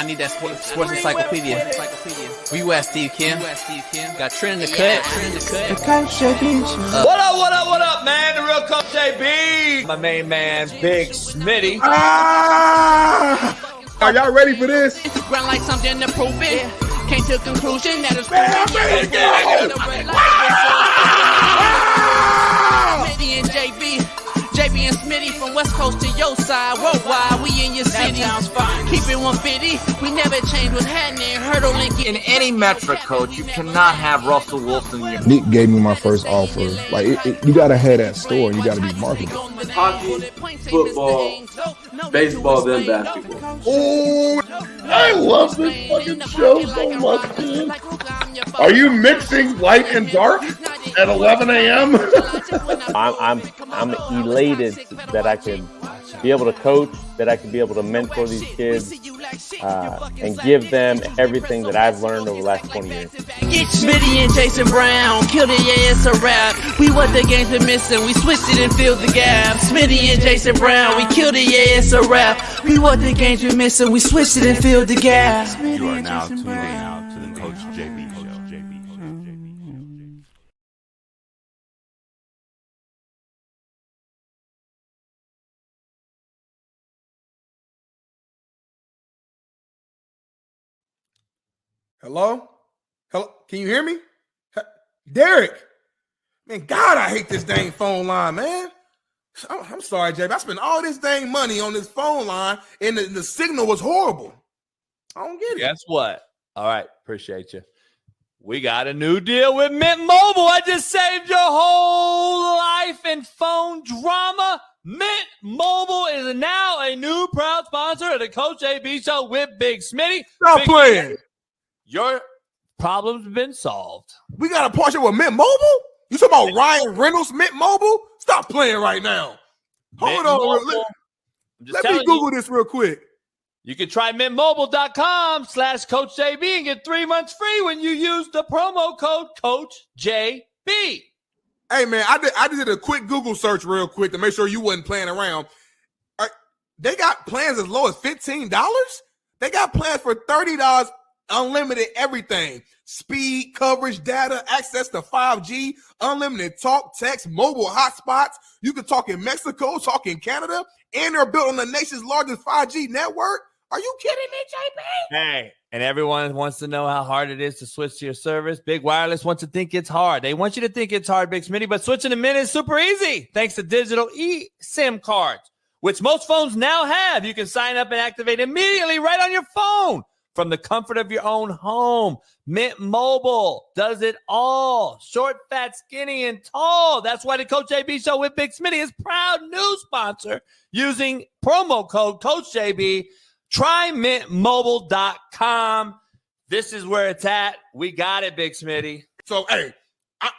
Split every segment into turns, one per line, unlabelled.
need that sports encyclopedia. Where you at, Steve Kim? Got Trent in the cut.
What up, man? The real Coach JB. My main man, Big Smitty.
Are y'all ready for this?
Ground like something to prove it. Came to a conclusion that is Smitty and JB and Smitty from West Coast to your side, worldwide, we in your city. Keep it 150, we never change what's happening. Hurdle link
In any metric, Coach, you cannot have Russell Wilson in your
Nick gave me my first offer. Like, you got to have that store. You got to be marketable.
Hockey, football, baseball, then basketball.
Oh, I love this fucking show so much, man. Are you mixing light and dark at 11 a.m.?
I'm elated that I can be able to coach, that I can be able to mentor these kids, and give them everything that I've learned over the last 20 years.
Get Smitty and Jason Brown, kill the ass a rap. We what the game's been missing, we switched it and filled the gap. Smitty and Jason Brown, we killed the ass a rap. We what the game's been missing, we switched it and filled the gap.
You are now tuned in to the Coach JB Show.
Hello? Can you hear me? Derek. Man, God, I hate this dang phone line, man. I'm sorry, JB. I spent all this dang money on this phone line, and the signal was horrible. I don't get it.
Guess what? All right, appreciate you. We got a new deal with Mint Mobile. I just saved your whole life in phone drama. Mint Mobile is now a new proud sponsor of the Coach JB Show with Big Smitty.
Stop playing.
Your problem's been solved.
We got a partnership with Mint Mobile? You talking about Ryan Reynolds, Mint Mobile? Stop playing right now. Hold on. Let me Google this real quick.
You can try mintmobile.com/CoachJB and get 3 months free when you use the promo code CoachJB.
Hey, man, I did a quick Google search real quick to make sure you wasn't playing around. They got plans as low as $15? They got plans for $30, unlimited everything. Speed, coverage, data, access to 5G, unlimited talk, text, mobile hotspots. You can talk in Mexico, talk in Canada, and they're built on the nation's largest 5G network. Are you kidding me, JB?
Hey, and everyone wants to know how hard it is to switch to your service. Big Wireless wants to think it's hard. They want you to think it's hard, Big Smitty, but switching to Mint is super easy thanks to digital eSIM cards, which most phones now have. You can sign up and activate immediately right on your phone from the comfort of your own home. Mint Mobile does it all. Short, fat, skinny, and tall. That's why the Coach JB Show with Big Smitty is proud new sponsor using promo code CoachJB. Try mintmobile.com. This is where it's at. We got it, Big Smitty.
So, hey,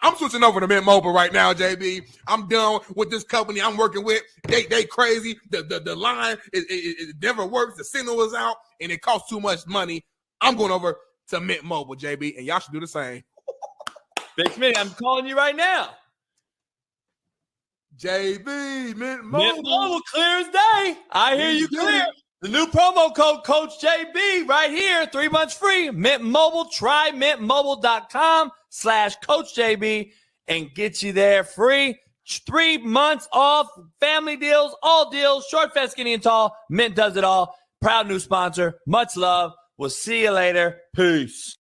I'm switching over to Mint Mobile right now, JB. I'm done with this company I'm working with. They crazy. The line, it never works. The signal is out, and it costs too much money. I'm going over to Mint Mobile, JB, and y'all should do the same.
Big Smitty, I'm calling you right now.
JB, Mint Mobile.
Mint Mobile, clear as day. I hear you clear. The new promo code Coach JB right here, 3 months free. Mint Mobile, try mintmobile.com/CoachJB and get you there free. 3 months off, family deals, all deals, short, fat, skinny, and tall. Mint does it all. Proud new sponsor. Much love. We'll see you later. Peace.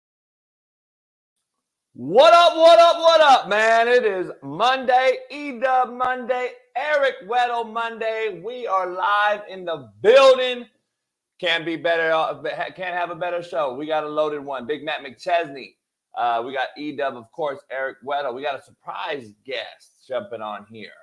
What up, man? It is Monday, E-Dub Monday, Eric Weddle Monday. We are live in the building. Can't be better. Can't have a better show. We got a loaded one. Big Matt McChesney. We got E-Dub, of course, Eric Weddle. We got a surprise guest jumping on here.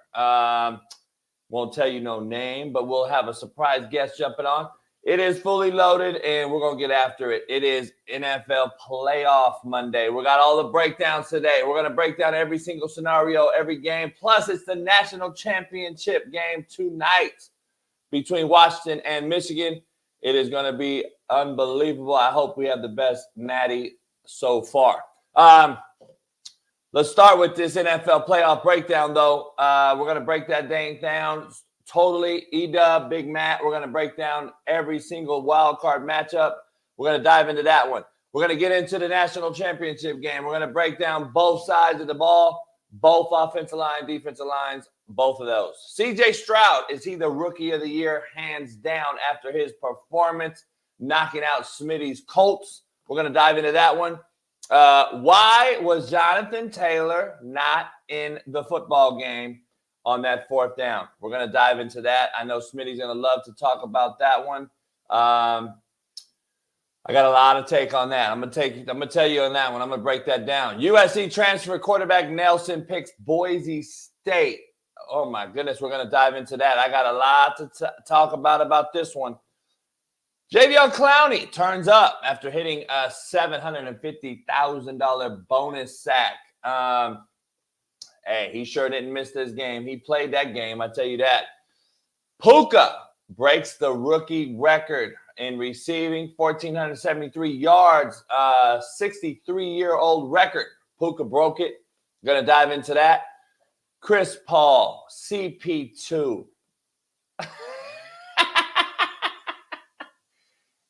Won't tell you no name, but we'll have a surprise guest jumping on. It is fully loaded, and we're going to get after it. It is NFL Playoff Monday. We got all the breakdowns today. We're going to break down every single scenario, every game. Plus, it's the national championship game tonight between Washington and Michigan. It is going to be unbelievable. I hope we have the best natty so far. Let's start with this NFL Playoff breakdown, though. We're going to break that dang down. Totally. E-Dub, Big Matt, we're going to break down every single wild card matchup. We're going to dive into that one. We're going to get into the national championship game. We're going to break down both sides of the ball, both offensive line, defensive lines, both of those. C.J. Stroud, is he the rookie of the year? Hands down after his performance, knocking out Smitty's Colts. We're going to dive into that one. Why was Jonathan Taylor not in the football game on that fourth down? We're going to dive into that. I know Smitty's going to love to talk about that one. I got a lot of take on that. I'm gonna tell you on that one. I'm gonna break that down. USC transfer quarterback Nelson picks Boise State. Oh my goodness, we're gonna dive into that. I got a lot to talk about this one. Jadeveon Clowney turns up after hitting a $750,000 bonus sack. Hey, he sure didn't miss this game. He played that game, I tell you that. Puka breaks the rookie record in receiving, 1,473 yards, 63-year-old record. Puka broke it. Going to dive into that. Chris Paul, CP2.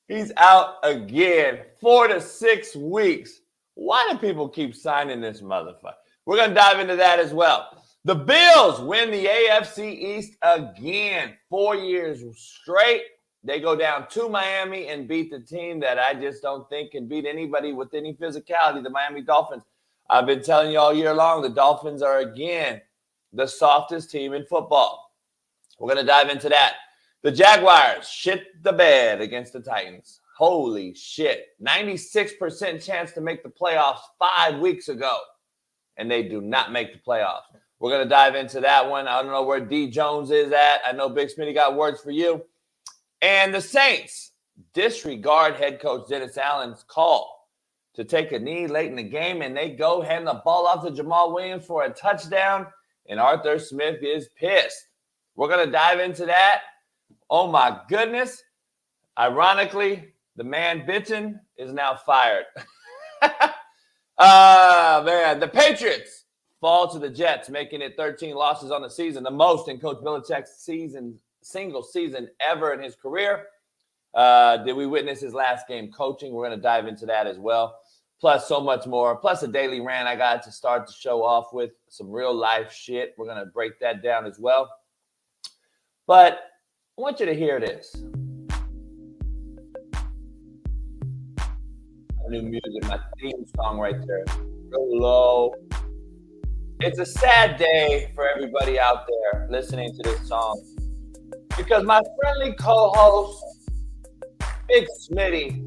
He's out again, 4 to 6 weeks. Why do people keep signing this motherfucker? We're going to dive into that as well. The Bills win the AFC East again, 4 years straight. They go down to Miami and beat the team that I just don't think can beat anybody with any physicality, the Miami Dolphins. I've been telling you all year long, the Dolphins are, again, the softest team in football. We're going to dive into that. The Jaguars shit the bed against the Titans. Holy shit. 96% chance to make the playoffs 5 weeks ago, and they do not make the playoffs. We're going to dive into that one. I don't know where D. Jones is at. I know Big Smitty got words for you. And the Saints disregard head coach Dennis Allen's call to take a knee late in the game, and they go hand the ball off to Jamal Williams for a touchdown, and Arthur Smith is pissed. We're going to dive into that. Oh, my goodness. Ironically, the man bitching is now fired. Man, the Patriots fall to the Jets, making it 13 losses on the season, the most in Coach Belichick's single season ever in his career. Did we witness his last game coaching? We're going to dive into that as well. Plus so much more. Plus a daily rant I got to start the show off with. Some real life shit. We're going to break that down as well. But I want you to hear this. New music, my theme song right there. Real low. It's a sad day for everybody out there listening to this song. Because my friendly co-host, Big Smitty,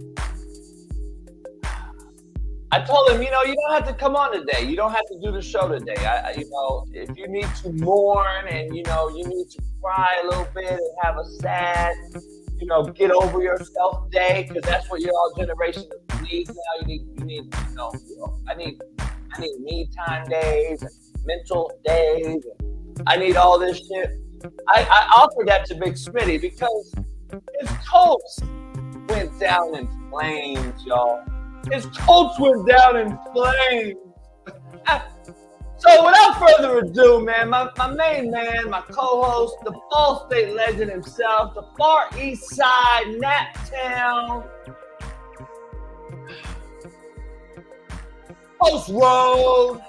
I told him, you don't have to come on today. You don't have to do the show today. If you need to mourn and, you need to cry a little bit and have a sad, get over yourself day, because that's what your generation needs now. I need me time days, and mental days. I need all this shit. I offered that to Big Smitty because his Colts went down in flames, y'all. His Colts went down in flames. So without further ado, man, my main man, my co-host, the Ball State legend himself, the Far East Side, Naptown, Post Road,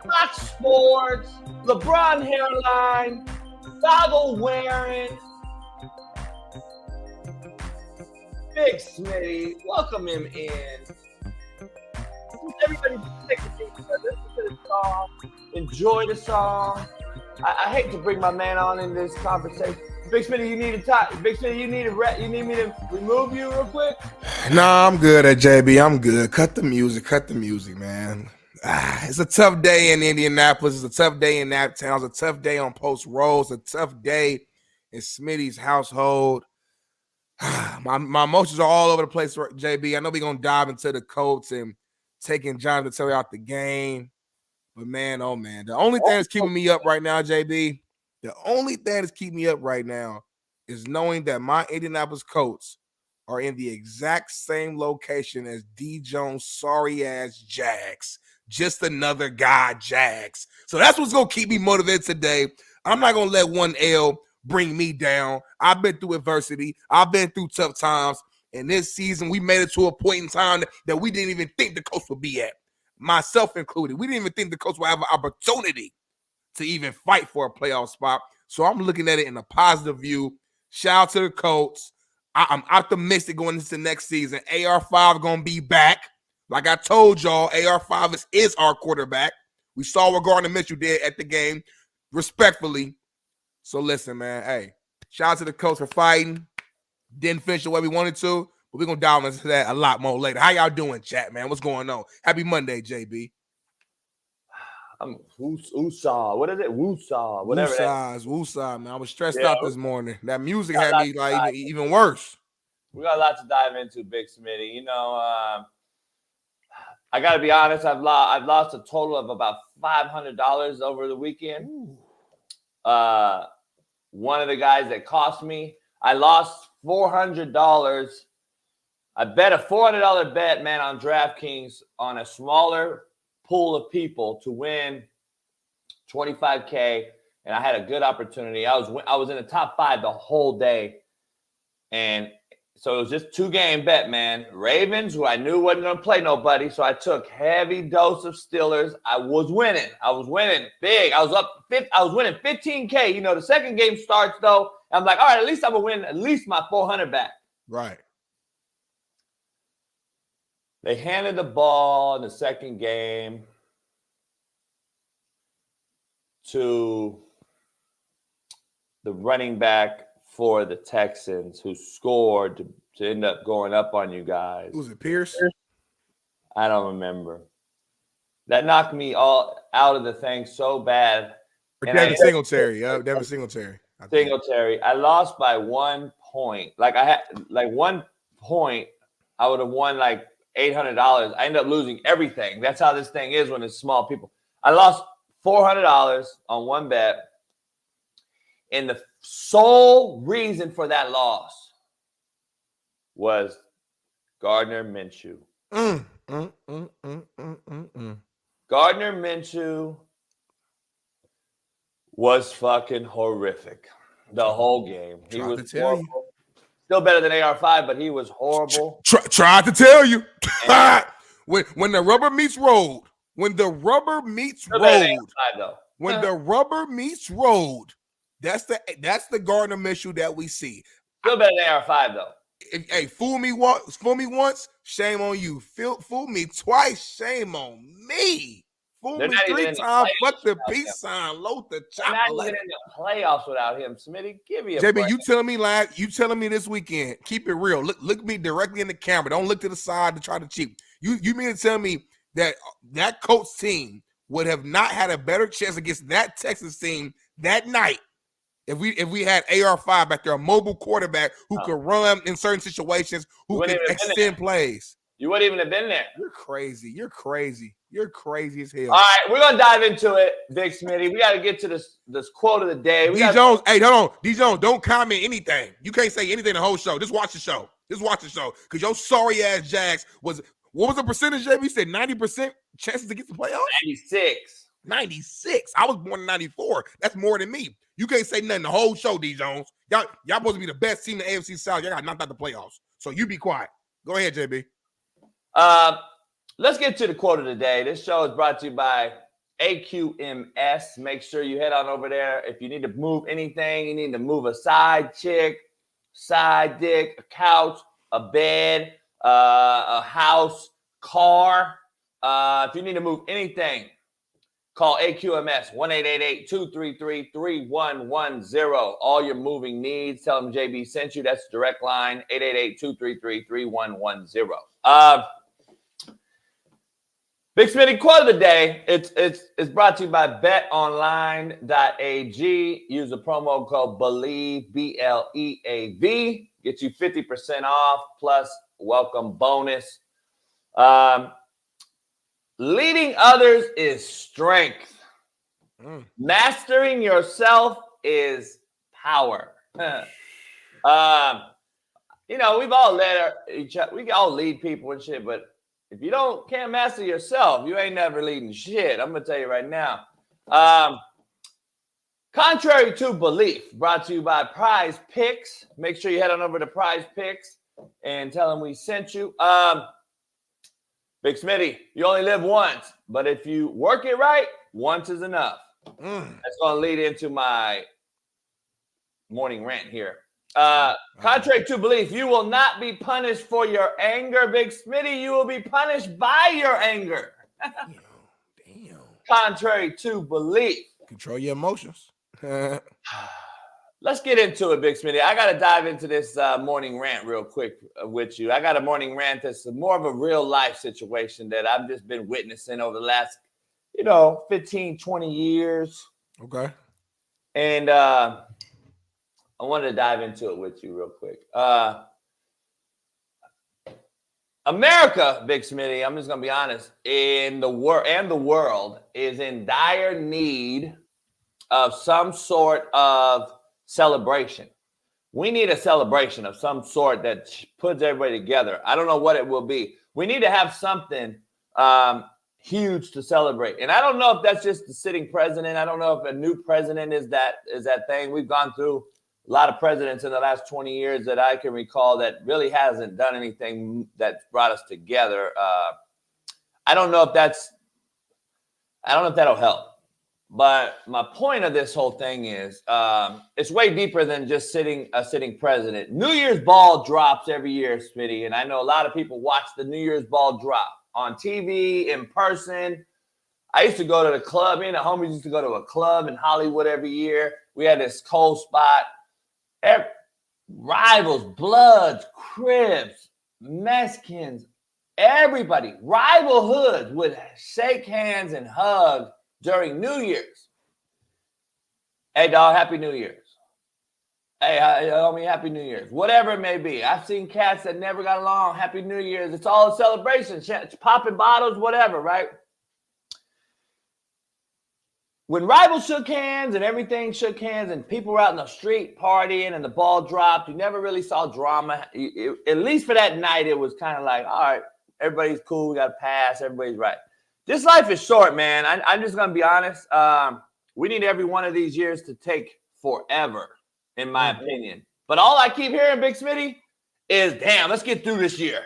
Fox Sports, LeBron hairline, goggle wearing, Big Smitty. Welcome him in. Everybody take a seat, listen to the song, enjoy the song. I hate to bring my man on in this conversation. Big Smitty, you need to talk. Big Smitty, you need me to remove you real quick?
Nah, I'm good at JB. I'm good. Cut the music, man. It's a tough day in Indianapolis. It's a tough day in Naptown. It's a tough day on Post Road. It's a tough day in Smitty's household. My emotions are all over the place, JB. I know we're going to dive into the Colts and taking Jonathan Taylor out the game. But, man, oh, man. The only thing that's keeping me up right now, JB, the only thing that's keeping me up right now is knowing that my Indianapolis Colts are in the exact same location as D. Jones' sorry-ass Jags. Just another guy, Jags. So that's what's going to keep me motivated today. I'm not going to let one L bring me down. I've been through adversity. I've been through tough times. And this season, we made it to a point in time that we didn't even think the Colts would be at, myself included. We didn't even think the Colts would have an opportunity to even fight for a playoff spot. So I'm looking at it in a positive view. Shout out to the Colts. I'm optimistic going into next season. AR5 going to be back. Like I told y'all, AR5 is our quarterback. We saw what Gardner Mitchell did at the game, respectfully. So listen, man, hey, shout out to the Colts for fighting. Didn't finish the way we wanted to, but we're going to dive into that a lot more later. How y'all doing, chat, man? What's going on? Happy Monday, JB.
I'm Woosah. What is it? Woosah. Whatever.
Woosah, man. I was stressed out this morning. That music had me like even worse.
We got a lot to dive into, Big Smitty. You know, I got to be honest. I've lost a total of about $500 over the weekend. One of the guys that cost me, I lost $400. I bet a $400 bet, man, on DraftKings on a smaller pool of people to win $25K, and I had a good opportunity. I was in the top 5 the whole day, and so it was just 2-game bet, man. Ravens, who I knew wasn't going to play nobody, so I took heavy dose of Steelers. I was winning big. I was winning $15K. You know, the second game starts though. I'm like, all right, at least I'm gonna win at least my $400 back.
Right.
They handed the ball in the second game to the running back for the Texans, who scored to end up going up on you guys.
Was it Pierce?
I don't remember. That knocked me all out of the thing so bad.
Devin Singletary. Yeah, Devin Singletary.
I lost by 1 point. Like I had 1 point, I would have won like $800. I ended up losing everything. That's how this thing is when it's small people. I lost $400 on one bet. And the sole reason for that loss was Gardner Minshew. Gardner Minshew was fucking horrific the whole game. He was horrible. Still better than AR5, but he was horrible.
Tried to tell you. when the rubber meets road, when the rubber meets road, that's the Gardner Minshew that we see.
Still better than AR5 though.
Hey, fool me once, shame on you. Fool me twice, shame on me. Fool me 3 times, fuck the peace sign, load the chocolate.
They're not even in the playoffs without him. Smitty, give me a
JB,
break.
you telling me this weekend, keep it real. Look me directly in the camera. Don't look to the side to try to cheat. You mean to tell me that Colts team would have not had a better chance against that Texas team that night if we had AR5 back there, a mobile quarterback who could run in certain situations, who could extend plays?
You wouldn't even have been there.
You're crazy. You're crazy as hell.
All right, we're gonna dive into it, Big Smitty. We got to get to this quote of the day.
Jones, hey, hold on. D Jones, don't comment anything. You can't say anything the whole show. Just watch the show. Because your sorry ass Jags what was the percentage, JB? You said 90% chances to get to the playoffs? 96. I was born in 94. That's more than me. You can't say nothing the whole show, D Jones. Y'all supposed to be the best team in the AFC South. Y'all got knocked out the playoffs. So you be quiet. Go ahead, JB.
Let's get to the quote of the day. This show is brought to you by AQMS. Make sure you head on over there. If you need to move anything, you need to move a side chick, side dick, a couch, a bed, a house, car. If you need to move anything, call AQMS 1-888-233-3110. All your moving needs. Tell them JB sent you. That's direct line 888-233-3110. Big Smitty quote of the day. It's brought to you by betonline.ag. Use the promo code BELIEVE, BLEAV. Get you 50% off plus welcome bonus. Leading others is strength. Mastering yourself is power. We've all led each other. We all lead people and shit, but if you can't master yourself, you ain't never leading shit. I'm gonna tell you right now. Contrary to belief, brought to you by Prize Picks. Make sure you head on over to Prize Picks. and tell them we sent you. Big Smitty, you only live once, but if you work it right, once is enough. That's going to lead into my morning rant here. Contrary to belief, you will not be punished for your anger, Big Smitty. You will be punished by your anger.
Damn.
Contrary to belief.
Control your emotions.
Let's get into it, Big Smitty. I got to dive into this morning rant real quick with you. I got a morning rant that's more of a real life situation that I've just been witnessing over the last, 15, 20 years.
Okay.
And I wanted to dive into it with you real quick. America, Big Smitty, I'm just going to be honest, in the world is in dire need of some sort of celebration. We need a celebration of some sort that puts everybody together. I don't know what it will be. We need to have something huge to celebrate. And I don't know if that's just the sitting president. I don't know if a new president is that thing. We've gone through a lot of presidents in the last 20 years that I can recall that really hasn't done anything that's brought us together. I don't know if that'll help. But my point of this whole thing is it's way deeper than just a sitting president. New Year's ball drops every year, Smitty, and I know a lot of people watch the New Year's ball drop on TV, in person. I used to go to the club. Me and the homies used to go to a club in Hollywood every year. We had this cold spot. Rivals, Bloods, Crips, Mexicans, everybody, rival hoods would shake hands and hug during New Year's. Hey, dog, Happy New Year's. Hey, homie, Happy New Year's. Whatever it may be. I've seen cats that never got along. Happy New Year's. It's all a celebration. Popping bottles, whatever, right? When rivals shook hands and everything shook hands and people were out in the street partying and the ball dropped, you never really saw drama. At least for that night, it was kind of like, all right, everybody's cool. We got to pass. Everybody's right. This life is short, man. I'm just going to be honest. We need every one of these years to take forever, in my opinion. But all I keep hearing, Big Smitty, is, damn, let's get through this year.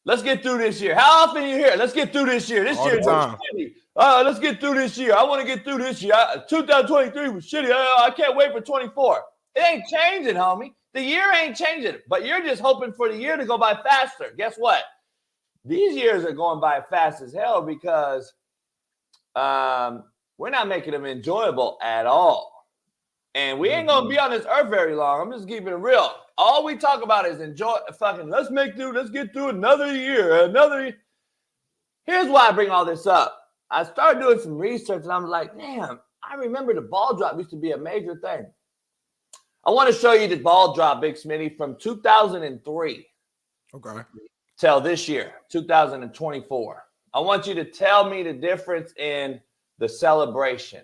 Let's get through this year. How often you hear it? Let's get through this year. This year is shitty. Let's get through this year. I want to get through this year. 2023 was shitty. I can't wait for 24. It ain't changing, homie. The year ain't changing. But you're just hoping for the year to go by faster. Guess what? These years are going by fast as hell because we're not making them enjoyable at all. And we ain't going to be on this earth very long. I'm just keeping it real. All we talk about is enjoy fucking, let's get through another year. Here's why I bring all this up. I started doing some research and I'm like, damn, I remember the ball drop used to be a major thing. I want to show you the ball drop, Big Smitty, from 2003.
Okay.
Till this year, 2024. I want you to tell me the difference in the celebration.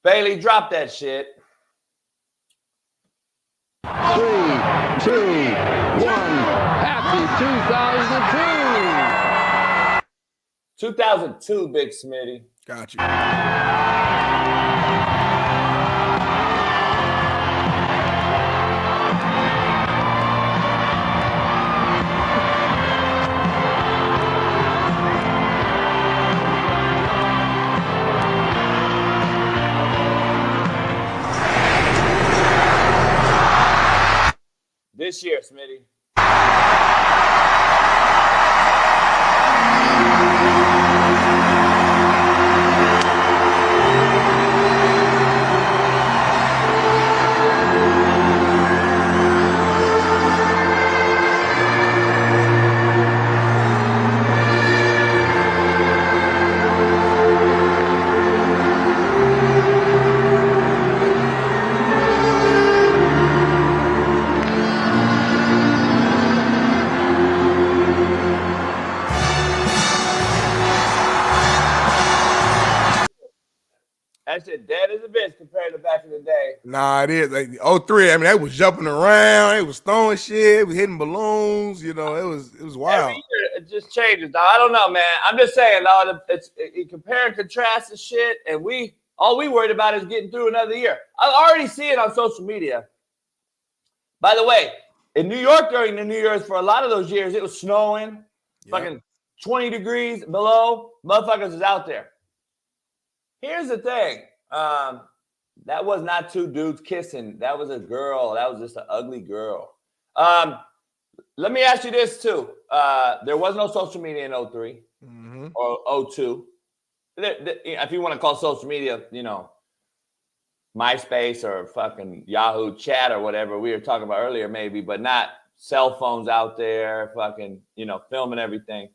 Bailey, drop that shit.
3, 2, 1. Happy 2002.
2002, Big Smitty.
Got you.
This year, Smitty. That shit dead as a bitch compared to back in the day.
Nah, it is. Like 03, I mean, they was jumping around, they was throwing shit, we hitting balloons, it was wild.
Every year it just changes, dog. I don't know, man. I'm just saying, dog, you compare and contrast the shit, and all we worried about is getting through another year. I already see it on social media. By the way, in New York during the New Year's, for a lot of those years, it was snowing, fucking 20 degrees below. Motherfuckers is out there. Here's the thing. That was not two dudes kissing. That was a girl. That was just an ugly girl. Let me ask you this, too. There was no social media in 03 or 02. If you want to call social media, you know, MySpace or fucking Yahoo chat or whatever we were talking about earlier, maybe, but not cell phones out there, fucking, you know, filming everything.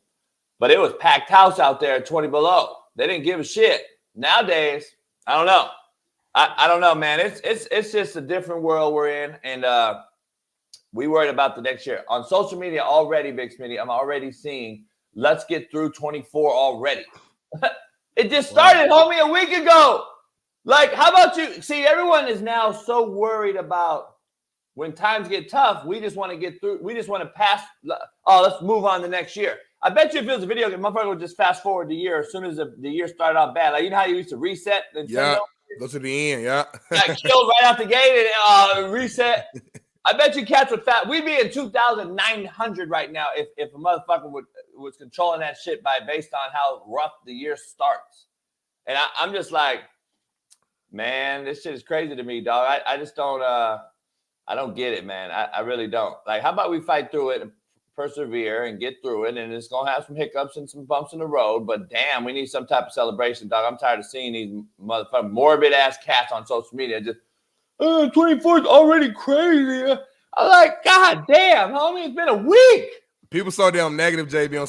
But it was packed house out there at 20 below. They didn't give a shit. Nowadays, I don't know. I don't know, man. It's just a different world we're in, and we worried about the next year. On social media already, Big Smitty, I'm already seeing, let's get through 24 already. It just started, homie, a week ago. Like, how about you? See, everyone is now so worried about when times get tough, we just want to get through. We just want to pass. Oh, let's move on to next year. I bet you if it was a video game, motherfucker would just fast forward the year as soon as the year started out bad. Like, you know how you used to reset?
Yeah, go to the end, yeah.
Got killed right out the gate and reset. I bet you cats would fast. We'd be in 2,900 right now if a motherfucker was controlling that shit based on how rough the year starts. And I'm just like, man, this shit is crazy to me, dog. I just don't I don't get it, man. I really don't. Like, how about we fight through it and persevere and get through it, and it's gonna have some hiccups and some bumps in the road, but damn, we need some type of celebration, dog. I'm tired of seeing these motherfucking morbid ass cats on social media just 24th already crazy. I'm like, God damn, homie, it's been a week.
People so damn negative, JB,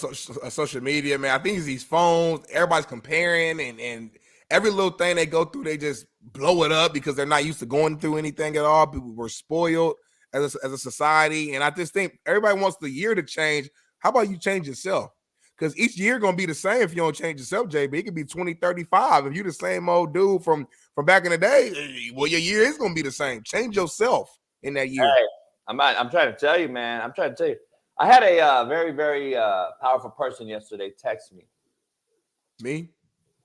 on social media, man. I think it's these phones. Everybody's comparing, and every little thing they go through, they just blow it up because they're not used to going through anything at all. People were spoiled as a society, and I just think everybody wants the year to change. How about you change yourself? Because each year going to be the same if you don't change yourself, JB. It could be 2035. If you're the same old dude from back in the day, well, your year is going to be the same. Change yourself in that year.
Hey, I'm trying to tell you, man. I'm trying to tell you. I had a very, very powerful person yesterday text me.
Me?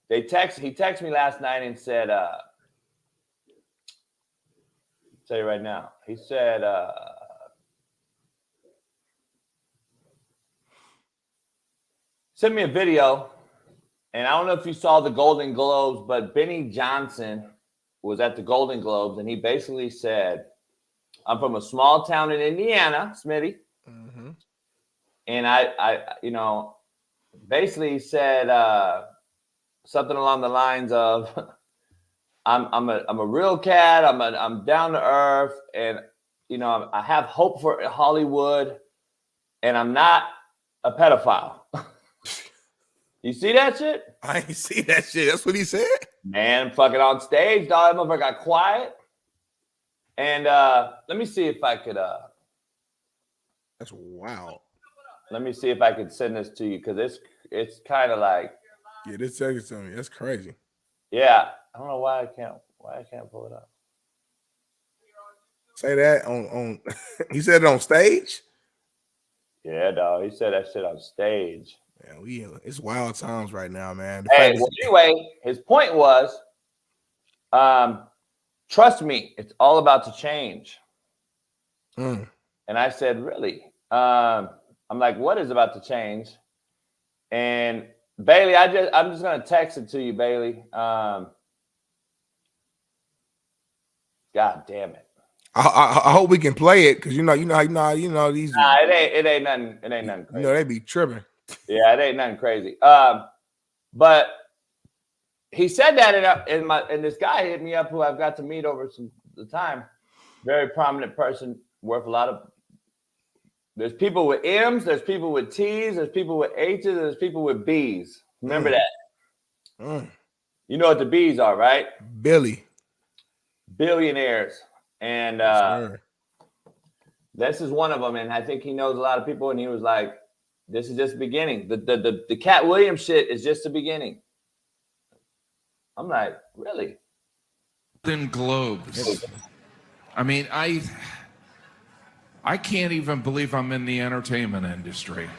He texted me last night and said, I'll tell you right now. He said, send me a video. And I don't know if you saw the Golden Globes, but Benny Johnson was at the Golden Globes, and he basically said, I'm from a small town in Indiana, Smitty.
Mm-hmm.
And I you know, basically said something along the lines of, I'm a real cat. I'm down to earth, and you know, I have hope for Hollywood, and I'm not a pedophile. You see that shit?
I ain't see that shit. That's what he said.
Man, fucking on stage, dog. That motherfucker got quiet. And let me see if I could.
That's wild.
Let me see if I could send this to you, because it's kind of like.
Yeah, this text to me. That's crazy.
Yeah, I don't know why I can't pull it up.
Say that on he said it on stage?
Yeah, dog. He said that shit on stage.
Yeah, it's wild times right now, man.
Hey, well, anyway, his point was, trust me, it's all about to change. And I said, really? I'm like, what is about to change? And Bailey, I'm just gonna text it to you, Bailey. God damn it!
I hope we can play it, because you know these.
Nah, it ain't nothing. It ain't nothing crazy.
You know, they be tripping.
Yeah, it ain't nothing crazy. But he said that and this guy hit me up, who I've got to meet over the time. Very prominent person, worth a lot of. There's people with M's, there's people with T's, there's people with H's, there's people with B's. Remember that. You know what the B's are, right?
Billy.
Billionaires. And this is one of them. And I think he knows a lot of people. And he was like, this is just the beginning. The Cat Williams shit is just the beginning. I'm like, really?
Golden Globes. I mean, I can't even believe I'm in the entertainment industry.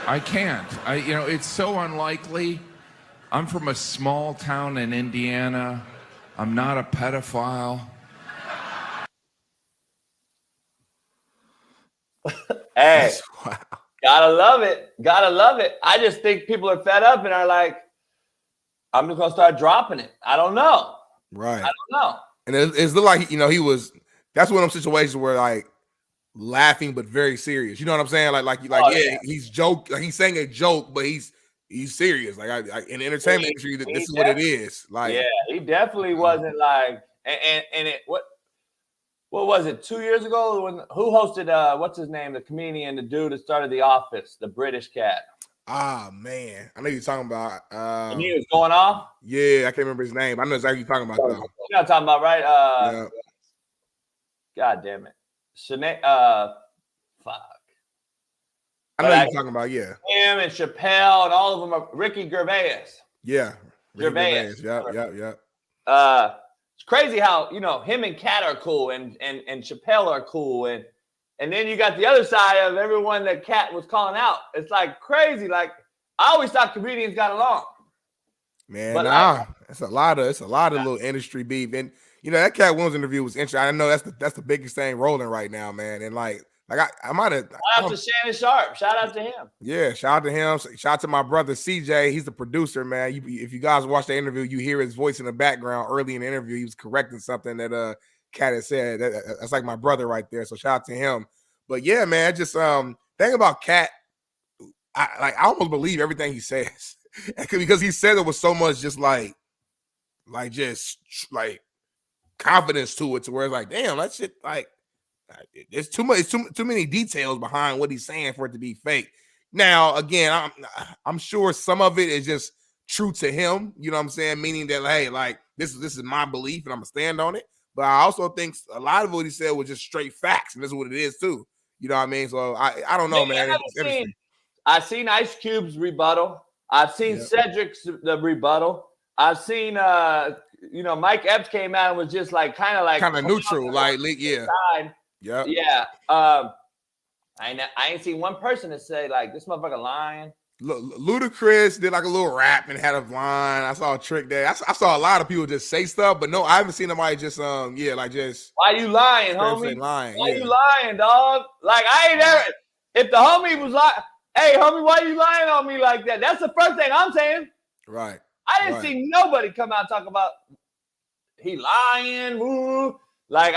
I can't. It's so unlikely. I'm from a small town in Indiana. I'm not a pedophile.
Hey,
Wow.
gotta love it. Gotta love it. I just think people are fed up and are like, I'm just gonna start dropping it. I don't know.
Right.
I don't know.
And it's looked like, he was, that's one of them situations where like laughing, but very serious. You know what I'm saying? He's he's saying a joke, but he's serious. Like in the entertainment industry, this is what it is. Like,
yeah, he definitely wasn't like, and it, what was it, 2 years ago who hosted, what's his name? The comedian, the dude that started The Office, the British cat.
Ah, man. I know you're talking about.
And he was going off?
Yeah, I can't remember his name. I know exactly what you're talking about, though.
You know what I'm talking about, right?
Yeah.
God damn it. Fuck.
I know what you're talking about, yeah.
Him and Chappelle and all of them are Ricky Gervais.
Yeah.
Gervais.
Yep.
It's crazy how, him and Cat are cool and Chappelle are cool. And then you got the other side of everyone that Cat was calling out. It's like crazy. Like, I always thought comedians got along.
Man, but it's a lot of little industry beef. And that Cat Williams interview was interesting. I know that's the biggest thing rolling right now, man. And I might have.
Shout out to Shannon Sharp. Shout out to him.
Yeah, shout out to him. Shout out to my brother CJ. He's the producer, man. If you guys watch the interview, you hear his voice in the background. Early in the interview, he was correcting something that Cat had said. That's like my brother right there. So shout out to him. But yeah, man, just thing about Cat, I almost believe everything he says because he said it with so much just like confidence to it, to where it's like, damn, that shit, like, there's too many details behind what he's saying for it to be fake. Now, again, I'm sure some of it is just true to him. You know what I'm saying? Meaning that, hey, like this is my belief and I'm gonna stand on it. But I also think a lot of what he said was just straight facts, and this is what it is too. You know what I mean? So I don't know, man.
I've seen Ice Cube's rebuttal. I've seen Cedric's the rebuttal. I've seen Mike Epps came out and was just like kind of
neutral, like yeah.
Yeah. Yeah. I ain't seen one person that say like this motherfucker lying.
Ludacris did like a little rap and had a line. I saw a trick there. I saw a lot of people just say stuff, but no, I haven't seen nobody just just.
Why you lying, homie? Why you lying, dog? Like I ain't ever. If the homie was like, "Hey, homie, why you lying on me like that?" That's the first thing I'm saying.
Right.
I didn't see nobody come out and talk about he lying. Woo. Like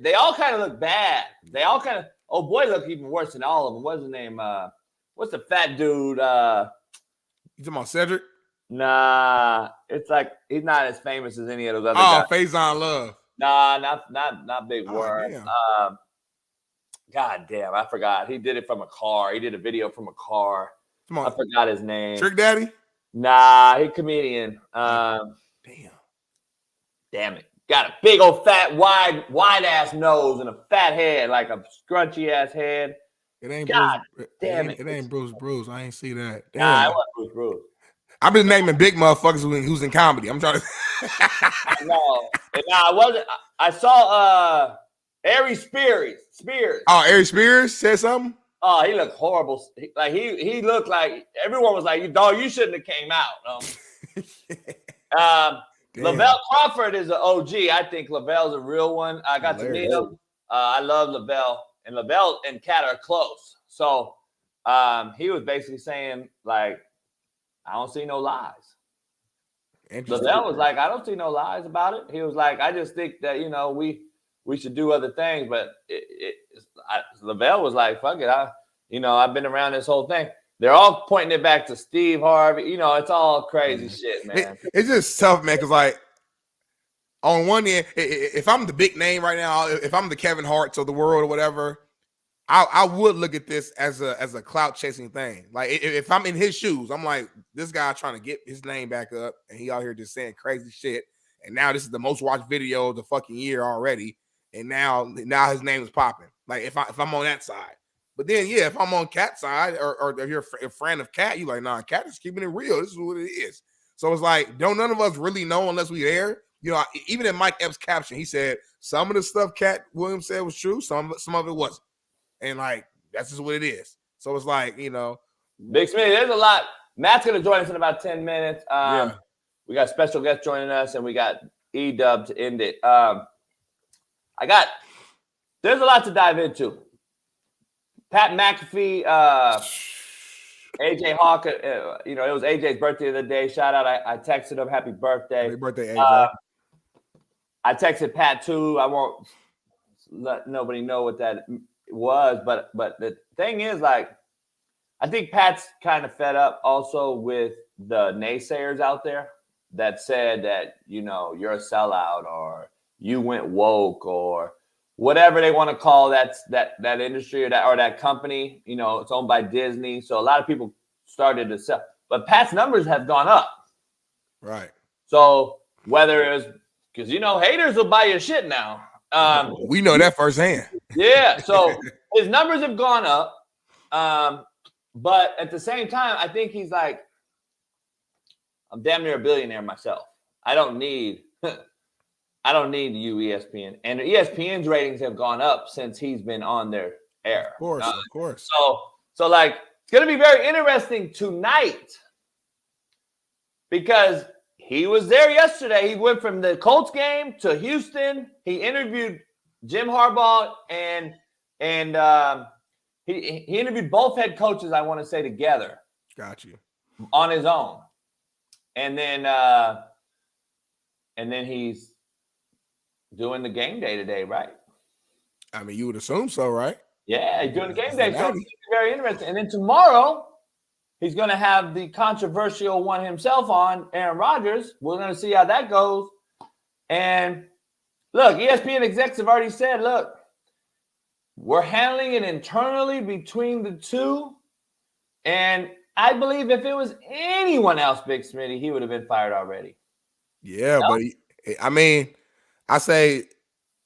they all kind of look bad. They all kind of. Oh boy, look even worse than all of them. What's his name? What's the fat dude? You
talking about Cedric?
Nah, it's like he's not as famous as any of those other guys.
Faison Love.
Nah, not Big Word. God damn, I forgot. He did it from a car. He did a video from a car.
Come on.
I forgot his name.
Trick Daddy?
Nah, he comedian. Damn it. Got a big old fat, wide ass nose and a fat head, like a scrunchy ass head.
It ain't
God
Bruce.
Damn it.
It ain't Bruce. I ain't see that. Damn.
Nah, it wasn't Bruce.
I'm just naming big motherfuckers who's in comedy. I'm trying to.
No, I wasn't. I saw Ari Spears.
Oh, Ari Spears said something.
Oh, he looked horrible. He looked like everyone was like, "Dog, you shouldn't have came out." Lavelle Crawford is an OG. I think Lavelle's a real one. I got to meet him. I love Lavelle, and Lavelle and Cat are close. So he was basically saying, like, I don't see no lies. Lavelle was like, I don't see no lies about it. He was like, I just think that, we should do other things. But Lavelle was like, fuck it. I've been around this whole thing. They're all pointing it back to Steve Harvey. It's all crazy shit, man.
It's just tough, man, because, like, on one end, if I'm the big name right now, if I'm the Kevin Harts of the world or whatever, I would look at this as a clout chasing thing. Like, if I'm in his shoes, I'm like, this guy trying to get his name back up, and he out here just saying crazy shit. And now this is the most watched video of the fucking year already. And now his name is popping. Like, if I'm on that side. But then, yeah, if I'm on Cat's side, or if you're a friend of Cat, you like, nah, Cat is keeping it real. This is what it is. So it's like, don't none of us really know unless we there. Even in Mike Epps' caption, he said some of the stuff Cat Williams said was true, some of it wasn't. And, like, that's just what it is. So it's like,
Big Smitty, there's a lot. Matt's going to join us in about 10 minutes. We got special guests joining us, and we got E-Dub to end it. There's a lot to dive into. Pat McAfee, AJ Hawk, it was AJ's birthday the other day. Shout out. I texted him happy birthday.
Happy birthday, AJ.
I texted Pat too. I won't let nobody know what that was, but the thing is, like, I think Pat's kind of fed up also with the naysayers out there that said that, you're a sellout or you went woke or whatever they want to call that industry or that company. It's owned by Disney. So a lot of people started to sell. But Pat's numbers have gone up.
Right.
So whether it was because, haters will buy your shit now.
We know that firsthand.
Yeah. So his numbers have gone up. But at the same time, I think he's like, I'm damn near a billionaire myself. I don't need you, ESPN. And ESPN's ratings have gone up since he's been on their air.
Of course.
So like, it's going to be very interesting tonight because he was there yesterday. He went from the Colts game to Houston. He interviewed Jim Harbaugh and he interviewed both head coaches, I want to say, together.
Got you.
On his own. And then he's doing the game day today, right?
I mean, you would assume so, right?
Yeah, he's doing the game day. So it's very interesting. And then tomorrow, he's going to have the controversial one himself on, Aaron Rodgers. We're going to see how that goes. And look, ESPN execs have already said, look, we're handling it internally between the two. And I believe if it was anyone else, Big Smitty, he would have been fired already.
Yeah, but I say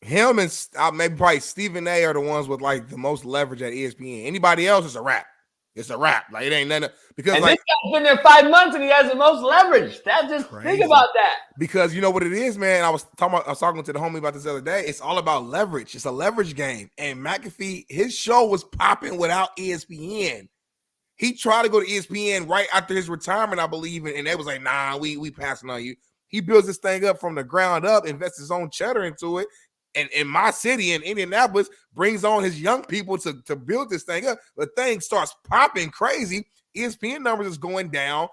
him and maybe probably Stephen A are the ones with like the most leverage at ESPN. Anybody else is a wrap. It's a wrap. Like, it ain't nothing. Because
this guy's been there 5 months and he has the most leverage. That's just crazy. Think about that.
Because you know what it is, man. I was talking to the homie about this the other day. It's all about leverage. It's a leverage game. And McAfee, his show was popping without ESPN. He tried to go to ESPN right after his retirement, I believe, and they was like, nah, we passing on you. He builds this thing up from the ground up, invests his own cheddar into it. And in my city, in Indianapolis, brings on his young people to build this thing up. The thing starts popping crazy. ESPN numbers is going down.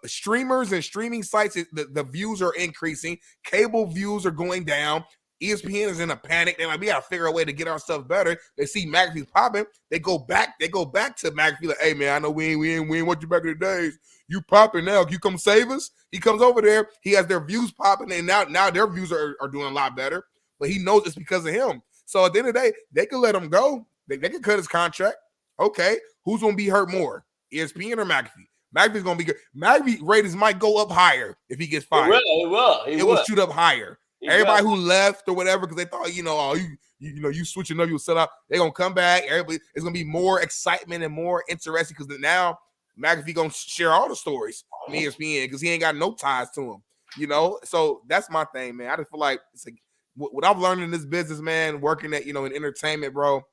Streamers and streaming sites, the views are increasing. Cable views are going down. ESPN is in a panic. They're like, we got to figure a way to get our stuff better. They see McAfee's popping. They go back to McAfee like, hey, man, I know we ain't want you back in the days. You popping now. Can you come save us? He comes over there. He has their views popping, and now their views are doing a lot better. But he knows it's because of him. So at the end of the day, they could let him go. They could cut his contract. Okay, who's going to be hurt more, ESPN or McAfee? McAfee's going to be good. McAfee ratings might go up higher if he gets fired.
It will
shoot up higher. Everybody who left or whatever, because they thought, you switching up, you'll sell out. They're going to come back. Everybody, it's going to be more excitement and more interesting because now McAfee going to share all the stories on ESPN because he ain't got no ties to him, So that's my thing, man. I just feel like it's like what I've learned in this business, man, working at, in entertainment, bro,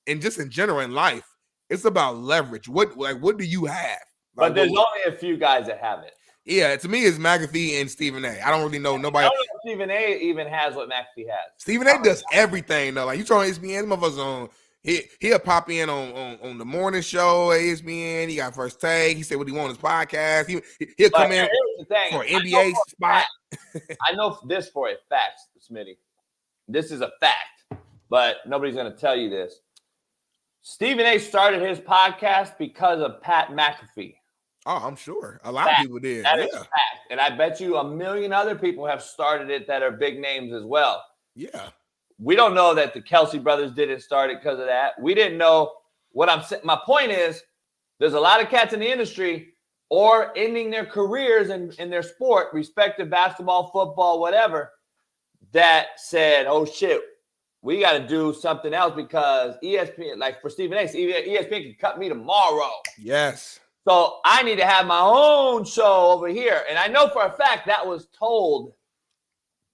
and just in general in life, it's about leverage. What do you have?
But there's only a few guys that have it.
Yeah, to me, it's McAfee and Stephen A. I don't really know nobody.
I don't know if Stephen A even has what McAfee has.
Stephen A does everything though. Like you trying ESPN, motherfuckers on. He'll pop in on the morning show at ESPN. He got First Take. He said what he want on his podcast. He'll come in for an NBA spot.
I know this for a fact, Smitty. This is a fact, but nobody's going to tell you this. Stephen A started his podcast because of Pat McAfee.
Oh, I'm sure. A lot of people did.
That is fact. And I bet you a million other people have started it that are big names as well.
Yeah.
We don't know that the Kelsey brothers didn't start it because of that. We didn't know what I'm saying. My point is there's a lot of cats in the industry or ending their careers in their sport, respective basketball, football, whatever, that said, oh, shit, we got to do something else because ESPN, like for Stephen A., ESPN can cut me tomorrow.
Yes.
So I need to have my own show over here. And I know for a fact that was told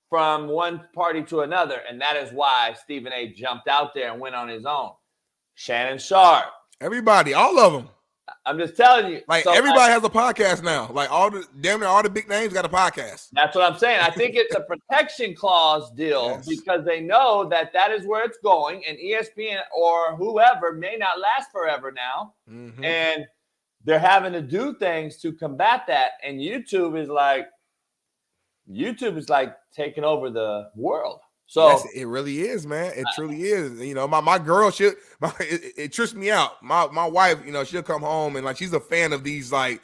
from one party to another. And that is why Stephen A. jumped out there and went on his own. Shannon Sharp.
Everybody, all of them.
I'm just telling you.
Like
So,
everybody has a podcast now. Like damn near all the big names got a podcast.
That's what I'm saying. I think it's a protection clause deal
Yes.
because they know that is where it's going, and ESPN or whoever may not last forever now, and they're having to do things to combat that. And YouTube is like taking over the world. So
Yes, it really is, man. It truly is. You know, my girl, it trips me out. My wife, you know, she'll come home and like she's a fan of these like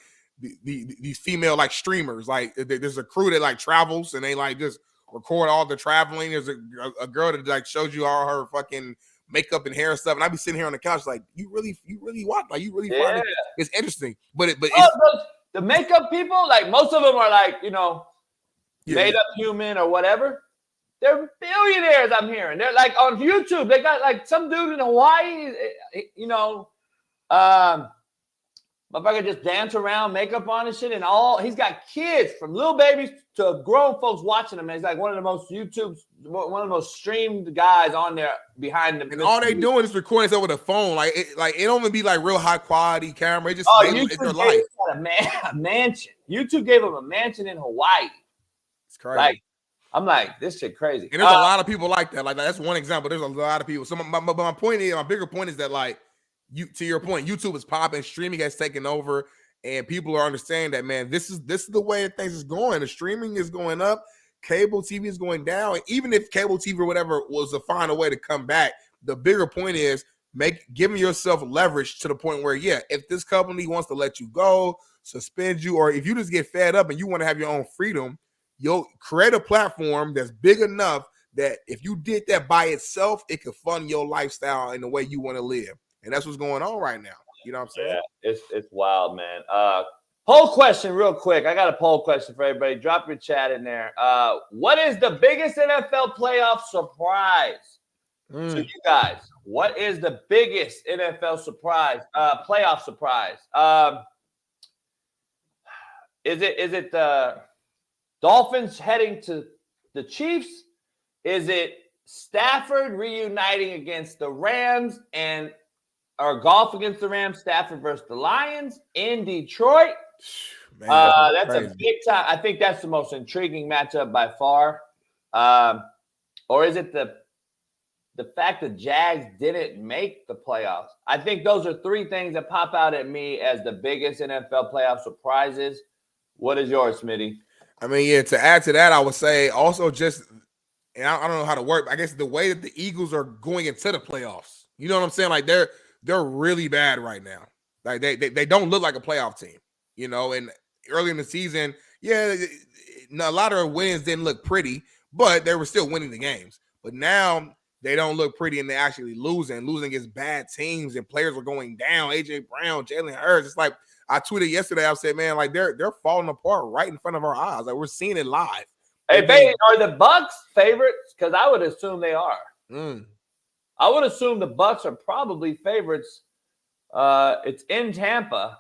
these female like streamers. Like there's a crew that like travels and they like just record all the traveling. There's a girl that like shows you all her fucking makeup and hair and stuff. And I be sitting here on the couch like, you really watch, like you really find it's interesting. But
the makeup people, like most of them are like, you know, made up human or whatever. They're billionaires, I'm hearing. They're like on YouTube. They got like some dude in Hawaii, you know, motherfucker just dance around, makeup on and shit, and all. He's got kids from little babies to grown folks watching him. And he's like one of the most one of the most streamed guys on there behind them.
And all they doing is recording this over the phone. Like it don't even be like real high quality camera. It just it's their life.
A mansion. YouTube gave him a mansion in Hawaii.
It's crazy.
Like, I'm like, this shit crazy.
And there's a lot of people like that. Like that's one example. There's a lot of people. So my point is, my bigger point is that like to your point, YouTube is popping, streaming has taken over, and people are understanding that, man, this is the way that things is going. The streaming is going up, cable TV is going down. And even if cable TV or whatever was to find a way to come back, the bigger point is giving yourself leverage to the point where, yeah, if this company wants to let you go, suspend you, or if you just get fed up and you want to have your own freedom, you'll create a platform that's big enough that if you did that by itself, it could fund your lifestyle in the way you want to live. And that's what's going on right now. You know what I'm saying?
Yeah, it's wild, man. Poll question real quick. I got a poll question for everybody. Drop your chat in there. What is the biggest NFL playoff surprise to you guys? What is the biggest NFL surprise, playoff surprise? Is it the Dolphins heading to the Chiefs? Is it Stafford reuniting against the Rams or golf against the Rams, Stafford versus the Lions in Detroit?
Man,
that's a big time. I think that's the most intriguing matchup by far. Or is it the fact that Jags didn't make the playoffs? I think those are three things that pop out at me as the biggest NFL playoff surprises. What is yours, Smitty?
I mean, yeah, to add to that, I would say also just, and I don't know how to work, I guess the way that the Eagles are going into the playoffs. You know what I'm saying? Like they're really bad right now. Like they don't look like a playoff team, you know, and early in the season, yeah, a lot of wins didn't look pretty, but they were still winning the games. But now they don't look pretty and they're actually losing against bad teams and players are going down. AJ Brown, Jalen Hurts. It's like I tweeted yesterday, I said, man, like they're falling apart right in front of our eyes. Like we're seeing it live.
Hey, baby, are the Bucks favorites? Because I would assume they are. I would assume the Bucks are probably favorites. It's in Tampa.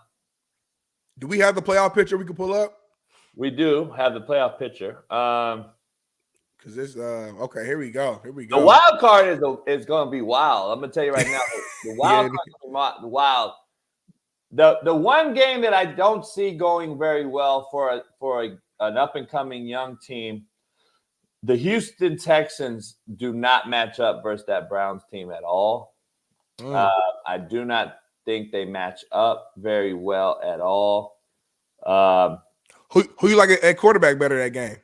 Do we have the playoff picture we can pull up?
We do have the playoff picture.
Because this, okay, here we go.
The wild card is going to be wild. I'm going to tell you right now. The wild card is wild. The one game that I don't see going very well for an up and coming young team, the Houston Texans do not match up versus that Browns team at all. I do not think they match up very well at all.
Who you like at quarterback better that game?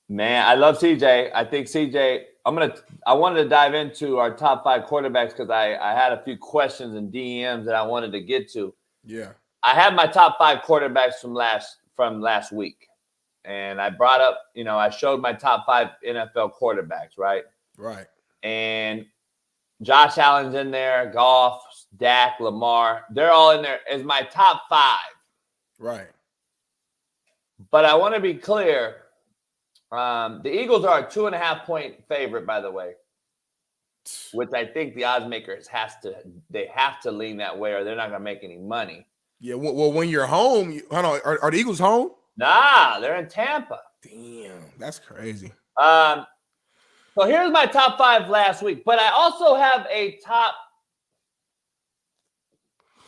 Man, I love CJ. I think CJ. I wanted to dive into our top 5 quarterbacks because I had a few questions and DMs that I wanted to get to.
Yeah,
I have my top 5 quarterbacks from last week, and I brought up, I showed my top 5 NFL quarterbacks, right?
Right.
And Josh Allen's in there, Goff, Dak, Lamar. They're all in there as my top 5.
Right.
But I want to be clear. The Eagles are a 2.5-point favorite, by the way, which I think the odds makers have to lean that way, or they're not going to make any money.
Yeah, well, when you're home, hold on, are the Eagles home?
Nah, they're in Tampa.
Damn, that's crazy.
So here's my top 5 last week, but I also have a top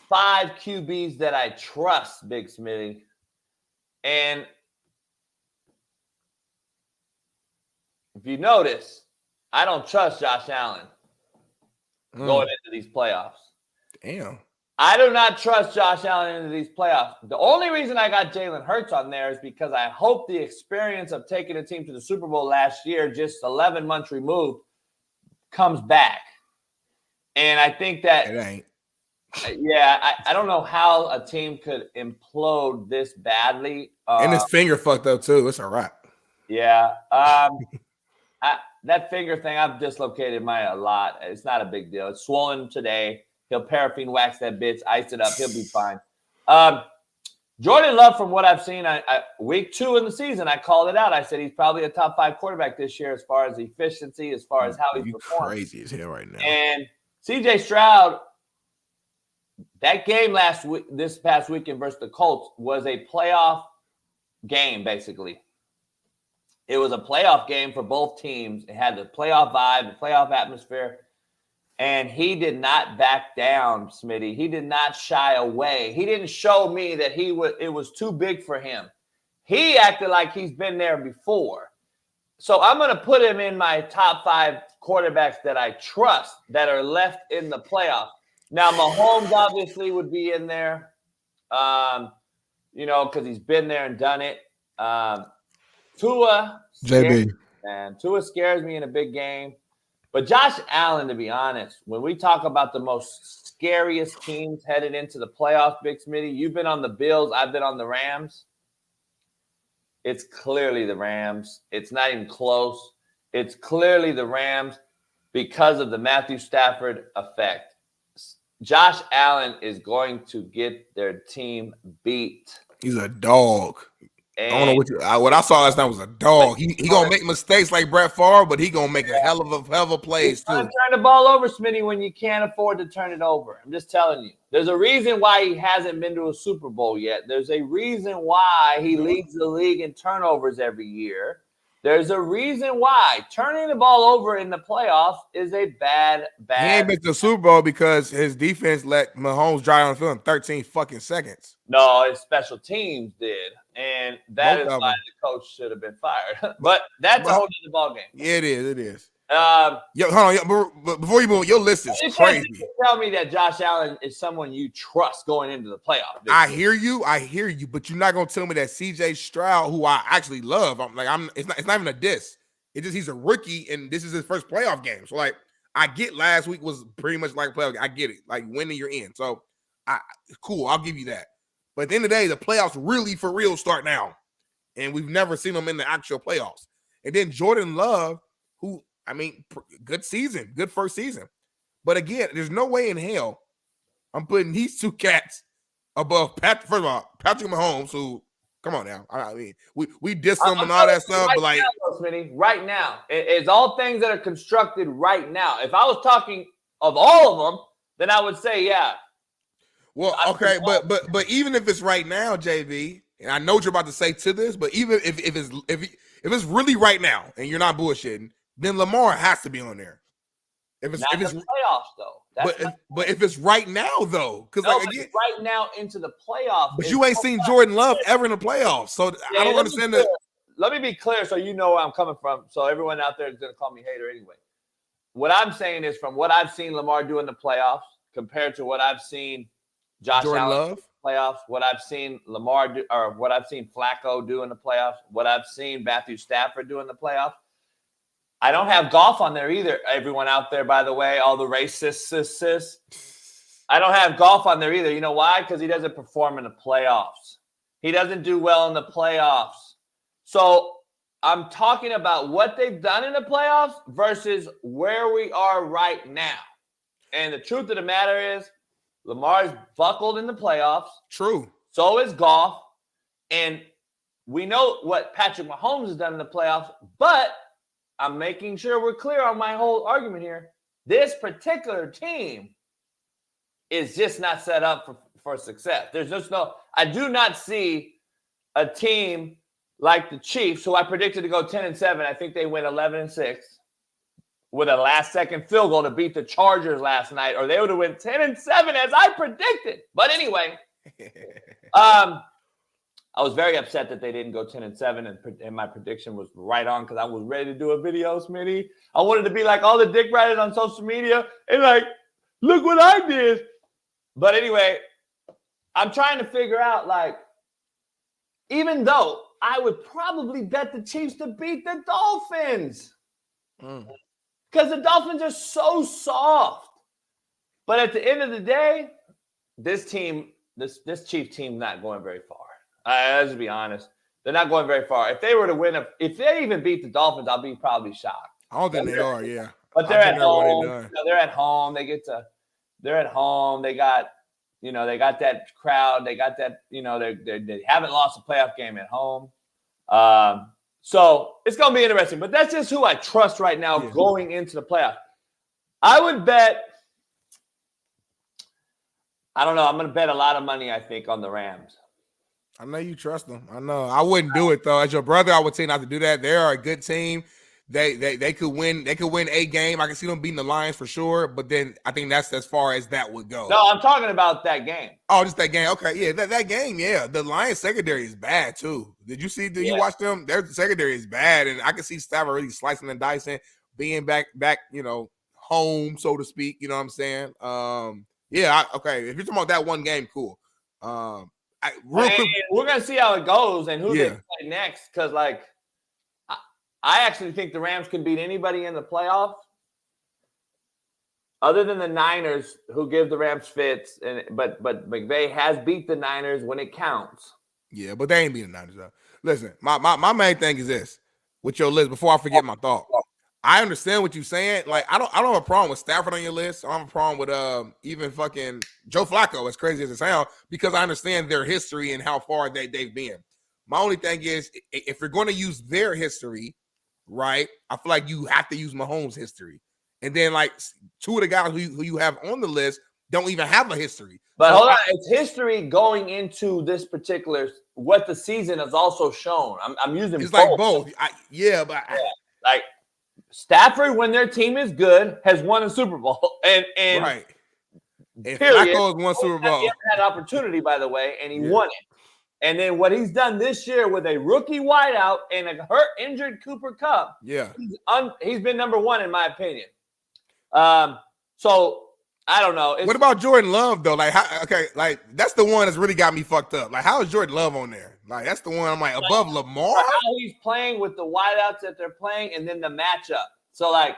5 QBs that I trust, Big Smitty. And if you notice, I don't trust Josh Allen going into these playoffs.
Damn.
I do not trust Josh Allen into these playoffs. The only reason I got Jalen Hurts on there is because I hope the experience of taking a team to the Super Bowl last year, just 11 months removed, comes back. And I think that
it ain't.
Yeah, I don't know how a team could implode this badly.
And his finger fucked up too. It's a wrap.
Yeah. That finger thing, I've dislocated mine a lot. It's not a big deal. It's swollen today. He'll paraffin wax that bitch, ice it up. He'll be fine. Jordan Love, from what I've seen, week 2 in the season, I called it out. I said he's probably a top 5 quarterback this year as far as efficiency, as far as how he's performed.
Crazy as hell right now.
And CJ Stroud, that game this past weekend versus the Colts was a playoff game, basically. It was a playoff game for both teams. It had the playoff vibe, the playoff atmosphere. And he did not back down, Smitty. He did not shy away. He didn't show me that it was too big for him. He acted like he's been there before. So I'm going to put him in my top 5 quarterbacks that I trust that are left in the playoffs. Now, Mahomes obviously would be in there, because he's been there and done it. Tua scares me in a big game. But Josh Allen, to be honest, when we talk about the most scariest teams headed into the playoffs, Big Smitty, you've been on the Bills, I've been on the Rams. It's clearly the Rams. It's not even close. It's clearly the Rams because of the Matthew Stafford effect. Josh Allen is going to get their team beat.
He's a dog. I don't know what I saw last night was a dog. He gonna make mistakes like Brett Favre, but he gonna make a hell of a plays too.
Turn the ball over, Smitty, when you can't afford to turn it over. I'm just telling you. There's a reason why he hasn't been to a Super Bowl yet. There's a reason why he leads the league in turnovers every year. There's a reason why turning the ball over in the playoffs is a bad.
He ain't been to the Super Bowl because his defense let Mahomes drive on the field in 13 fucking seconds.
No, his special teams did. And that is why the coach should have been fired. But that's a whole other ball game.
Yeah, it is. Hold on. But before you move, your list is crazy.
Tell me that Josh Allen is someone you trust going into the playoffs.
I hear you, but you're not gonna tell me that CJ Stroud, who I actually love, it's not even a diss. It's just he's a rookie and this is his first playoff game. So I get last week was pretty much like a playoff game. I get it. Like winning, you're in. So cool, I'll give you that. But at the end of the day, the playoffs really for real start now. And we've never seen them in the actual playoffs. And then Jordan Love, who, good season, good first season. But again, there's no way in hell I'm putting these 2 cats above First of all, Patrick Mahomes, who, come on now. We diss them and all that stuff, but like.
Right now. It's all things that are constructed right now. If I was talking of all of them, then I would say, yeah.
Well, okay, but even if it's right now, JV, and I know what you're about to say to this, but even if it's really right now and you're not bullshitting, then Lamar has to be on there. If it's
playoffs though,
but if it's right now though, because again,
right now into the playoffs.
But you ain't seen Jordan Love ever in the playoffs, so I don't understand that.
Let me be clear, so you know where I'm coming from. So everyone out there is going to call me hater anyway. What I'm saying is, from what I've seen Lamar do in the playoffs compared to what I've seen Josh Allen
Love
playoffs, what I've seen Lamar do, or what I've seen Flacco do in the playoffs, what I've seen Matthew Stafford do in the playoffs. I don't have golf on there either. Everyone out there, by the way, all the racists, I don't have golf on there either. You know why? Because he doesn't perform in the playoffs. He doesn't do well in the playoffs. So I'm talking about what they've done in the playoffs versus where we are right now. And the truth of the matter is, Lamar's buckled in the playoffs.
True.
So is Goff. And we know what Patrick Mahomes has done in the playoffs, but I'm making sure we're clear on my whole argument here. This particular team is just not set up for success. There's just I do not see a team like the Chiefs, who I predicted to go 10-7. I think they went 11-6. with a last-second field goal to beat the Chargers last night, or they would have went 10-7 as I predicted. But anyway, I was very upset that they didn't go 10-7, and my prediction was right on because I was ready to do a video, Smitty. I wanted to be like all the dick riders on social media and like, look what I did. But anyway, I'm trying to figure out, like, even though I would probably bet the Chiefs to beat the Dolphins. Because the Dolphins are so soft. But at the end of the day, this Chiefs team not going very far. Let's be honest. They're not going very far. If they were to win, if they even beat the Dolphins, I'll be probably shocked.
I don't think they are, yeah.
But they're at home. They're at home. They're at home. They got that crowd. They got that, they haven't lost a playoff game at home. So it's going to be interesting. But that's just who I trust right now going into the playoffs. I would bet, I don't know, I'm going to bet a lot of money, I think, on the Rams.
I know you trust them. I know. I wouldn't do it, though. As your brother, I would say not to do that. They are a good team. They could win. They could win a game. I can see them beating the Lions for sure. But then I think that's as far as that would go.
No, I'm talking about that game.
Oh, just that game. Okay, yeah, that game. Yeah, the Lions secondary is bad too. Did you watch them? Their secondary is bad, and I can see Stafford really slicing and dicing, being back, home, so to speak. You know what I'm saying? Okay. If you're talking about that one game, cool.
We're gonna see how it goes and who they play next. Because I actually think the Rams can beat anybody in the playoffs, other than the Niners, who give the Rams fits. But McVay has beat the Niners when it counts.
Yeah, but they ain't beating the Niners though. Listen, my main thing is this with your list. Before I forget my thought, I understand what you're saying. Like I don't have a problem with Stafford on your list. I don't have a problem with even fucking Joe Flacco, as crazy as it sounds, because I understand their history and how far they've been. My only thing is, if you're going to use their history, right, I feel like you have to use Mahomes' history. And then, like, two of the guys who you have on the list don't even have a history.
But hold on, it's history going into this particular, what the season has also shown. I'm using
it's
both.
Like both.
Like Stafford, when their team is good, has won a Super Bowl. And
right. And Flacco has won Super Bowl.
He had an opportunity, by the way, and he won it. And then what he's done this year with a rookie wideout and a injured Cooper Kupp, he's been number one in my opinion. So I don't know.
What about Jordan Love though? Like, that's the one that's really got me fucked up. Like, how is Jordan Love on there? Like, that's the one I'm like above Lamar.
How he's playing with the wideouts that they're playing, and then the matchup. So I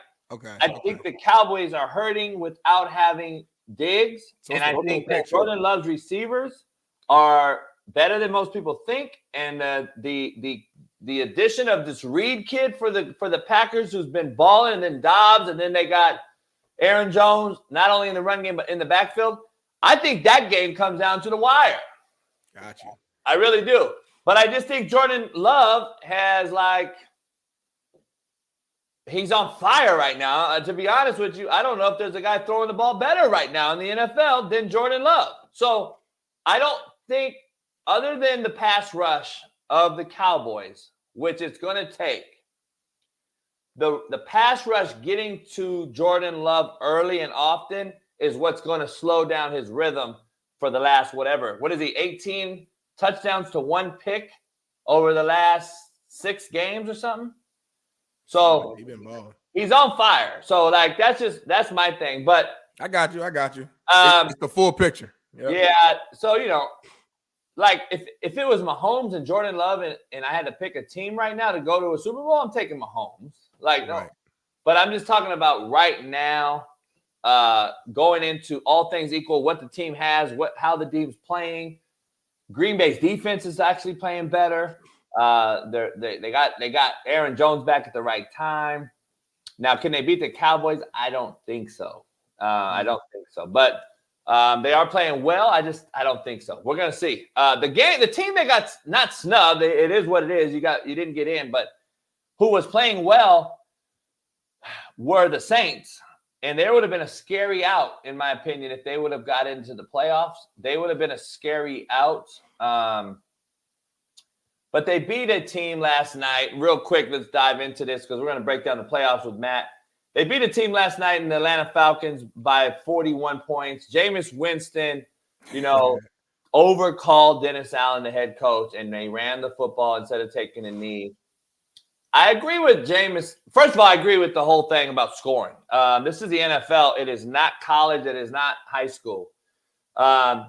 think the Cowboys are hurting without having Diggs, and I think that Jordan Love's receivers are better than most people think, and the addition of this Reed kid for the Packers, who's been balling, and then Dobbs, and then they got Aaron Jones, not only in the run game but in the backfield. I think that game comes down to the wire.
Gotcha.
I really do, but I just think Jordan Love has he's on fire right now. To be honest with you, I don't know if there's a guy throwing the ball better right now in the NFL than Jordan Love. So I don't think, other than the pass rush of the Cowboys, which it's going to take, the pass rush getting to Jordan Love early and often is what's going to slow down his rhythm for the last whatever. What is he, 18 touchdowns to one pick over the last 6 games or something? So he's on fire. So that's my thing. But
I got you. It's the full picture. Yep.
Yeah. So, if it was Mahomes and Jordan Love and I had to pick a team right now to go to a Super Bowl, I'm taking Mahomes. No. But I'm just talking about right now, going into all things equal, what the team has, how the team's playing. Green Bay's defense is actually playing better. They got Aaron Jones back at the right time. Now, can they beat the Cowboys? I don't think so. I don't think so. But they are playing well. I don't think so. We're gonna see. The team that got not snubbed, it is what it is. You didn't get in, but who was playing well were the Saints. And there would have been a scary out, in my opinion, if they would have got into the playoffs. They would have been a scary out. But they beat a team last night. Real quick, let's dive into this because we're going to break down the playoffs with Matt. They beat a team last night in the Atlanta Falcons by 41 points. Jameis Winston, overcalled Dennis Allen, the head coach, and they ran the football instead of taking a knee. I agree with Jameis. First of all, I agree with the whole thing about scoring. This is the NFL. It is not college. It is not high school. Arthur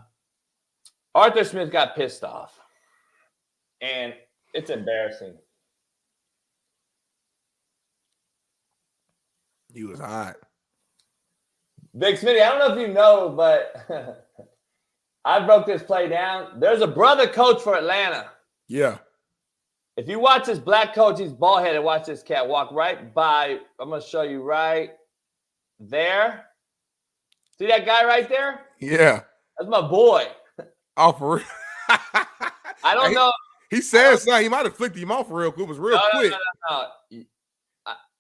Smith got pissed off, and it's embarrassing.
He was hot.
Big Smitty, I don't know if you know, but I broke this play down. There's a brother coach for Atlanta.
Yeah.
If you watch this black coach, he's bald-headed. Watch this cat walk right by. I'm going to show you right there. See that guy right there?
Yeah.
That's my boy.
Oh, for real?
I don't know.
He said something. He might have flicked him off real quick. It was real quick.
No.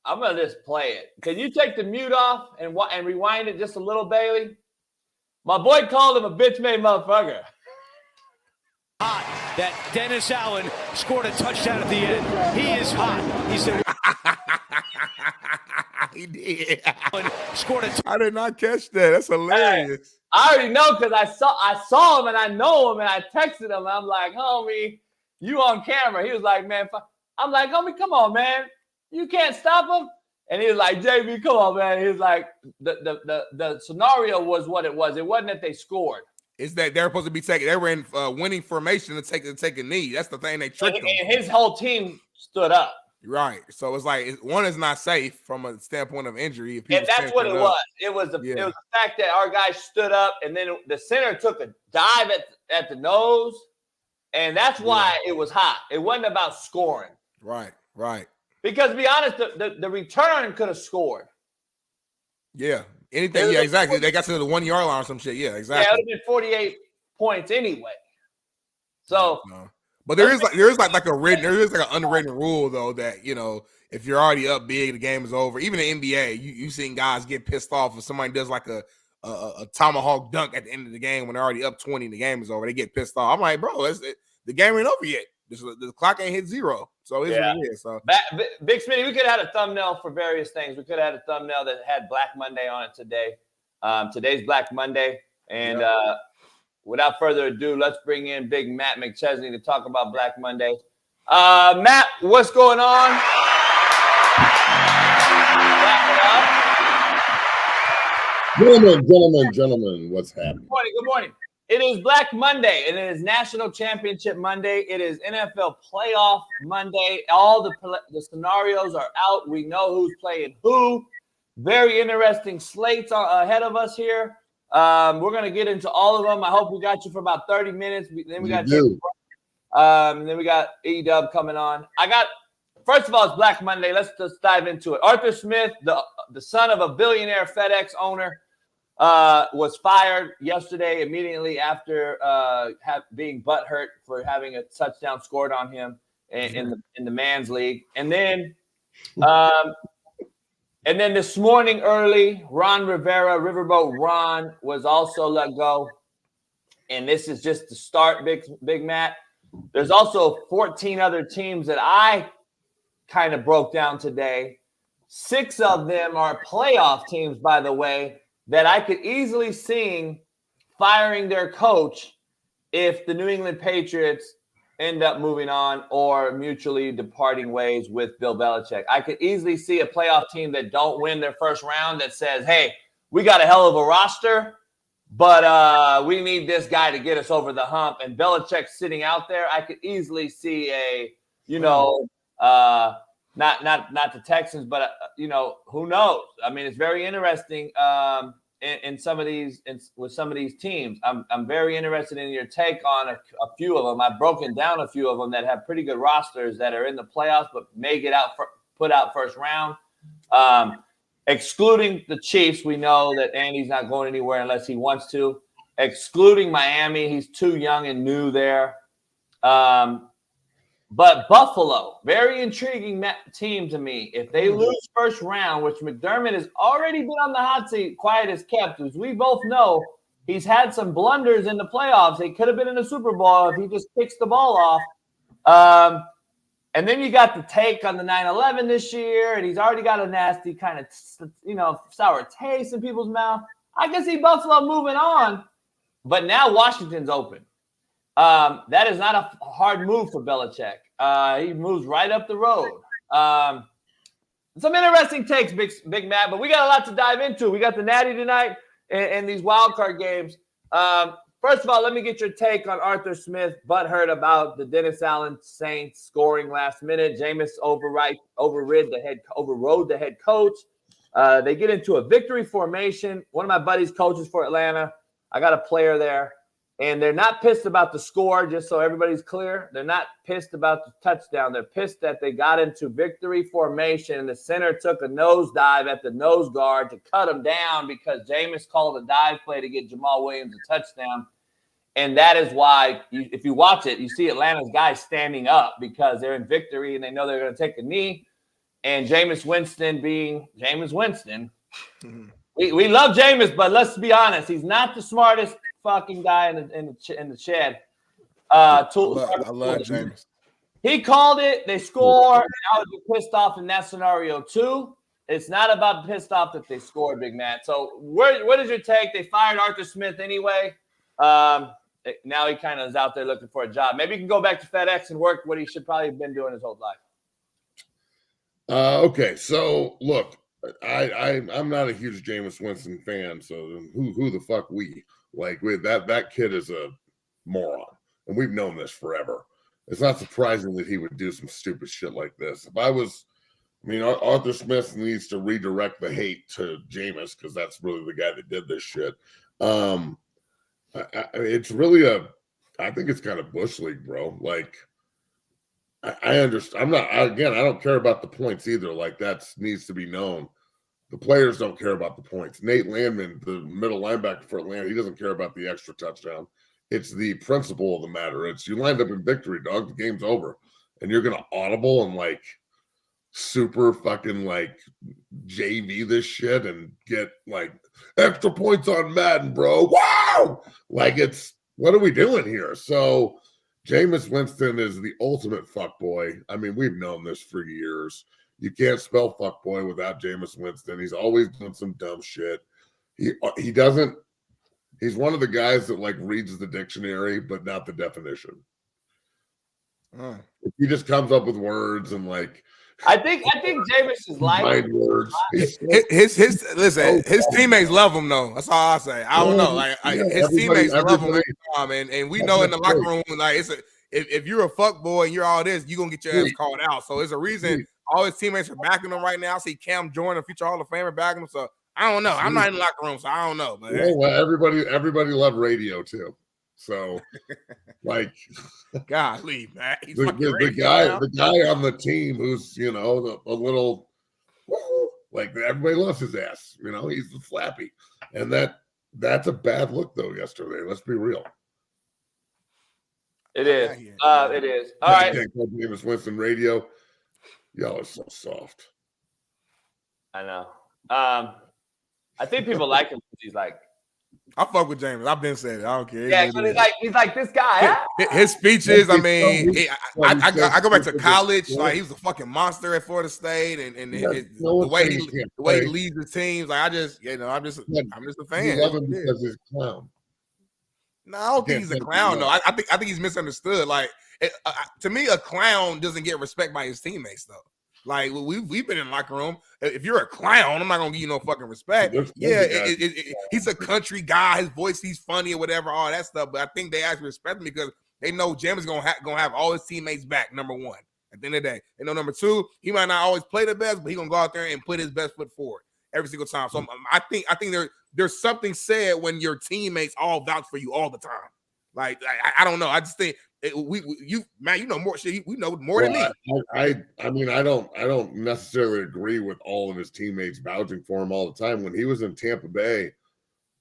I'm going to just play it. Can you take the mute off and rewind it just a little, Bailey? My boy called him a bitch-made motherfucker.
Hot that Dennis Allen scored a touchdown at the end. He is hot. He said
he did.
Scored
I did not catch that. That's hilarious.
Hey, I already know because I saw him and I know him and I texted him. I'm like, homie, you on camera. He was like, man. I'm like, homie, come on, man. You can't stop him. And he was like, JB, come on, man. He was like, the scenario was what it was. It wasn't that they scored.
It's that they're supposed to be taking. They were in winning formation to take a knee. That's the thing they tricked them.
And his whole team stood up.
Right. So it's like one is not safe from a standpoint of injury.
And that's what it was. It was the fact that our guy stood up, and then the center took a dive at the nose, and that's why it was hot. It wasn't about scoring.
Right.
Because to be honest, the return could have scored.
Yeah. Anything. Yeah, exactly. They got to the 1 yard line or some shit. Yeah, exactly.
Yeah, it would have been 48 points anyway. So,
but there is like an unwritten rule though that if you're already up big, the game is over. Even in the NBA, you seen guys get pissed off if somebody does like a tomahawk dunk at the end of the game when they're already up 20 and the game is over. They get pissed off. I'm like, bro, the game ain't over yet. The clock ain't hit zero. So it's what it is. So
Big Smitty, we could have had a thumbnail for various things. We could have had a thumbnail that had Black Monday on it today. Today's Black Monday. And without further ado, let's bring in Big Matt McChesney to talk about Black Monday. Matt, what's going on?
Gentlemen, what's happening?
Good morning. It is Black Monday, and it is National Championship Monday. It is NFL Playoff Monday. All the scenarios are out. We know who's playing who. Very interesting slates ahead of us here. We're going to get into all of them. I hope we got you for about 30 minutes. Then we got E-Dub coming on. First of all, it's Black Monday. Let's just dive into it. Arthur Smith, the son of a billionaire FedEx owner, was fired yesterday immediately after being butthurt for having a touchdown scored on him in the man's league. And then this morning early, Ron Rivera, Riverboat Ron, was also let go. And this is just the start, Big Matt. There's also 14 other teams that I kind of broke down today. 6 of them are playoff teams, by the way, that I could easily see firing their coach if the New England Patriots end up moving on or mutually departing ways with Bill Belichick. I could easily see a playoff team that don't win their first round that says, hey, we got a hell of a roster, but we need this guy to get us over the hump. And Belichick sitting out there, I could easily see not the Texans, but who knows? I mean, it's very interesting in some of these with some of these teams. I'm very interested in your take on a few of them. I've broken down a few of them that have pretty good rosters that are in the playoffs, but may get put out first round. Excluding the Chiefs, we know that Andy's not going anywhere unless he wants to. Excluding Miami, he's too young and new there. But Buffalo, very intriguing team to me. If they lose first round, which McDermott has already been on the hot seat, quiet as kept, as we both know, he's had some blunders in the playoffs. He could have been in the Super Bowl if he just kicks the ball off. And then you got the take on the 9/11 this year, and he's already got a nasty kind of, sour taste in people's mouth. I can see Buffalo moving on, but now Washington's open. That is not a hard move for Belichick. He moves right up the road. Some interesting takes, Big Matt, but we got a lot to dive into. We got the Natty tonight and these wild card games. First of all, let me get your take on Arthur Smith butthurt about the Dennis Allen Saints scoring last minute. Jameis overrode the head coach. They get into a victory formation. One of my buddies coaches for Atlanta. I got a player there. And they're not pissed about the score, just so everybody's clear. They're not pissed about the touchdown. They're pissed that they got into victory formation and the center took a nosedive at the nose guard to cut him down because Jameis called a dive play to get Jamal Williams a touchdown. And that is why, if you watch it, you see Atlanta's guys standing up because they're in victory and they know they're going to take a knee. And Jameis Winston being Jameis Winston. We love Jameis, but let's be honest. He's not the smartest fucking guy in the shed. I
love James.
He called it. They scored. And I would be pissed off in that scenario too. It's not about pissed off that they scored, Big Matt. So what is your take? They fired Arthur Smith anyway. Now he kind of is out there looking for a job. Maybe he can go back to FedEx and work what he should probably have been doing his whole life.
Okay, so look, I'm not a huge Jameis Winston fan. So who the fuck we? Like that kid is a moron, and we've known this forever. It's not surprising that he would do some stupid shit like this. Arthur Smith needs to redirect the hate to Jameis because that's really the guy that did this shit. It's really I think it's kind of Bush League, bro. Like, I understand. I don't care about the points either. Like, that needs to be known. The players don't care about the points. Nate Landman, the middle linebacker for Atlanta, he doesn't care about the extra touchdown. It's the principle of the matter. It's you lined up in victory, dog. The game's over. And you're going to audible and, like, super fucking, like, JV this shit and get, like, extra points on Madden, bro. Wow! Like, what are we doing here? So, Jameis Winston is the ultimate fuckboy. I mean, we've known this for years. You can't spell fuckboy without Jameis Winston. He's always done some dumb shit. He doesn't. He's one of the guys that like reads the dictionary, but not the definition. He just comes up with words and like.
I think Jameis is like
words.
His teammates love him though. That's all I say. I don't know. His teammates love him, and we know in the locker room, like if you're a fuck boy and you're all this, you're gonna get your ass called out. So there's a reason all his teammates are backing him right now. I see Cam Jordan, a future Hall of Famer, backing him. So I don't know. I'm not in the locker room, so I don't know. But
everybody loved radio too. So, like,
golly, man,
the guy on the team who's a little like everybody loves his ass. He's the flappy, and that's a bad look though. Yesterday, let's be real.
It is. It is. All right.
Jameis Winston radio. Y'all are so soft.
I know. I think people like him because he's like.
I fuck with James. I've been saying it. I don't care.
Yeah, he's like this guy.
His speeches. I mean, I go back to college. Like he was a fucking monster at Florida State, and the way he leads the teams. Like I'm just a fan.
You love him because he's a clown.
No, I don't think he's a clown. No, I think he's misunderstood. Like to me, a clown doesn't get respect by his teammates though. Like we've been in the locker room. If you're a clown, I'm not gonna give you no fucking respect. He's a country guy. His voice, he's funny or whatever, all that stuff. But I think they actually respect him because they know Jim is gonna have all his teammates back. Number one, at the end of the day, they know number two, he might not always play the best, but he's gonna go out there and put his best foot forward every single time. So I think there's something said when your teammates all vouch for you all the time. Like I don't know. I just think. You know more shit. We know more than me.
I mean, I don't necessarily agree with all of his teammates vouching for him all the time. When he was in Tampa Bay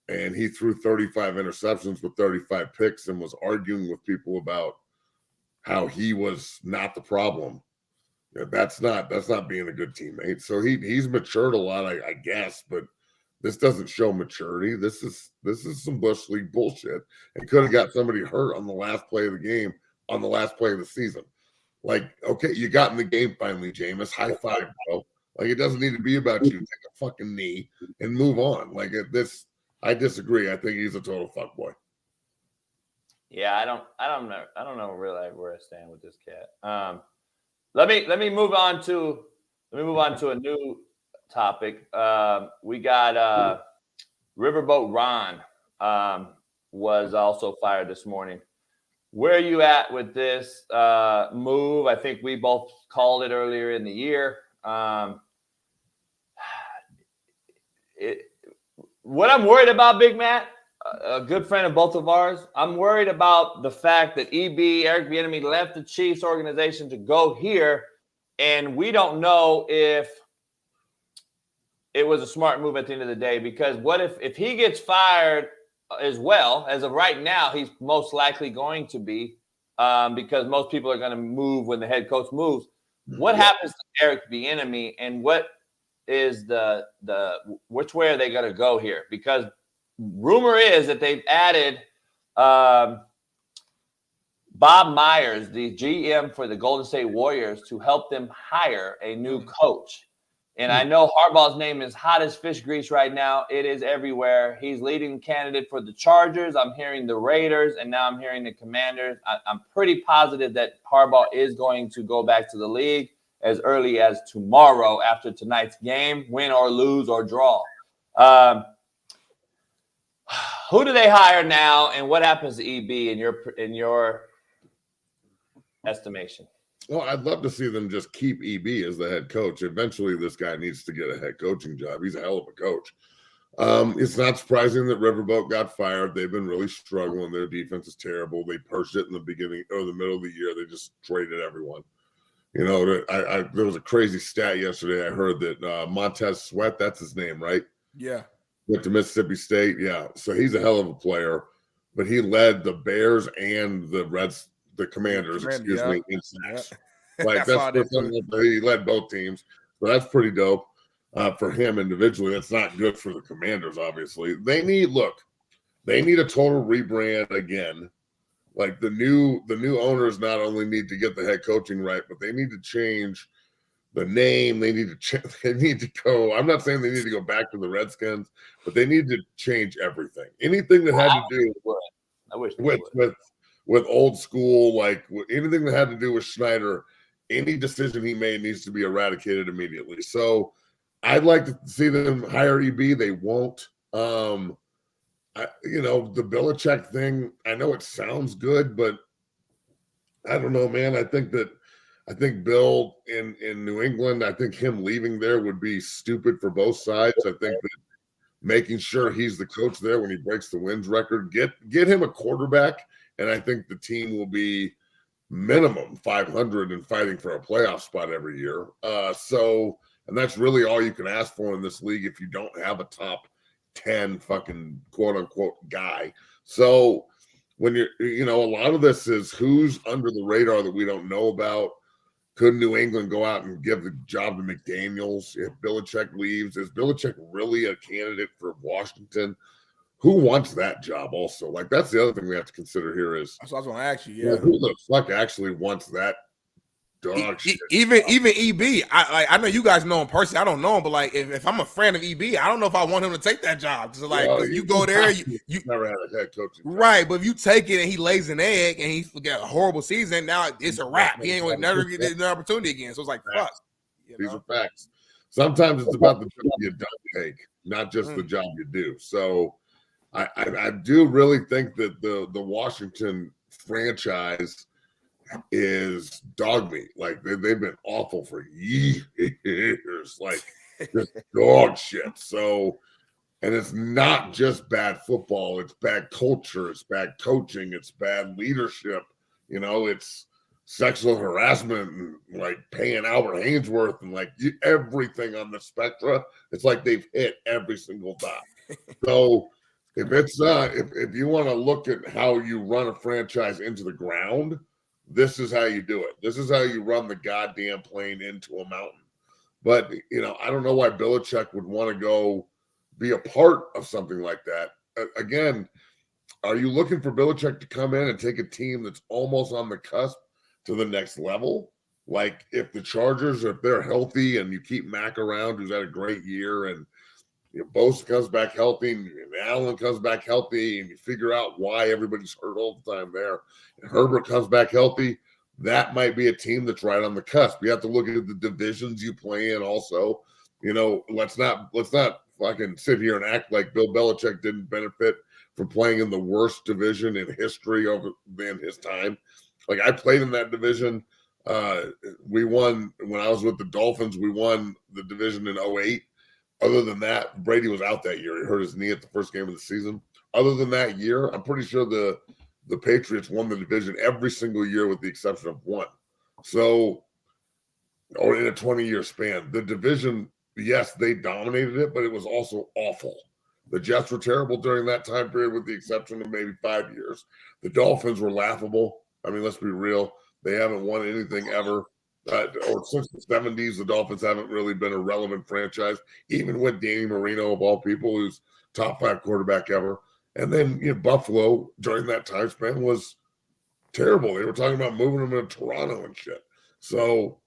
and he threw 35 interceptions with 35 picks and was arguing with people about how he was not the problem. That's not being a good teammate. So he's matured a lot, I guess, but this doesn't show maturity. This is some Bush League bullshit. And could have got somebody hurt on the last play of the game, on the last play of the season. Like, okay, you got in the game finally, Jameis. High five, bro. Like, it doesn't need to be about you. Take a fucking knee and move on. Like, I disagree. I think he's a total fuckboy.
Yeah, I don't know really where I stand with this cat. Let me move on to a new topic. We got Riverboat Ron was also fired this morning. Where are you at with this move? I think we both called it earlier in the year. What I'm worried about, Big Matt, a good friend of both of ours, I'm worried about the fact that Eric Bieniemy left the Chiefs organization to go here, and we don't know if it was a smart move at the end of the day. Because what if he gets fired as well? As of right now, he's most likely going to be, because most people are going to move when the head coach moves. What happens to Eric Bieniemy, and what is which way are they going to go here? Because rumor is that they've added Bob Myers, the GM for the Golden State Warriors, to help them hire a new coach. And I know Harbaugh's name is hot as fish grease right now. It is everywhere. He's leading candidate for the Chargers. I'm hearing the Raiders, and now I'm hearing the Commanders. I'm pretty positive that Harbaugh is going to go back to the league as early as tomorrow after tonight's game, win or lose or draw. Who do they hire now, and what happens to EB in your estimation?
Well, I'd love to see them just keep EB as the head coach. Eventually, this guy needs to get a head coaching job. He's a hell of a coach. It's not surprising that Riverboat got fired. They've been really struggling. Their defense is terrible. They purged it in the beginning or the middle of the year. They just traded everyone. You know, there was a crazy stat yesterday. I heard that Montez Sweat, that's his name, right?
Yeah.
Went to Mississippi State. Yeah. So he's a hell of a player, but he led the Bears and the Commanders, in sacks. Like he led both teams. So that's pretty dope for him individually. That's not good for the Commanders, obviously. They need a total rebrand again. Like the new owners not only need to get the head coaching right, but they need to change the name. They need to go. I'm not saying they need to go back to the Redskins, but they need to change everything. Anything that had to do with old school, like anything that had to do with Schneider, any decision he made needs to be eradicated immediately. So I'd like to see them hire EB. They won't. The Belichick thing, I know it sounds good, but I don't know, man. I think Bill in New England, I think him leaving there would be stupid for both sides. I think that making sure he's the coach there when he breaks the wins record, get him a quarterback, and I think the team will be minimum 500 and fighting for a playoff spot every year. And that's really all you can ask for in this league if you don't have a top 10 fucking quote unquote guy. So when a lot of this is who's under the radar that we don't know about. Could New England go out and give the job to McDaniels if Belichick leaves? Is Belichick really a candidate for Washington? Who wants that job also? Like, that's the other thing we have to consider here is –
that's what I was going to ask you, yeah.
Who the fuck actually wants that dog shit?
Even EB, I know you guys know him personally. I don't know him, but, like, if I'm a fan of EB, I don't know if I want him to take that job. So, like, you go there, you
never had a head coaching job.
Right, but if you take it and he lays an egg and he's got a horrible season, now it's a wrap. He ain't going to never get an opportunity again. So it's like, fuck.
These are facts. Sometimes it's about the job you don't take, not just the job you do. So I do really think that the Washington franchise is dog meat. Like they've been awful for years, like just dog shit. So, and it's not just bad football, it's bad culture, it's bad coaching, it's bad leadership. It's sexual harassment and like paying Albert Hainsworth and like everything on the spectrum. It's like they've hit every single time. So if it's if you want to look at how you run a franchise into the ground, this is how you do it. This is how you run the goddamn plane into a mountain. But, I don't know why Belichick would want to go be a part of something like that. Again, are you looking for Belichick to come in and take a team that's almost on the cusp to the next level. Like if the Chargers, if they're healthy and you keep Mac around, who's had a great year, and Bosa comes back healthy, and Allen comes back healthy, and you figure out why everybody's hurt all the time there, and Herbert comes back healthy, that might be a team that's right on the cusp. You have to look at the divisions you play in also. Let's not fucking sit here and act like Bill Belichick didn't benefit from playing in the worst division in history in his time. Like I played in that division. We won when I was with the Dolphins. We won the division in 2008. Other than that, Brady was out that year. He hurt his knee at the first game of the season. Other than that year, I'm pretty sure the Patriots won the division every single year with the exception of one. So, or in a 20-year span. The division, yes, they dominated it, but it was also awful. The Jets were terrible during that time period with the exception of maybe 5 years. The Dolphins were laughable. I mean, let's be real. They haven't won anything ever. Or since the 70s, the Dolphins haven't really been a relevant franchise, even with Danny Marino, of all people, who's top 5 quarterback ever. And then Buffalo during that time span was terrible. They were talking about moving them to Toronto and shit. So,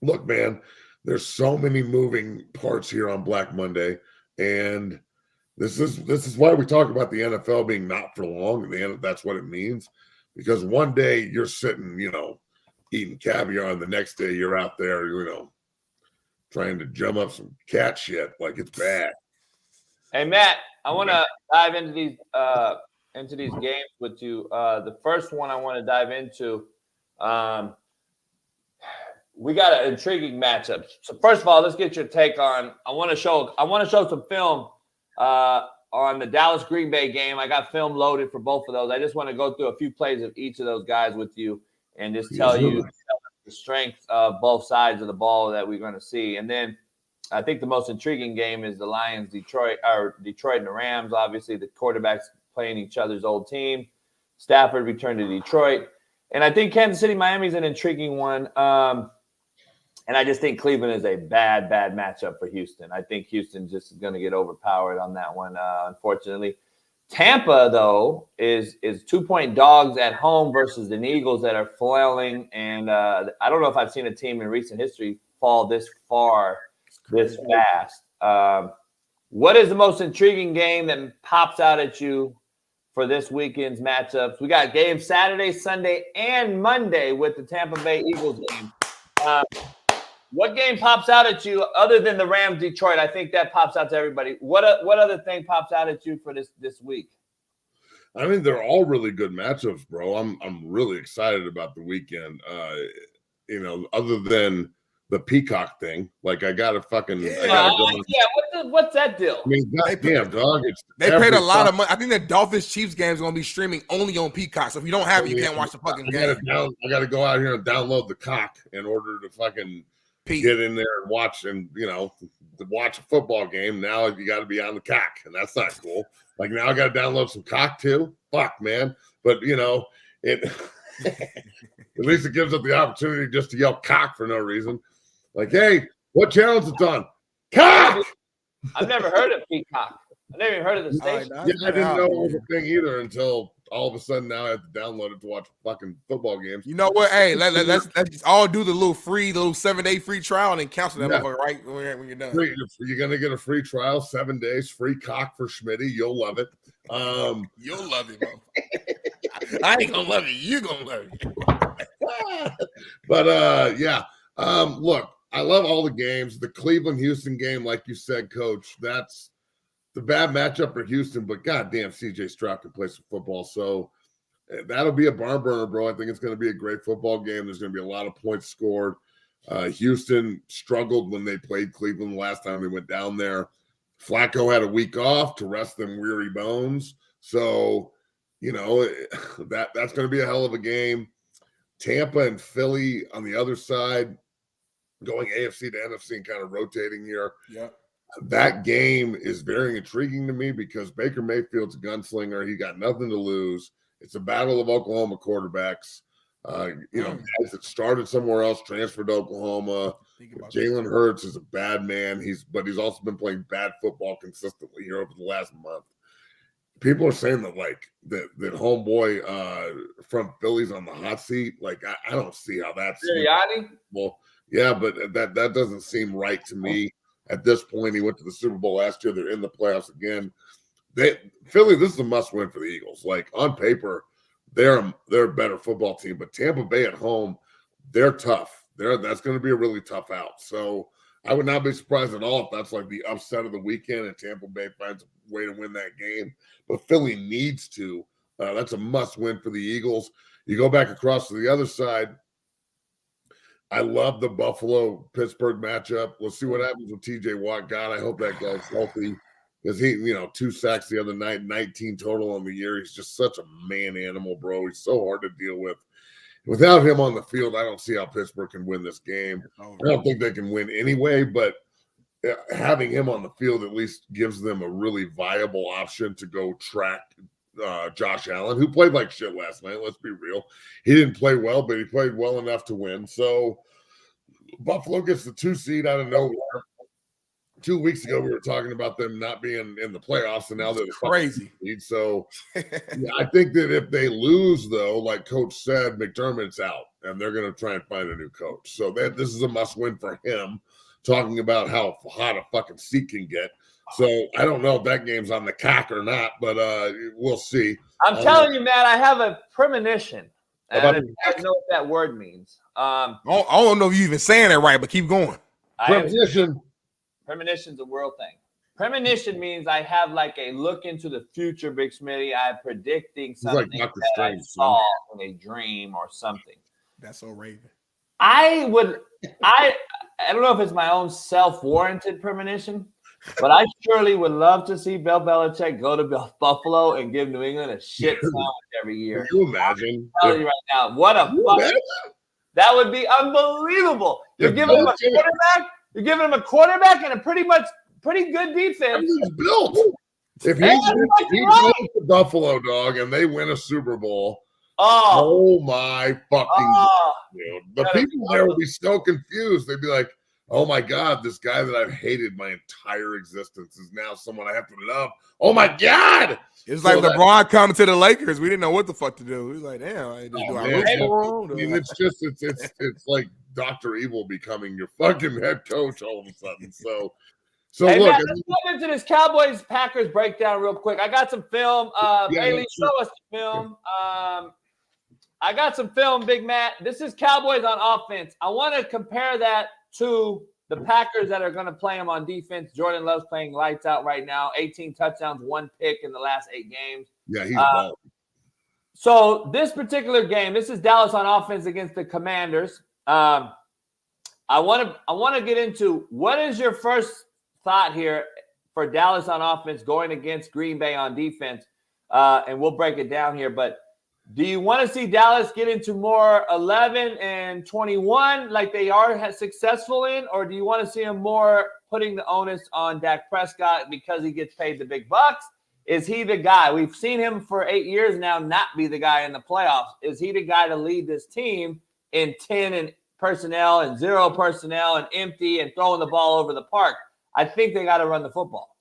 look, man, there's so many moving parts here on Black Monday, and this is why we talk about the NFL being not for long. That's what it means, because one day you're sitting, eating caviar, and the next day you're out there, trying to drum up some cat shit like it's bad.
Hey, Matt, I want to dive into these games with you. The first one I want to dive into, we got an intriguing matchup. So first of all, let's get your take on. I want to show some film on the Dallas Green Bay game. I got film loaded for both of those. I just want to go through a few plays of each of those guys with you and just tell you the strength of both sides of the ball that we're going to see. And then I think the most intriguing game is the Lions, Detroit and the Rams. Obviously, the quarterbacks playing each other's old team. Stafford returned to Detroit. And I think Kansas City, Miami is an intriguing one. And I just think Cleveland is a bad matchup for Houston. I think Houston just is going to get overpowered on that one, unfortunately. Tampa, though, is 2-point dogs at home versus the Eagles that are flailing. And I don't know if I've seen a team in recent history fall this far this fast. What is the most intriguing game that pops out at you for this weekend's matchups? We got games Saturday, Sunday, and Monday with the Tampa Bay Eagles game. What game pops out at you other than the Rams Detroit? I think that pops out to everybody. What other thing pops out at you for this week?
I mean, they're all really good matchups, bro. I'm really excited about the weekend. Other than the Peacock thing, like I gotta fucking
what's that deal?
I mean, goddamn, dog.
They paid a lot of money. I think the Dolphins-Chiefs game is going to be streaming only on Peacock. So if you don't have it, you can't watch the fucking game.
I got to go out here and download the cock in order to fucking get in there and watch to watch a football game. Now you got to be on the cock, and that's not cool. Like now I got to download some cock too. Fuck, man. But it at least it gives us the opportunity just to yell cock for no reason. Like, hey, what channel is it on? Cock!
I've never heard of Peacock. I've never even heard of the station.
I didn't know it was a thing either until all of a sudden now I have to download it to watch fucking football games.
You know what? Hey, let's all do the little 7-day free trial and then cancel that motherfucker right when you're done.
You're gonna get a free trial, 7 days, free cock for Smitty. You'll love it.
You'll love it, bro. I ain't gonna love it. You're gonna love it.
But look, I love all the games. The Cleveland-Houston game, like you said, Coach, that's the bad matchup for Houston, but goddamn, CJ Stroud can play some football. So that'll be a barn burner, bro. I think it's going to be a great football game. There's going to be a lot of points scored. Houston struggled when they played Cleveland last time they went down there. Flacco had a week off to rest them weary bones. So, that's going to be a hell of a game. Tampa and Philly on the other side, going AFC to NFC and kind of rotating here.
Yeah.
That game is very intriguing to me because Baker Mayfield's a gunslinger. He got nothing to lose. It's a battle of Oklahoma quarterbacks. Guys that started somewhere else, transferred to Oklahoma. Jalen Hurts is a bad man. He's also been playing bad football consistently here over the last month. people are saying that that homeboy from Philly's on the hot seat. Like I don't see how that's well. Yeah, but that doesn't seem right to me at this point. He went to the Super Bowl last year. They're in the playoffs again. Philly, this is a must win for the Eagles. Like on paper, they're a better football team, but Tampa Bay at home, they're tough. That's going to be a really tough out. So I would not be surprised at all if that's like the upset of the weekend and Tampa Bay finds a way to win that game. But Philly needs to. That's a must win for the Eagles. You go back across to the other side. I love the Buffalo-Pittsburgh matchup. We'll see what happens with TJ Watt. God, I hope that guy's healthy because he, 2 sacks the other night, 19 total on the year. He's just such a man animal, bro. He's so hard to deal with. Without him on the field, I don't see how Pittsburgh can win this game. I don't think they can win anyway, but having him on the field at least gives them a really viable option to go track Josh Allen, who played like shit last night. Let's be real. He didn't play well, but he played well enough to win. So Buffalo gets the 2 seed out of nowhere. 2 weeks ago, we were talking about them not being in the playoffs, and now they're
crazy.
So I think that if they lose, though, like Coach said, McDermott's out, and they're going to try and find a new coach. So this is a must-win for him, talking about how hot a fucking seat can get. So I don't know if that game's on the cock or not, but we'll see.
I'm telling you, Matt, I have a premonition. I don't know what that word means.
I don't know if you even saying it right, but keep going.
Premonition's a world thing. Premonition means I have like a look into the future, Big Smitty. I'm predicting something
like
that I saw in a dream or something.
That's so Raven.
I don't know if it's my own self-warranted premonition, but I surely would love to see Bill Belichick go to Buffalo and give New England a shit sandwich every year.
Can you imagine?
I'm telling you right now, what a fucking that would be unbelievable. You're giving him a quarterback. You're giving him a quarterback and a pretty good defense.
He's built. If he goes to Buffalo, dog, and they win a Super Bowl, oh my fucking God. The people there will be so confused. They'd be like, oh my God, this guy that I've hated my entire existence is now someone I have to love. Oh my God.
It's like LeBron coming to the Lakers. We didn't know what the fuck to do. We was like, damn,
it's like Dr. Evil becoming your fucking head coach all of a sudden. So
hey,
look,
Matt, let's go into this Cowboys Packers breakdown real quick. I got some film. Bailey, show us the film. I got some film, Big Matt. This is Cowboys on offense. I want to compare that to the Packers that are going to play them on defense. Jordan Love's playing lights out right now. 18 touchdowns, 1 pick in the last 8 games.
Yeah, he's balling.
So this particular game, this is Dallas on offense against the Commanders. I want to get into what is your first thought here for Dallas on offense going against Green Bay on defense, and we'll break it down here. But do you want to see Dallas get into more 11 and 21 like they are successful in, or do you want to see them more putting the onus on Dak Prescott because he gets paid the big bucks? Is he the guy? We've seen him for 8 years now not be the guy in the playoffs. Is he the guy to lead this team in 10 and personnel and 0 personnel and empty and throwing the ball over the park? I think they got to run the football.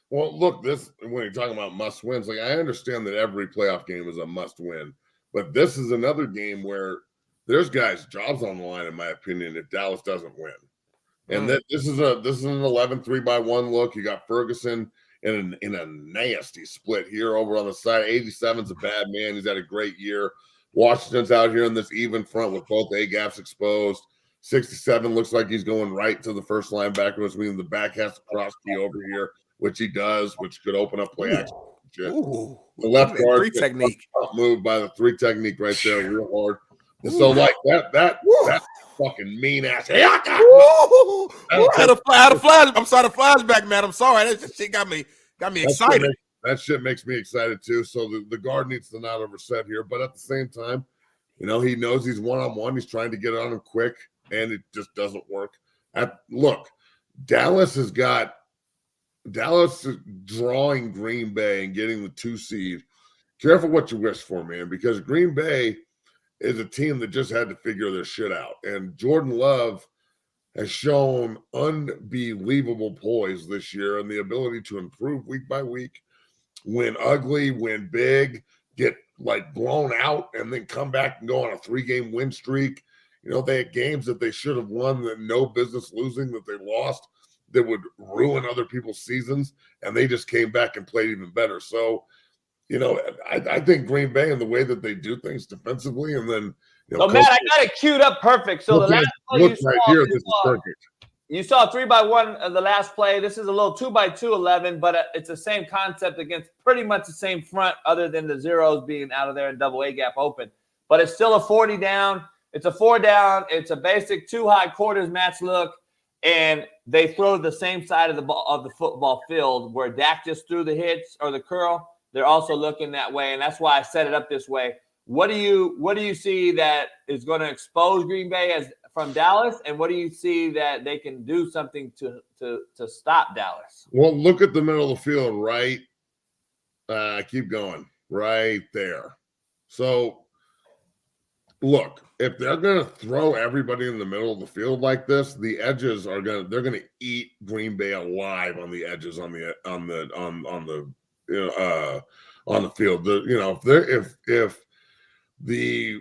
Well, look, when you're talking about must wins, like I understand that every playoff game is a must win, but this is another game where there's guys' jobs on the line, in my opinion, if Dallas doesn't win. And this is an 11 3-by-1 look. You got Ferguson in a nasty split here over on the side. 87's a bad man. He's had a great year. Washington's out here in this even front with both A-gaps exposed. 67 looks like he's going right to the first linebacker, which means the back has to cross key over here, which he does, which could open up play action.
Ooh,
the left guard
3 technique
moved by the 3 technique right there, real hard. And so like that fucking mean ass. Hey,
I had a flash. I'm sorry, the flashback, man. I'm sorry. That shit got me excited.
That shit makes me excited too. So the guard needs to not overset here, but at the same time, he knows he's one-on-one. He's trying to get on him quick, and it just doesn't work. Look, Dallas is drawing Green Bay and getting the 2 seed. Careful what you wish for, man, because Green Bay is a team that just had to figure their shit out. And Jordan Love has shown unbelievable poise this year and the ability to improve week by week. win ugly, win big, get like blown out, and then come back and go on a 3-game win streak. You know, they had games that they should have won that no business losing, that they lost, that would ruin other people's seasons, and they just came back and played even better. So, you know, I think Green Bay and the way that they do things defensively, and then, you know,
so Matt, I got it queued up perfect. So the last play you saw, you saw 3-by-1 of the last play. This is a little 2-by-2 11, but it's the same concept against pretty much the same front, other than the zeros being out of there and double A gap open. But it's still a 40 down. It's a 4 down. It's a basic 2 high quarters match look, and they throw the same side of the ball of the football field where Dak just threw the hits or the curl. They're also looking that way, and that's why I set it up this way. What do you see that is going to expose Green Bay as from Dallas, and what do you see that they can do something to stop Dallas?
Well, look at the middle of the field, right? Keep going, right there. So, look, if they're going to throw everybody in the middle of the field like this, the edges they're going to eat Green Bay alive on the edges on the field. If the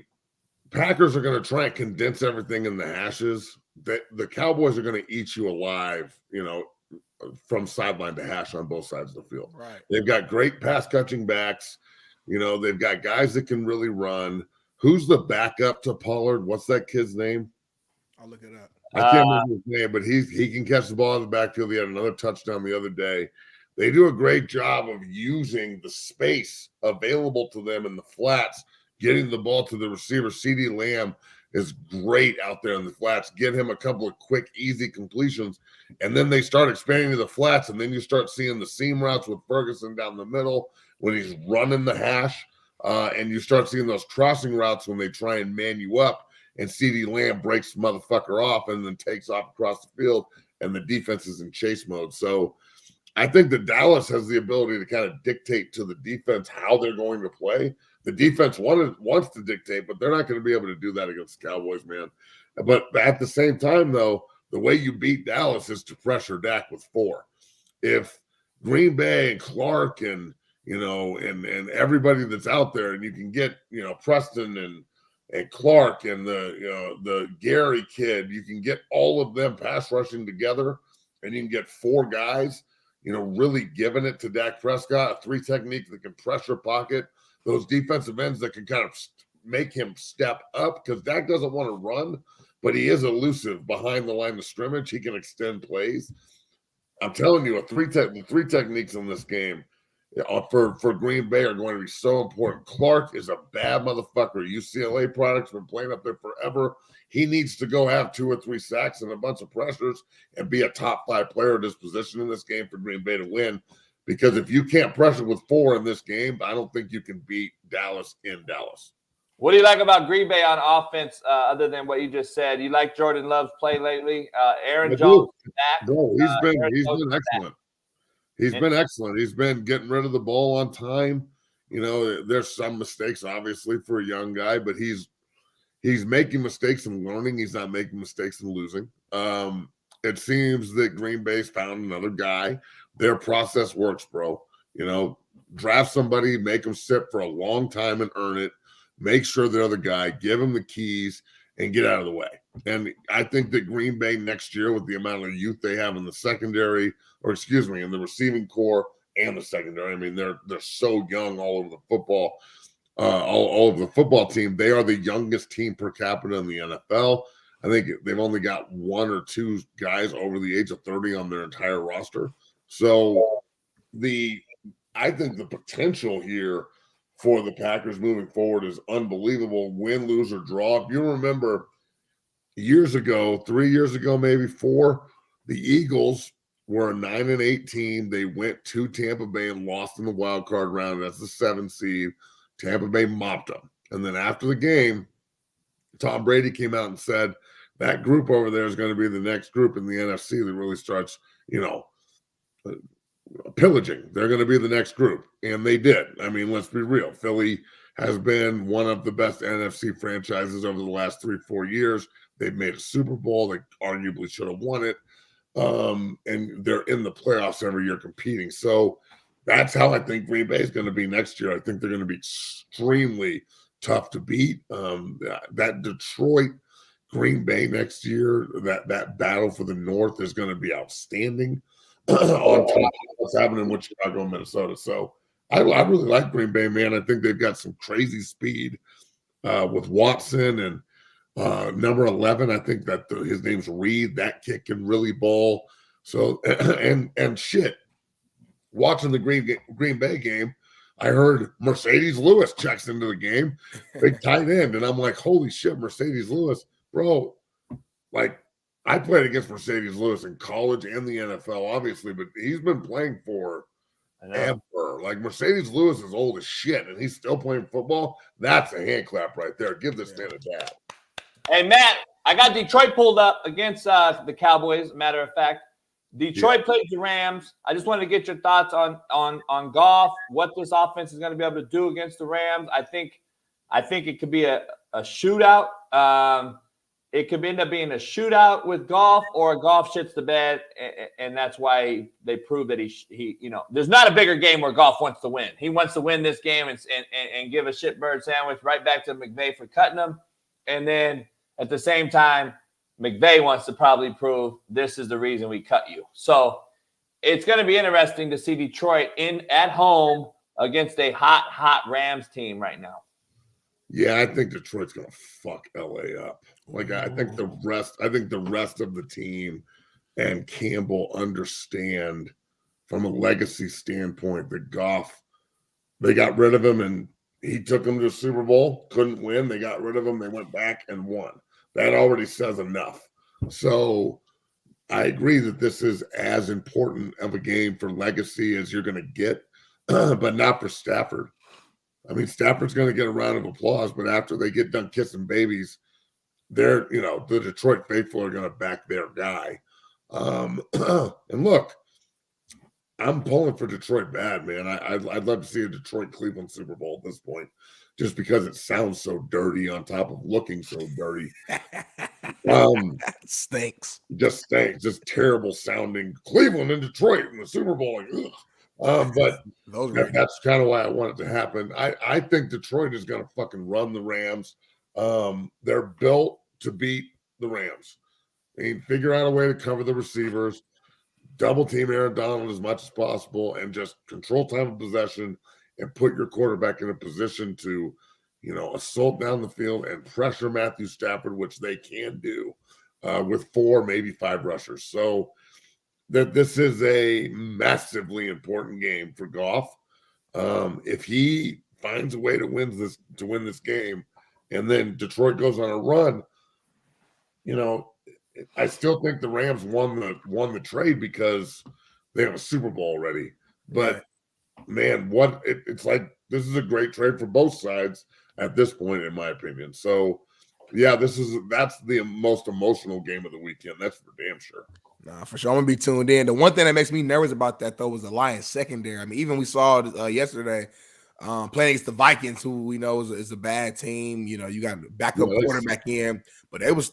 Packers are going to try and condense everything in the hashes, the Cowboys are going to eat you alive, you know, from sideline to hash on both sides of the field.
Right.
They've got great pass catching backs. You know, they've got guys that can really run. Who's the backup to Pollard? What's that kid's name?
I'll look it up.
I can't remember his name, but he can catch the ball in the backfield. He had another touchdown the other day. They do a great job of using the space available to them in the flats, getting the ball to the receiver. CeeDee Lamb is great out there in the flats. Get him a couple of quick, easy completions, and then they start expanding to the flats, and then you start seeing the seam routes with Ferguson down the middle when he's running the hash, and you start seeing those crossing routes when they try and man you up, and CeeDee Lamb breaks the motherfucker off and then takes off across the field, and the defense is in chase mode. So I think that Dallas has the ability to kind of dictate to the defense how they're going to play. The defense wants to dictate, but they're not going to be able to do that against the Cowboys, man. But at the same time, though, the way you beat Dallas is to pressure Dak with 4. If Green Bay and Clark and, you know, and everybody that's out there, and you can get, you know, Preston and Clark and the Gary kid, you can get all of them pass rushing together, and you can get 4 guys, you know, really giving it to Dak Prescott, a 3 technique that can pressure pocket those defensive ends that can kind of make him step up, because Dak doesn't want to run, but he is elusive behind the line of scrimmage. He can extend plays. I'm telling you, the 3 techniques in this game for Green Bay are going to be so important. Clark is a bad motherfucker. UCLA product's been playing up there forever. He needs to go have 2 or 3 sacks and a bunch of pressures and be a top 5 player at his position in this game for Green Bay to win. Because if you can't pressure with 4 in this game, I don't think you can beat Dallas in Dallas.
What do you like about Green Bay on offense, other than what you just said? You like Jordan Love's play lately? Aaron Jones is back.
No, he's been excellent. He's been excellent. He's been getting rid of the ball on time. You know, there's some mistakes, obviously, for a young guy, but he's making mistakes and learning. He's not making mistakes and losing. It seems that Green Bay's found another guy. Their process works, bro. You know, draft somebody, make them sit for a long time and earn it. Make sure they're the guy, give them the keys, and get out of the way. And I think that Green Bay next year, with the amount of youth they have in the secondary, in the receiving core and the secondary, I mean, they're so young all over the football, all of the football team. They are the youngest team per capita in the NFL. I think they've only got 1 or 2 guys over the age of 30 on their entire roster. So I think the potential here for the Packers moving forward is unbelievable. Win, lose, or draw. If you remember years ago, 3 years ago, maybe 4, the Eagles were a 9-8 team. They went to Tampa Bay and lost in the wild card round. That's the 7th seed. Tampa Bay mopped them. And then after the game, Tom Brady came out and said that group over there is going to be the next group in the NFC that really starts, you know, pillaging. They're going to be the next group. And they did. I mean, let's be real. Philly has been one of the best NFC franchises over the last 3-4 years. They've made a Super Bowl. They arguably should have won it. And they're in the playoffs every year competing. So that's how I think Green Bay is going to be next year. I think they're going to be extremely tough to beat. That Detroit Green Bay next year, that battle for the North is going to be outstanding on top of what's happening with Chicago and Minnesota. So I really like Green Bay, man. I think they've got some crazy speed with Watson and number 11. I think that his name's Reed. That kid can really ball. So and shit, watching the Green Bay game, I heard Mercedes Lewis checks into the game, big tight end, and I'm like, holy shit, Mercedes Lewis, bro. Like, I played against Mercedes Lewis in college and the NFL, obviously, but he's been playing for ever. Like, Mercedes Lewis is old as shit, and he's still playing football. That's a hand clap right there. Give this man a dab.
Hey, Matt, I got Detroit pulled up against the Cowboys, matter of fact. Detroit plays the Rams. I just wanted to get your thoughts on Goff, what this offense is going to be able to do against the Rams. I think it could be a shootout. It could end up being a shootout with Goff, or Goff shits the bed, and that's why they prove that he there's not a bigger game where Goff wants to win. He wants to win this game and give a shitbird sandwich right back to McVay for cutting him, and then at the same time, McVay wants to probably prove this is the reason we cut you. So it's going to be interesting to see Detroit at home against a hot Rams team right now.
Yeah, I think Detroit's going to fuck LA up. Like, I think the rest of the team and Campbell understand from a legacy standpoint that Goff, they got rid of him and he took them to a Super Bowl, couldn't win. They got rid of him. They went back and won. That already says enough. So I agree that this is as important of a game for legacy as you're going to get, but not for Stafford. I mean, Stafford's going to get a round of applause, but after they get done kissing babies, the Detroit faithful are going to back their guy. And look, I'm pulling for Detroit bad, man. I'd love to see a Detroit-Cleveland Super Bowl at this point, just because it sounds so dirty on top of looking so dirty.
Stinks.
Just stinks. Just terrible sounding. Cleveland and Detroit in the Super Bowl. Like, but that's kind of why I want it to happen. I think Detroit is going to fucking run the Rams. They're built to beat the Rams. They figure out a way to cover the receivers, double team Aaron Donald as much as possible, and just control time of possession and put your quarterback in a position to, assault down the field and pressure Matthew Stafford, which they can do with 4, maybe 5 rushers. So that this is a massively important game for Goff. If he finds a way to win this game, and then Detroit goes on a run, I still think the Rams won the trade because they have a Super Bowl already. But man, it's like this is a great trade for both sides at this point, in my opinion. So yeah, that's the most emotional game of the weekend. That's for damn sure.
Nah, for sure. I'm gonna be tuned in. The one thing that makes me nervous about that though was the Lions secondary. I mean, even we saw yesterday playing against the Vikings, who we know is a bad team. You got backup quarterback in, but they was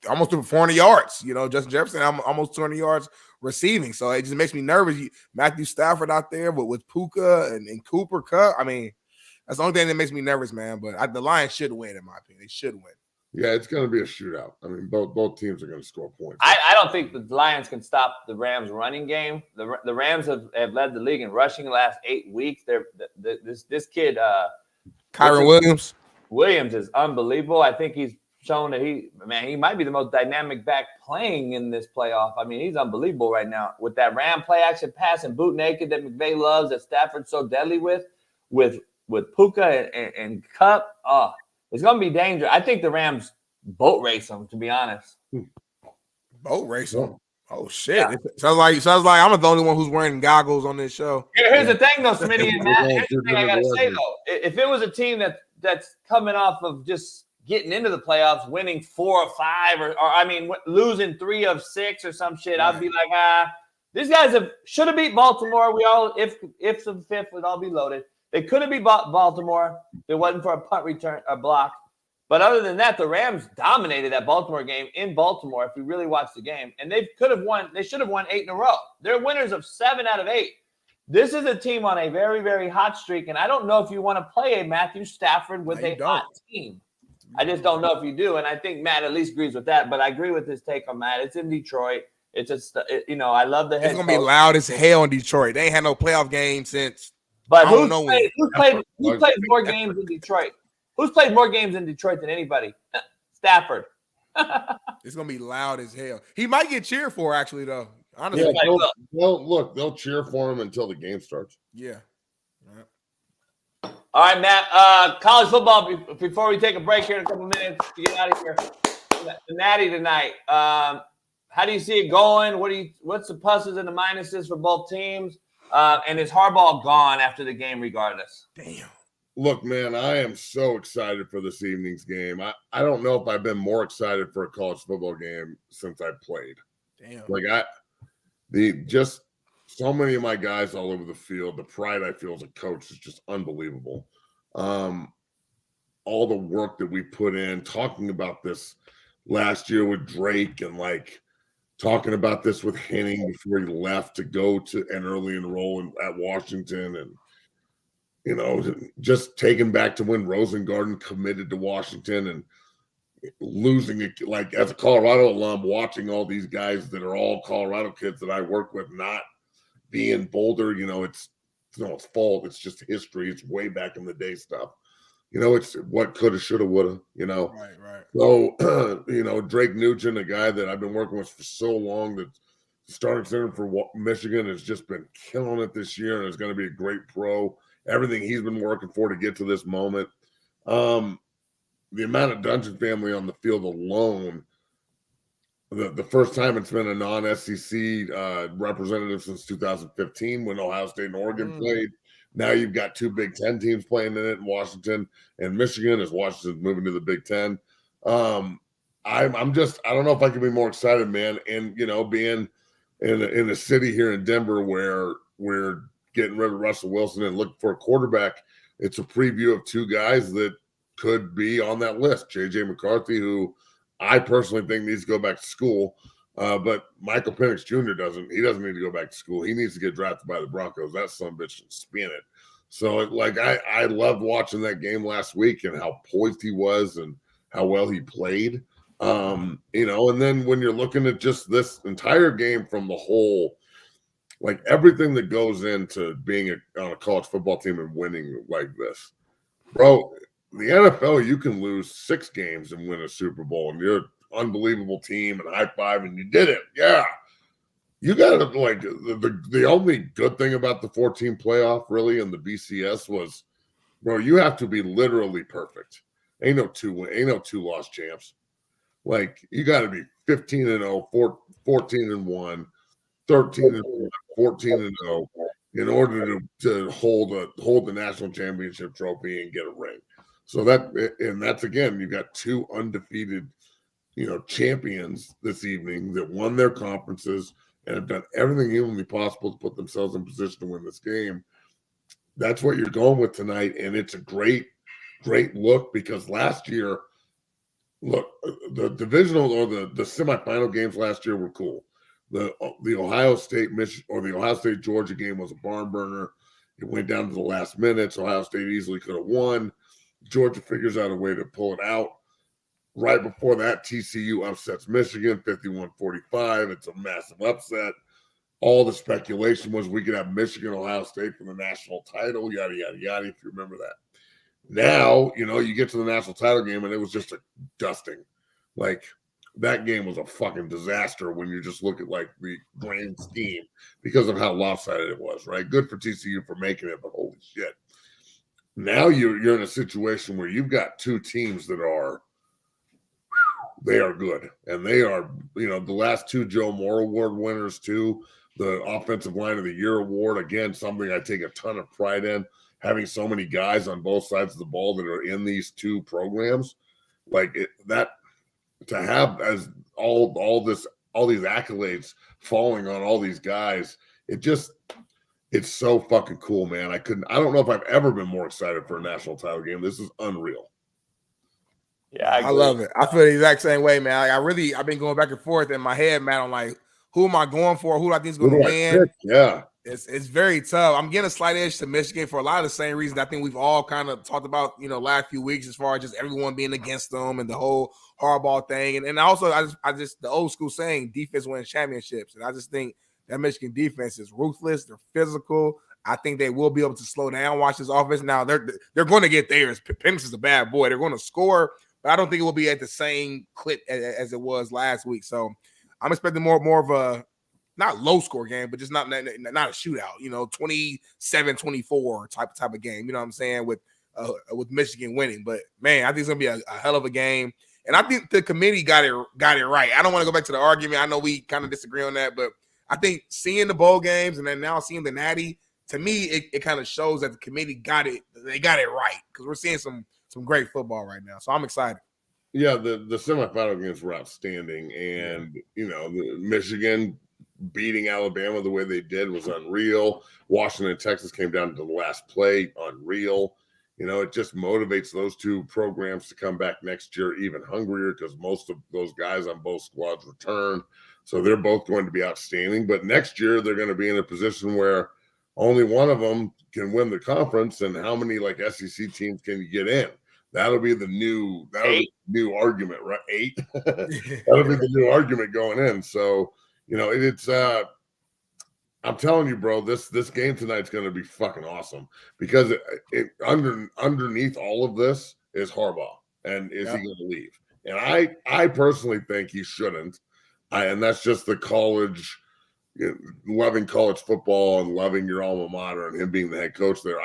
almost threw 400 yards. Justin Jefferson almost 200 yards receiving. So it just makes me nervous. Matthew Stafford out there, but with Puka and Cooper Kupp. I mean, that's the only thing that makes me nervous, man. But the Lions should win, in my opinion. They should win.
Yeah, it's going to be a shootout. I mean, both teams are going to score points.
I don't think the Lions can stop the Rams' running game. The Rams have led the league in rushing the last 8 weeks. This kid,
Kyron
Williams is unbelievable. I think he's shown that he might be the most dynamic back playing in this playoff. I mean, he's unbelievable right now with that Ram play action pass and boot naked that McVay loves, that Stafford's so deadly with Puka and Kupp. Oh, it's going to be dangerous. I think the Rams boat race them, to be honest.
Boat race them? Oh, shit. Yeah. Sounds like I'm the only one who's wearing goggles on this show.
Here's the thing, though, Smitty and Matt. Here's the thing I got to say, though. If it was a team that's coming off of just getting into the playoffs, winning 4 or 5, or losing 3 of 6 or some shit, I'd be like, these guys should have beat Baltimore. We all, if the 5th would all be loaded. They could have beat Baltimore if it wasn't for a punt return, a block. But other than that, the Rams dominated that Baltimore game in Baltimore, if we really watched the game. And they should have won 8 in a row. They're winners of 7 out of 8. This is a team on a very, very hot streak, and I don't know if you want to play a Matthew Stafford with a hot team. I just don't know if you do, and I think Matt at least agrees with that. But I agree with his take on Matt. It's in Detroit. It's just, I love the head.
It's gonna be loud as hell in Detroit. They ain't had no playoff game since.
But who's played more games in Detroit? Who's played more games in Detroit than anybody? Stafford.
It's gonna be loud as hell. He might get cheered for, actually, though. Honestly,
they'll cheer for him until the game starts.
Yeah.
All right, Matt. College football. Before we take a break here in a couple minutes to get out of here, the Natty tonight. How do you see it going? What's the pluses and the minuses for both teams? And is Harbaugh gone after the game, regardless?
Damn.
Look, man, I am so excited for this evening's game. I don't know if I've been more excited for a college football game since I played.
Damn.
Like just so many of my guys all over the field. The pride I feel as a coach is just unbelievable. All the work that we put in, talking about this last year with Drake, and talking about this with Henning before he left to go to an early enroll at Washington, and just taken back to when Rosengarten committed to Washington and losing it, as a Colorado alum, watching all these guys that are all Colorado kids that I work with not be in Boulder. It's fault. It's just history. It's way back in the day stuff. It's what coulda, shoulda, woulda.
Right.
So, Drake Nugent, a guy that I've been working with for so long, that starting center for Michigan, has just been killing it this year and is going to be a great pro. Everything he's been working for to get to this moment. The amount of Dungeon family on the field alone, the first time it's been a non-SEC representative since 2015 when Ohio State and Oregon played. Now you've got two Big Ten teams playing in it in Washington and Michigan, as Washington's moving to the Big Ten. I don't know if I can be more excited, man. And, being in a city here in Denver where we're getting rid of Russell Wilson and looking for a quarterback, it's a preview of two guys that could be on that list. J.J. McCarthy, who I personally think needs to go back to school, but Michael Penix Jr. doesn't. He doesn't need to go back to school. He needs to get drafted by the Broncos. That son of a bitch can spin it. So, I loved watching that game last week and how poised he was and how well he played. And then when you're looking at just this entire game from the whole, everything that goes into being on a college football team and winning like this, bro. The NFL, you can lose 6 games and win a Super Bowl, and you're an unbelievable team and high five, and you did it. Yeah. You got to, the only good thing about the 14 playoff, really, and the BCS was, bro, you have to be literally perfect. Ain't no two-loss champs. You got to be 15-0, 14-1, 13-1, 14-0 in order to hold the national championship trophy and get a ring. So that's again, you've got 2 undefeated, champions this evening that won their conferences and have done everything humanly possible to put themselves in position to win this game. That's what you're going with tonight, and it's a great look, because last year, the divisional or the semifinal games last year were cool. The Ohio State Georgia game was a barn burner. It went down to the last minutes. Ohio State easily could have won. Georgia figures out a way to pull it out. Right before that, TCU upsets Michigan 51-45. It's a massive upset. All the speculation was we could have Michigan, Ohio State for the national title, yada, yada, yada, if you remember that. Now, you get to the national title game, and it was just a dusting. That game was a fucking disaster when you just look at, the grand scheme because of how lopsided it was, right? Good for TCU for making it, but holy shit. Now you're in a situation where you've got 2 teams that are good. And they are, the last 2 Joe Moore Award winners too. The Offensive Line of the Year award, again, something I take a ton of pride in, having so many guys on both sides of the ball that are in these 2 programs. To have as all these accolades falling on all these guys, it's so fucking cool, man. I don't know if I've ever been more excited for a national title game. This is unreal.
Yeah,
I love it. I feel the exact same way, man. I've been going back and forth in my head, man. I'm who am I going for? Who do I think is going to win?
Yeah.
It's very tough. I'm getting a slight edge to Michigan for a lot of the same reasons I think we've all kind of talked about, last few weeks, as far as just everyone being against them and the whole Harbaugh thing. And also I just the old school saying defense wins championships. And I just think that Michigan defense is ruthless. They're physical. I think they will be able to slow down, watch this offense. Now they're going to get theirs. Penix is a bad boy. They're going to score, but I don't think it will be at the same clip as it was last week. So I'm expecting more of a not low score game, but just not a shootout, 27-24 type of game. You know what I'm saying? With Michigan winning. But man, I think it's gonna be a hell of a game. And I think the committee got it right. I don't want to go back to the argument. I know we kind of disagree on that, but I think seeing the bowl games and then now seeing the Natty, to me, it kind of shows that the committee got it. They got it right because we're seeing some great football right now. So I'm excited.
Yeah, the semifinal games were outstanding, and Michigan beating Alabama the way they did was unreal. Washington and Texas came down to the last play, unreal. It just motivates those two programs to come back next year even hungrier because most of those guys on both squads return. So they're both going to be outstanding. But next year they're going to be in a position where only one of them can win the conference, and how many SEC teams can you get in? That'll be the new argument, right? 8. That'll be the new argument going in. So it's I'm telling you, bro, this game tonight's going to be fucking awesome because underneath all of this is Harbaugh, and is he going to leave? And I personally think he shouldn't. And that's just the college, loving college football and loving your alma mater and him being the head coach there.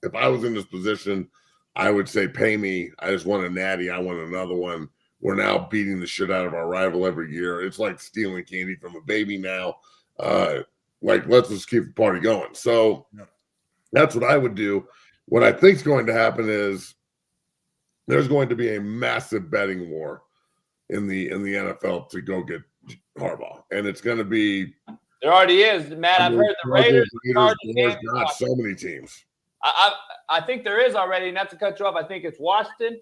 If I was in this position, I would say, pay me. I just want a natty. I want another one. We're now beating the shit out of our rival every year. It's like stealing candy from a baby now. Let's just keep the party going. So that's what I would do. What I think is going to happen is there's going to be a massive betting war in the NFL to go get Harbaugh, and it's going to be.
There already is, Matt. I've heard the Raiders.
Not so many teams.
I think there is already. Not to cut you off, I think it's Washington,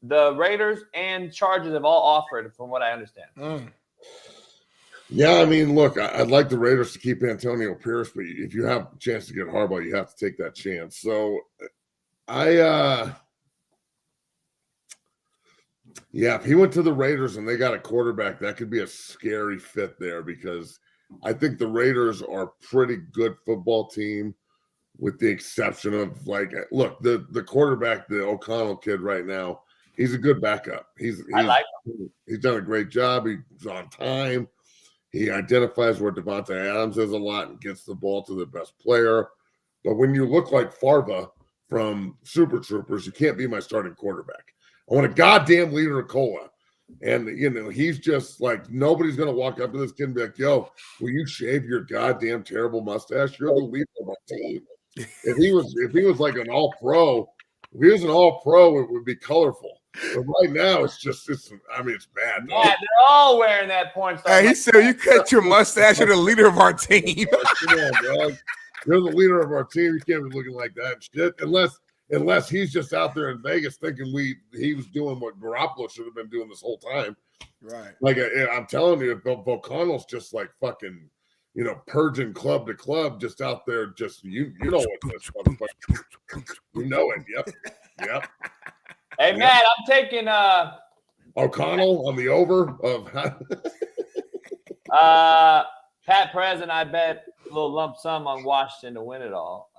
the Raiders, and Chargers have all offered, from what I understand.
Yeah, I mean, look, I'd like the Raiders to keep Antonio Pierce, but if you have a chance to get Harbaugh, you have to take that chance. So, if he went to the Raiders and they got a quarterback, that could be a scary fit there because I think the Raiders are a pretty good football team, with the exception of the quarterback, the O'Connell kid right now. He's a good backup. I like him. He's done a great job. He's on time. He identifies where Devontae Adams is a lot and gets the ball to the best player. But when you look like Farva from Super Troopers, you can't be my starting quarterback. I want a goddamn leader of cola. And, he's just nobody's going to walk up to this kid and be like, yo, will you shave your goddamn terrible mustache? You're the leader of our team. If he was like an all-pro, if he was an all-pro, it would be colorful. But right now, it's bad.
Yeah, they're all wearing that porn star.
He said, you cut your mustache, you're the leader of our team.
Come on, dog. You're the leader of our team. You can't be looking like that shit unless he's just out there in Vegas thinking he was doing what Garoppolo should have been doing this whole time.
Right.
I'm telling you, if O'Connell's just fucking, purging club to club, just out there, just you know what this motherfucker. You know it. Yep.
Hey, Matt, I'm taking
O'Connell on the over of
Pat Perez, and I bet a little lump sum on Washington to win it all.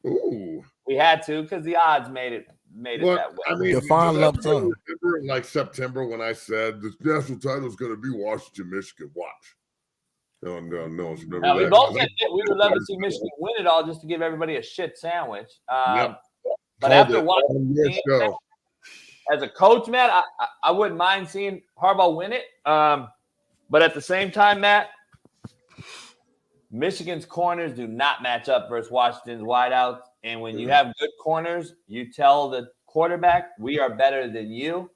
Ooh.
We had to because the odds made it that way.
I mean,
define lump sum.
Remember in September when I said the national title is going to be Washington, Michigan. Watch. No.
We both said we would love to see Michigan win it all just to give everybody a shit sandwich. But after watching the game, as a coach, Matt, I wouldn't mind seeing Harbaugh win it. But at the same time, Matt, Michigan's corners do not match up versus Washington's wideouts. And when you have good corners, you tell the quarterback, we are better than you.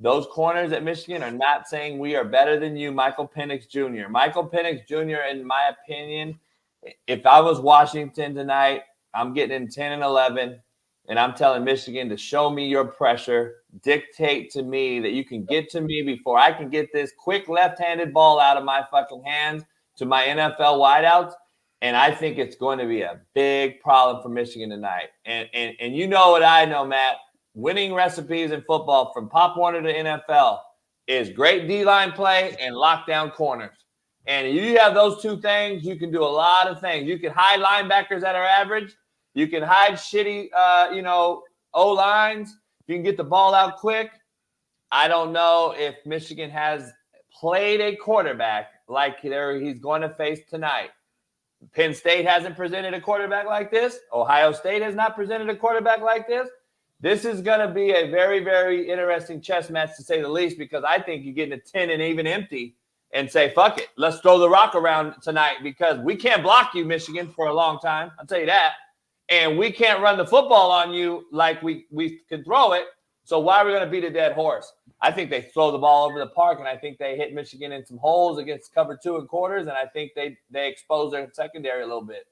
Those corners at Michigan are not saying we are better than you, Michael Penix Jr. Michael Penix Jr., in my opinion, if I was Washington tonight, I'm getting in 10 and 11, and I'm telling Michigan to show me your pressure, dictate to me that you can get to me before I can get this quick left-handed ball out of my fucking hands to my NFL wideouts. And I think it's going to be a big problem for Michigan tonight. And you know what I know, Matt. Winning recipes in football from Pop Warner to NFL is great D-line play and lockdown corners. And if you have those two things, you can do a lot of things. You can hide linebackers that are average. You can hide shitty, O-lines. You can get the ball out quick. I don't know if Michigan has played a quarterback like he's going to face tonight. Penn State hasn't presented a quarterback like this. Ohio State has not presented a quarterback like this. This is going to be a very, very interesting chess match, to say the least, because I think you're getting a 10 and even empty and say, fuck it, let's throw the rock around tonight because we can't block you, Michigan, for a long time. I'll tell you that. And we can't run the football on you like we can throw it. So why are we going to beat a dead horse? I think they throw the ball over the park, and I think they hit Michigan in some holes against cover 2 and quarters, and I think they expose their secondary a little bit.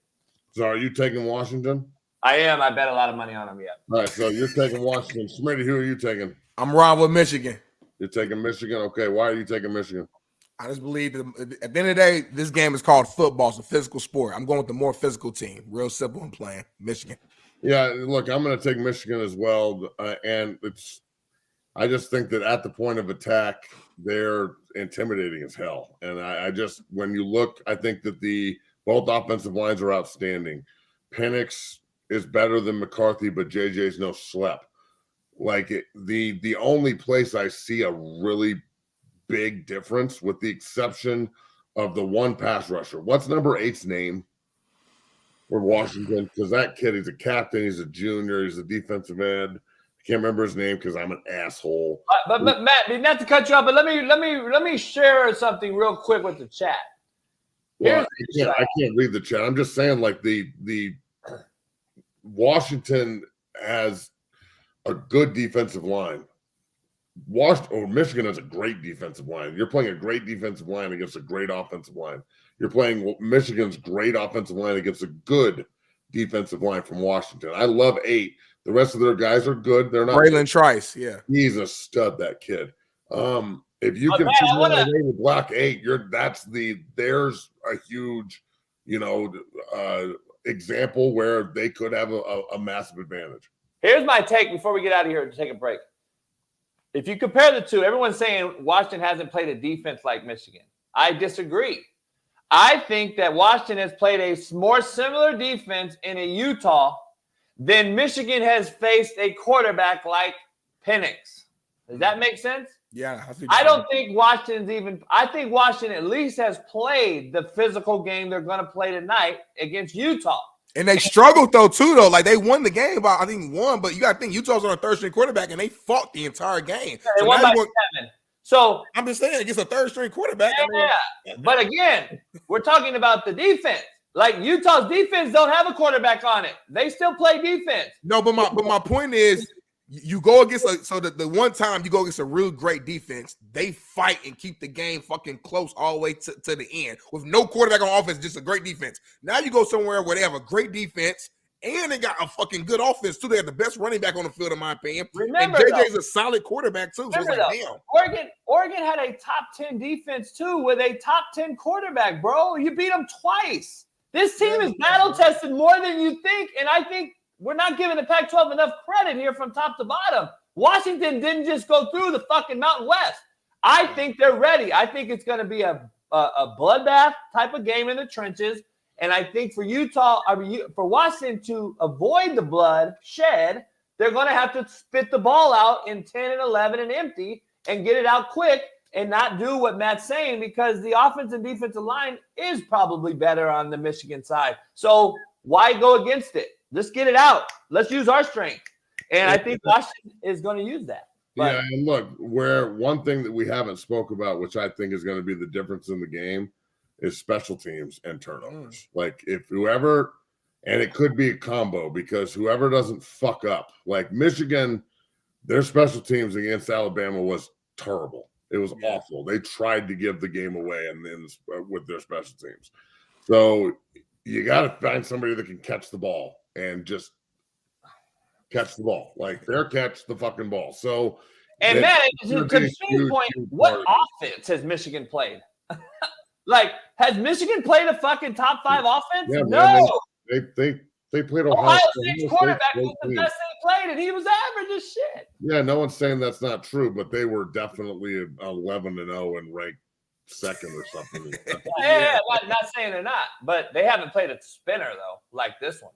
So are you taking Washington?
I am. I bet a lot of money on them, yeah.
All right, so you're taking Washington. Smitty, who are you taking?
I'm riding with Michigan.
You're taking Michigan? Okay, why are you taking Michigan?
I just believe that at the end of the day, this game is called football. It's a physical sport. I'm going with the more physical team. Real simple and plain. Michigan.
Yeah, look, I'm going to take Michigan as well. And I just think that at the point of attack, they're intimidating as hell. And I just, when you look, I think that both offensive lines are outstanding. Penix is better than McCarthy, but JJ's no schlep. Like the only place I see a really big difference, with the exception of the one pass rusher. What's number 8's name for Washington? Because that kid, he's a captain, he's a junior, he's a defensive end. I can't remember his name because I'm an asshole.
But Matt, not to cut you off, but let me share something real quick with the chat.
Well, I can't read the chat. I'm just saying, like the Washington has a good defensive line. Michigan has a great defensive line. You're playing a great defensive line against a great offensive line. You're playing Michigan's great offensive line against a good defensive line from Washington. I love 8. The rest of their guys are good. They're not.
Braylon Trice, yeah.
He's a stud, that kid. If you can figure out a way to block 8, there's a huge, example where they could have a massive advantage.
Here's my take before we get out of here to take a break. If you compare the two, everyone's saying Washington hasn't played a defense like Michigan. I disagree. I think that Washington has played a more similar defense in a Utah than Michigan has faced a quarterback like Penix. Does that make sense?
Yeah.
I don't think I think Washington at least has played the physical game they're going to play tonight against Utah.
And they struggled though. Like they won the game by, I think, 1, but you got to think Utah's on a third string quarterback and they fought the entire game.
Yeah, they won by 7. So
I'm just saying, against a third string quarterback.
Yeah. But again, we're talking about the defense. Like Utah's defense don't have a quarterback on it. They still play defense.
No, but my point is, you go against the one time you go against a real great defense, they fight and keep the game fucking close all the way to the end with no quarterback on offense, just a great defense. Now you go somewhere where they have a great defense and they got a fucking good offense too. They have the best running back on the field, in my opinion.
Remember,
and JJ's a solid quarterback too. So it's like, damn.
Oregon had a top 10 defense too with a top 10 quarterback, bro. You beat them twice. This team is battle tested more than you think, and I think we're not giving the Pac-12 enough credit here from top to bottom. Washington didn't just go through the fucking Mountain West. I think they're ready. I think it's going to be a bloodbath type of game in the trenches. And I think for for Washington to avoid the blood shed, they're going to have to spit the ball out in 10 and 11 and empty and get it out quick and not do what Matt's saying, because the offensive and defensive line is probably better on the Michigan side. So why go against it? Let's get it out. Let's use our strength. And I think Washington is going to use that. But,
yeah, and look, where one thing that we haven't spoke about, which I think is going to be the difference in the game, is special teams and turnovers. Like if whoever, and it could be a combo, because whoever doesn't fuck up, like Michigan, their special teams against Alabama was terrible. It was awful. They tried to give the game away and then with their special teams. So you got to find somebody that can catch the ball and just catch the ball. Like fair catch the fucking ball. So,
and man, to Steve's point, what offense has Michigan played? Like, has Michigan played a fucking top 5 offense?
Yeah,
no.
Man, they played
Ohio State's quarterback was the best they played, and he was average as shit.
Yeah, no one's saying that's not true, but they were definitely 11-0 and ranked second or something.
Yeah, not saying they're not, but they haven't played a spinner though, like this one.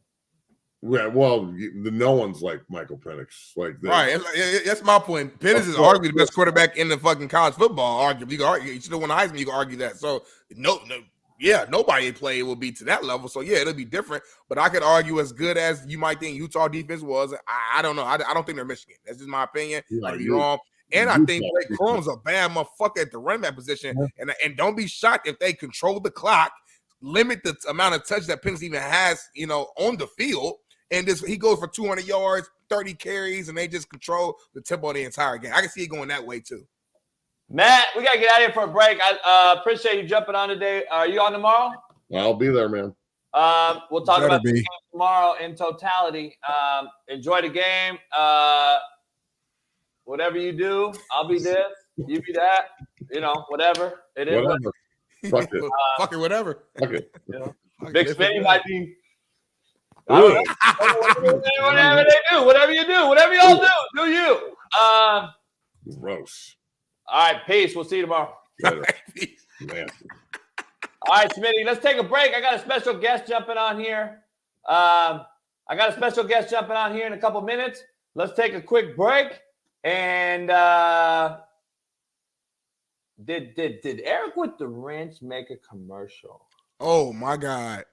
Yeah, well, no one's like Michael Penix. Like this.
Right, that's my point. Penix is arguably the best quarterback in the fucking college football. Arguably, you can argue. You should have won the Heisman. You can argue that. So nobody played will be to that level. So yeah, it'll be different. But I could argue as good as you might think Utah defense was. I don't know. I don't think they're Michigan. That's just my opinion. I could be wrong. And I think Blake Corum's a bad motherfucker at the running back position. And don't be shocked if they control the clock, limit the amount of touch that Penix even has, on the field. And he goes for 200 yards, 30 carries, and they just control the tempo of the entire game. I can see it going that way too.
Matt, we got to get out of here for a break. I appreciate you jumping on today. Are you on tomorrow?
I'll be there, man.
We'll talk about the game tomorrow in totality. Enjoy the game. Whatever you do, I'll be this, you be that, whatever it is.
Whatever. Fuck it.
Fuck it, whatever.
Fuck it.
Big Smitty might be. Whatever they do, whatever you do, whatever y'all do you.
Gross.
All right, peace. We'll see you tomorrow.
Man.
All right, Smitty, let's take a break. I got a special guest jumping on here. In a couple minutes. Let's take a quick break. And did Eric with the wrench make a commercial?
Oh my God!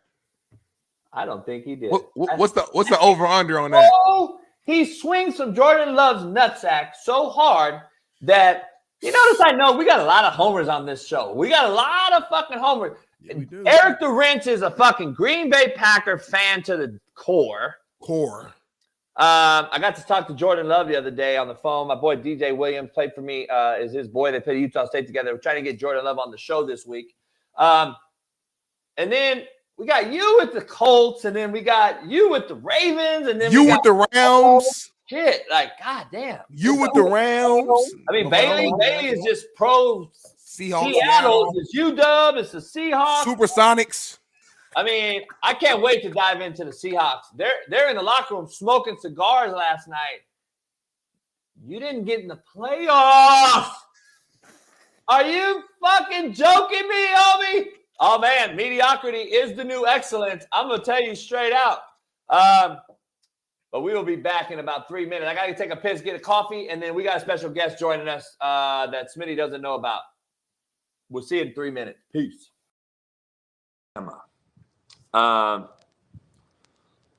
I don't think he did.
What's the over under on that?
Oh, he swings from Jordan Love's nutsack so hard that you notice. I know we got a lot of homers on this show. We got a lot of fucking homers. Yeah, we do. Eric the Wrench is a fucking Green Bay Packer fan to the core. I got to talk to Jordan Love the other day on the phone. My boy DJ Williams played for me. Is his boy. They played Utah State together. We're trying to get Jordan Love on the show this week. And then we got you with the Colts, and then we got you with the Ravens, and then
you with the Rams.
Shit, like goddamn.
You with the Rams.
I mean, Bailey is just pro
Seahawks.
Seattle. It's UW. It's the Seahawks.
Supersonics.
I mean, I can't wait to dive into the Seahawks. They're in the locker room smoking cigars last night. You didn't get in the playoffs. Are you fucking joking me, homie? Oh, man, mediocrity is the new excellence. I'm going to tell you straight out. But we will be back in about 3 minutes. I got to take a piss, get a coffee, and then we got a special guest joining us that Smitty doesn't know about. We'll see you in 3 minutes. Peace.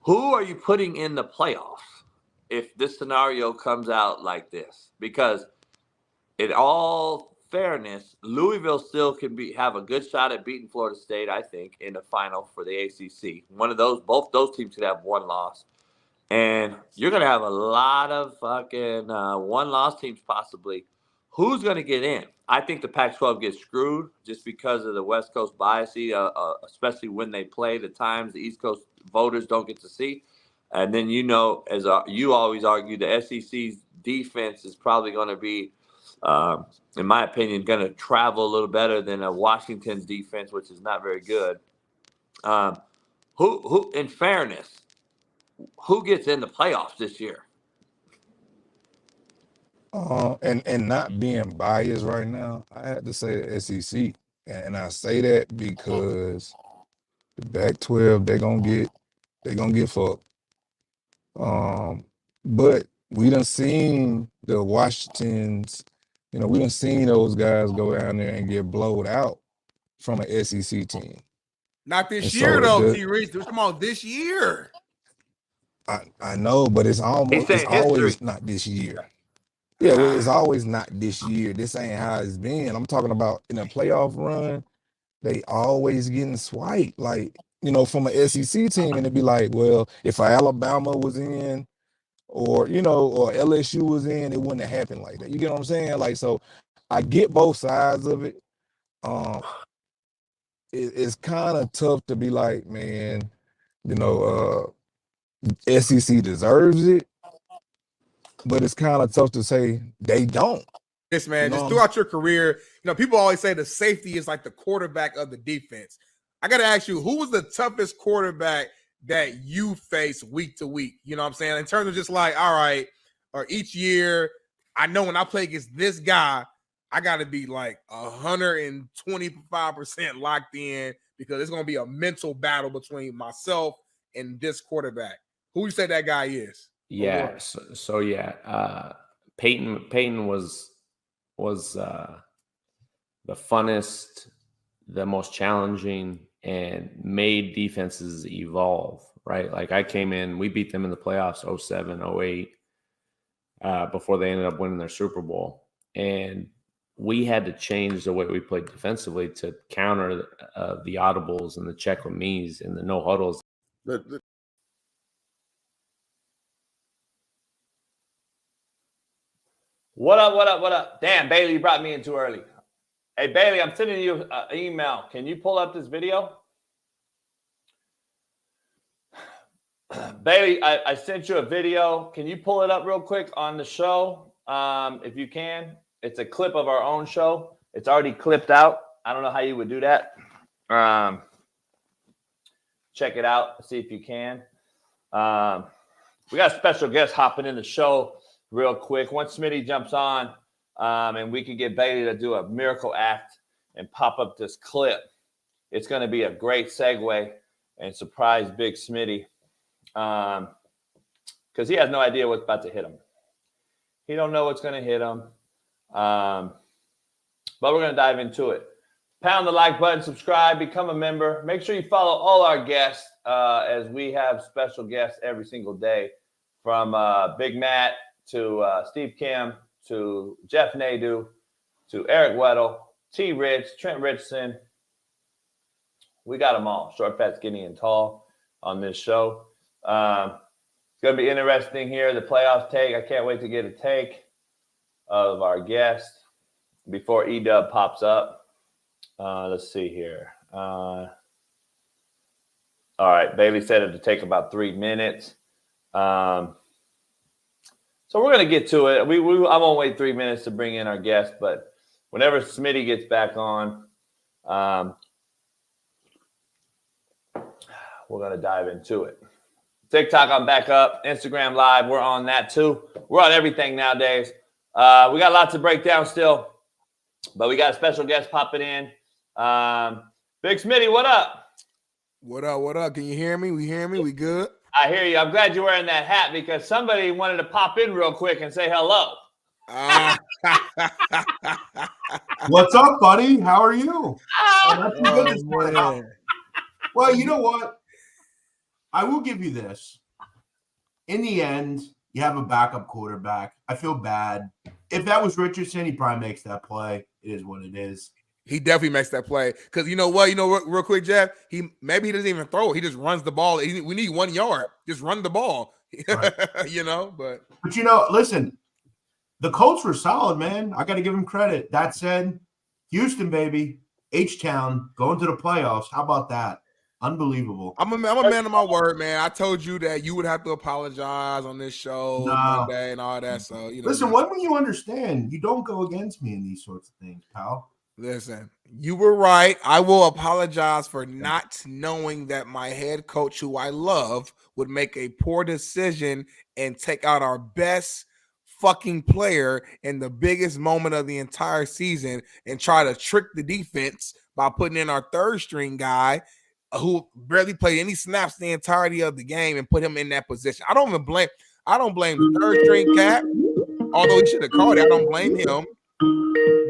Who are you putting in the playoffs if this scenario comes out like this? Because in all fairness, Louisville still can have a good shot at beating Florida State, I think, in the final for the ACC. Both those teams could have one loss. And you're going to have a lot of fucking one-loss teams possibly. Who's going to get in? I think the Pac-12 gets screwed just because of the West Coast bias, especially when they play the times the East Coast voters don't get to see. And then, as you always argue, the SEC's defense is probably going to be, in my opinion, going to travel a little better than Washington's defense, which is not very good. Who, in fairness, who gets in the playoffs this year?
And not being biased right now, I had to say the SEC, and I say that because the Pac-12 they're gonna get fucked. But we done seen the Washingtons, we done seen those guys go down there and get blowed out from an SEC team.
Not this year though, T-Reese. Come on, this year.
I know, but it's always not this year. Yeah, well, it's always not this year. This ain't how it's been. I'm talking about in a playoff run, they always getting swiped, from an SEC team, and it'd be like, well, if Alabama was in, or LSU was in, it wouldn't have happened like that. You get what I'm saying? So I get both sides of it. It's kind of tough to be like, man, SEC deserves it. But it's kind of tough to say they don't.
this, man,
You
just
know?
throughout your career, people always say the safety is like the quarterback of the defense. I got to ask you, who was the toughest quarterback that you face week to week? You know what I'm saying? In terms of just like, all right, or each year, I know when I play against this guy, I got to be like 125% locked in because it's going to be a mental battle between myself and this quarterback. Who you say that guy is?
Yeah. So Peyton was the funnest, the most challenging, and made defenses evolve, right? Like I came in, we beat them in the playoffs 07, 08, before they ended up winning their Super Bowl. And we had to change the way we played defensively to counter the audibles and the check with me's and the no huddles.
What up? Damn, Bailey, you brought me in too early. Hey, Bailey, I'm sending you an email. Can you pull up this video? Bailey, I sent you a video. Can you pull it up real quick on the show? If you can. It's a clip of our own show. It's already clipped out. I don't know how you would do that. Check it out. See if you can. We got a special guest hopping in the show real quick. Once Smitty jumps on, and we can get Bailey to do a miracle act and pop up this clip, it's going to be a great segue and surprise Big Smitty, because he has no idea what's about to hit him. He don't know what's going to hit him, but we're going to dive into it. Pound the like button, subscribe, become a member. Make sure you follow all our guests, as we have special guests every single day, from Big Matt to Steve Kim, to Jeff Nadu, to Eric Weddle, T. Rich, Trent Richardson. We got them all, short, fat, skinny, and tall, on this show. It's going to be interesting here, the playoffs take. I can't wait to get a take of our guest before E-Dub pops up. Let's see here. All right, Bailey said it to take about 3 minutes. So we're going to get to it. I won't wait 3 minutes to bring in our guest, but whenever Smitty gets back on, we're going to dive into it. TikTok, I'm back up. Instagram Live, we're on that too. We're on everything nowadays. We got lots to break down still, but we got a special guest popping in. Big Smitty, what up?
What up? Can you hear me? We good?
I hear you. I'm glad you're wearing that hat because somebody wanted to pop in real quick and say hello.
What's up, buddy? How are you? Good this morning. Well, you know what? I will give you this. In the end, you have a backup quarterback. I feel bad. If that was Richardson, he probably makes that play. It is what it is.
He definitely makes that play because you know what? Real quick, Jeff. He doesn't even throw it. He just runs the ball. We need 1 yard. Just run the ball. Right. But
listen, the Colts were solid, man. I got to give them credit. That said, Houston, baby, H-Town going to the playoffs. How about that? Unbelievable.
I'm a man of my word, man. I told you that you would have to apologize on this show Monday and all that. So
listen, when will you understand? You don't go against me in these sorts of things, pal.
Listen, you were right. I will apologize for not knowing that my head coach, who I love, would make a poor decision and take out our best fucking player in the biggest moment of the entire season and try to trick the defense by putting in our third string guy who barely played any snaps the entirety of the game and put him in that position. I don't blame the third string cat, although he should have called it. I don't blame him.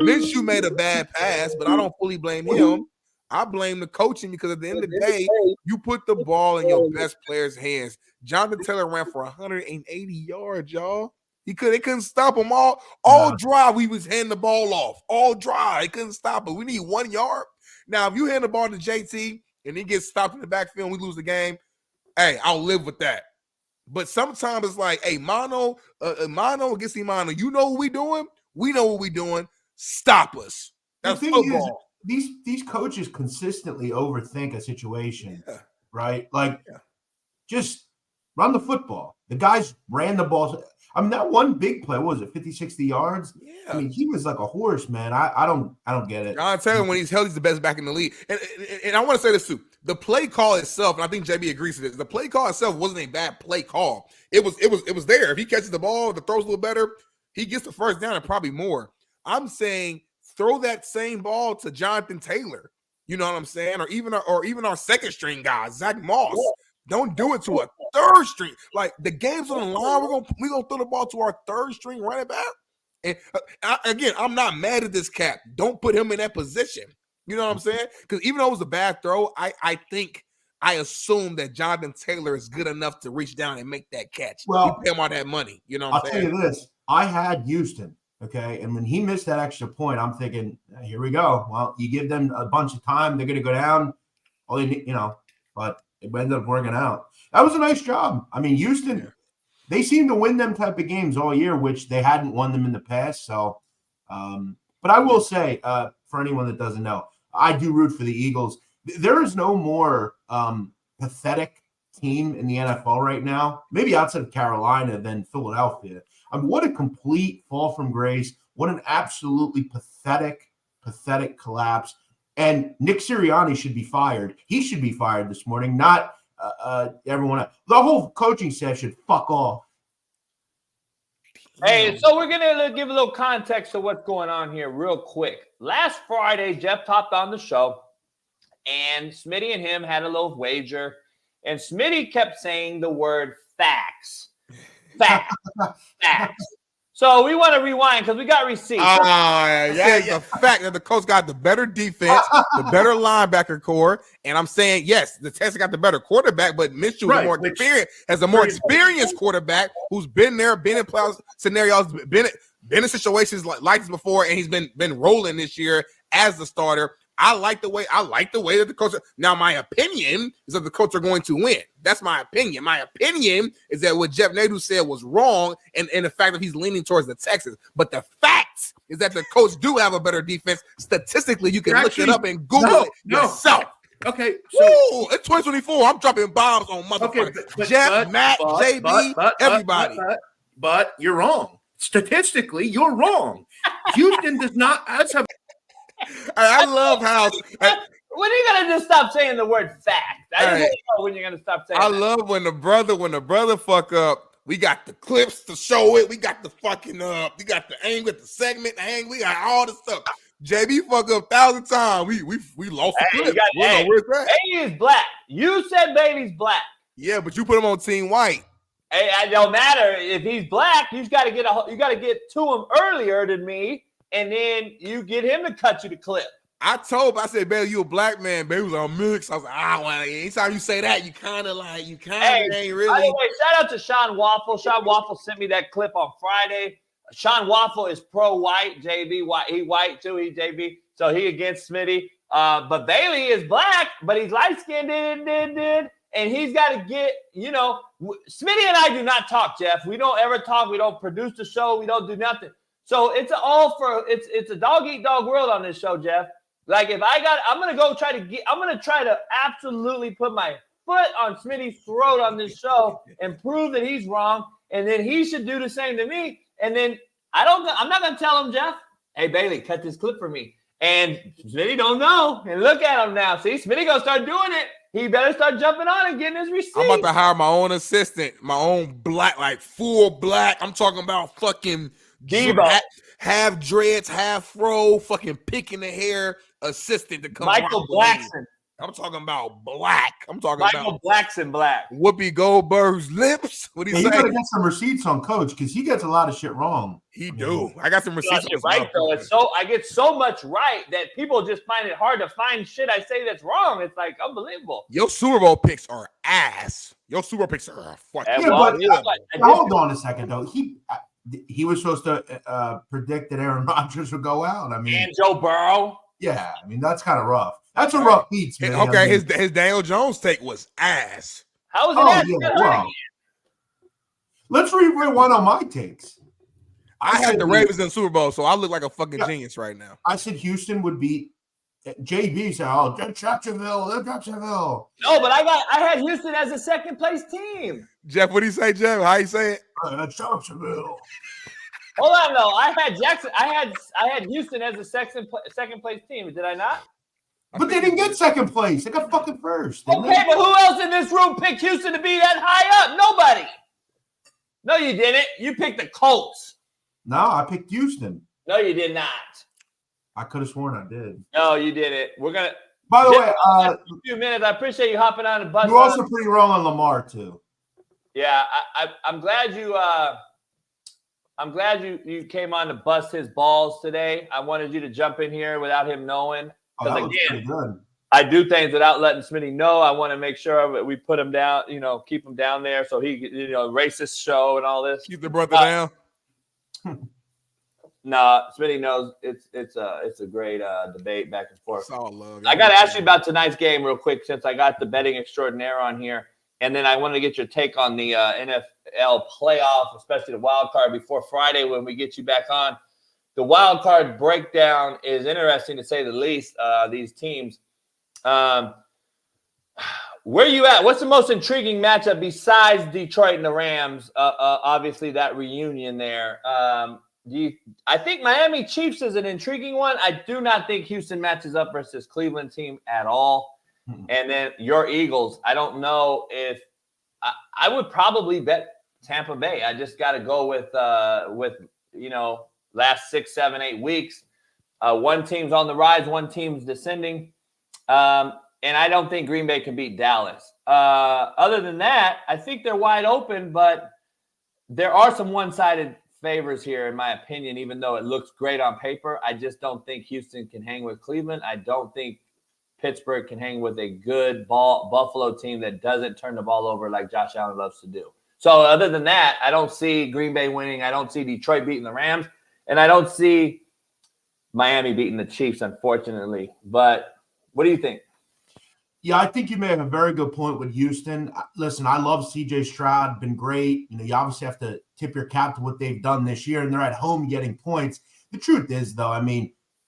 Minshew made a bad pass, but I don't fully blame him. I blame the coaching because at the end of the day, you put the ball in your best player's hands. Jonathan Taylor ran for 180 yards, y'all. They couldn't stop him all drive. We was handing the ball off all drive. He couldn't stop it. We need 1 yard. Now, if you hand the ball to JT and he gets stopped in the backfield and we lose the game, hey, I'll live with that. But sometimes it's like, hey, mano against mano. You know what we doing? We know what we're doing. Stop us. That's football.
These coaches consistently overthink a situation, right? Like, just run the football. The guys ran the ball. I mean, that one big play, what was it, 50, 60 yards?
Yeah.
I mean, he was like a horse, man. I don't get it.
John Taylor, when he's healthy, he's the best back in the league. And I want to say this too. The play call itself, and I think JB agrees with this, the play call itself wasn't a bad play call. It was there. If he catches the ball, the throws a little better, he gets the first down and probably more. I'm saying throw that same ball to Jonathan Taylor. You know what I'm saying? Or even our second string guy, Zach Moss. Don't do it to a third string. Like, the game's on the line. We're gonna throw the ball to our third string running back. And again, I'm not mad at this cat. Don't put him in that position. You know what I'm saying? Because even though it was a bad throw, I assume that Jonathan Taylor is good enough to reach down and make that catch.
Well,
pay him all that money. You know what I'm saying?
I'll tell you this. I had Houston, okay? And when he missed that extra point, I'm thinking, here we go. Well, you give them a bunch of time, they're going to go down. All they need, but it ended up working out. That was a nice job. I mean, Houston, they seem to win them type of games all year, which they hadn't won them in the past. So, but I will say, for anyone that doesn't know, I do root for the Eagles. There is no more pathetic team in the NFL right now, maybe outside of Carolina, than Philadelphia. I mean, what a complete fall from grace. What an absolutely pathetic collapse. And Nick Sirianni should be fired. He should be fired this morning, not everyone else. The whole coaching staff should fuck off.
Hey, so we're going to give a little context to what's going on here real quick. Last Friday, Jeff hopped on the show, and Smitty and him had a little wager, and Smitty kept saying the word facts. Facts. Facts. So we want to rewind because we got receipts.
The fact that the Colts got the better defense, the better linebacker core, and I'm saying, yes, the Texans got the better quarterback, but Minshew has a more experienced quarterback who's been there, been in playoff scenarios, been in situations like this before, and he's been rolling this year as the starter. I like the way that the Colts are. Now, my opinion is that the Colts are going to win. That's my opinion. My opinion is that what Jeff Nadu said was wrong, and the fact that he's leaning towards the Texans. But the facts is that the Colts do have a better defense. Statistically, you can look it up and Google it yourself.
Okay, so
it's 2024. I'm dropping bombs on motherfuckers. Jeff, Matt, JB, everybody.
But you're wrong. Statistically, you're wrong. Houston does not.
I love how.
When are you gonna just stop saying the word fact? I just want to know when you're gonna stop saying.
I love when the brother fuck up. We got the clips to show it. We got the fucking we got the angle, the segment, the angle. We got all the stuff. JB fuck up 1,000 times. We lost the clip.
Bailey is black. You said Bailey's black.
Yeah, but you put him on Team White.
Hey, it don't matter if he's black. You got to get to him earlier than me. And then you get him to cut you the clip.
I said, Bailey, you a black man. Bailey was on mix. I was like, well, anytime you say that, you kind of ain't really.
By the way, shout out to Sean Waffle. Sean Waffle sent me that clip on Friday. Sean Waffle is pro-white, JB. He white too, he JB. So he against Smitty. But Bailey is black, but he's light-skinned, and he's got to get, Smitty and I do not talk, Jeff. We don't ever talk. We don't produce the show. We don't do nothing. So it's a dog eat dog world on this show, Jeff. Like I'm gonna try to absolutely put my foot on Smitty's throat on this show and prove that he's wrong, and then he should do the same to me. And then I'm not gonna tell him, Jeff, hey Bailey, cut this clip for me. And Smitty don't know. And look at him now. See, Smitty gonna start doing it. He better start jumping on and getting his receipt.
I'm about to hire my own assistant, my own black, like full black. I'm talking about fucking half dreads, half fro, fucking picking the hair assistant to come.
Michael Blackson.
I'm talking about black. I'm talking
Michael
about
Blackson black.
Whoopi Goldberg's lips. What do you say?
You gotta get some receipts on Coach because he gets a lot of shit wrong.
He do. I got some receipts.
Right though. I get so much right that people just find it hard to find shit I say that's wrong. It's like unbelievable.
Your Super Bowl picks are ass. Your Super Bowl picks are fucking.
Hold on a second though. He was supposed to predict that Aaron Rodgers would go out. I mean,
and Joe Burrow.
Yeah, I mean that's kind of rough. That's a rough beat, man.
Okay,
I mean,
his Daniel Jones take was ass.
How was it ass?
Yeah, well, let's rewind on my takes.
I had the Ravens in the Super Bowl, so I look like a fucking genius right now.
I said Houston would beat JB said, "Oh, Jacksonville."
No, but I had Houston as a second place team.
Jeff, what do you say, Jeff? How you say it?
Jacksonville.
Hold on, no. I had Houston as a second place team. Did I not?
But they didn't get second place. They got fucking first.
Okay, but who else in this room picked Houston to be that high up? Nobody. No, you didn't. You picked the Colts.
No, I picked Houston.
No, you did not.
I could have sworn I did.
No, you didn't. We're gonna.
By the way,
a few minutes. I appreciate you hopping on the bus.
You're also pretty wrong on Lamar too.
Yeah, I'm glad you. I'm glad you came on to bust his balls today. I wanted you to jump in here without him knowing. Because again, I do things without letting Smitty know. I want to make sure that we put him down. Keep him down there so he, racist show and all this.
Keep the brother down.
No, Smitty knows it's a great debate back and forth.
It's all love.
I got to ask you about tonight's game real quick since I got the betting extraordinaire on here, and then I wanted to get your take on the NFL playoff, especially the wild card before Friday when we get you back on. The wild card breakdown is interesting to say the least. These teams, where are you at? What's the most intriguing matchup besides Detroit and the Rams? Obviously, that reunion there. I think Miami Chiefs is an intriguing one. I do not think Houston matches up versus Cleveland team at all. And then your Eagles, I don't know if I would probably bet Tampa Bay. I just got to go with last 6, 7, 8 weeks. One team's on the rise, one team's descending. And I don't think Green Bay can beat Dallas. Other than that, I think they're wide open, but there are some one-sided favors here, in my opinion, even though it looks great on paper. I just don't think Houston can hang with Cleveland. I don't think Pittsburgh can hang with a good Buffalo team that doesn't turn the ball over like Josh Allen loves to do. So other than that, I don't see Green Bay winning. I don't see Detroit beating the Rams. And I don't see Miami beating the Chiefs, unfortunately. But what do you think?
Yeah, I think you may have a very good point with Houston. Listen, I love C.J. Stroud. Been great. You obviously have to tip your cap to what they've done this year, and they're at home getting points. The truth is, though,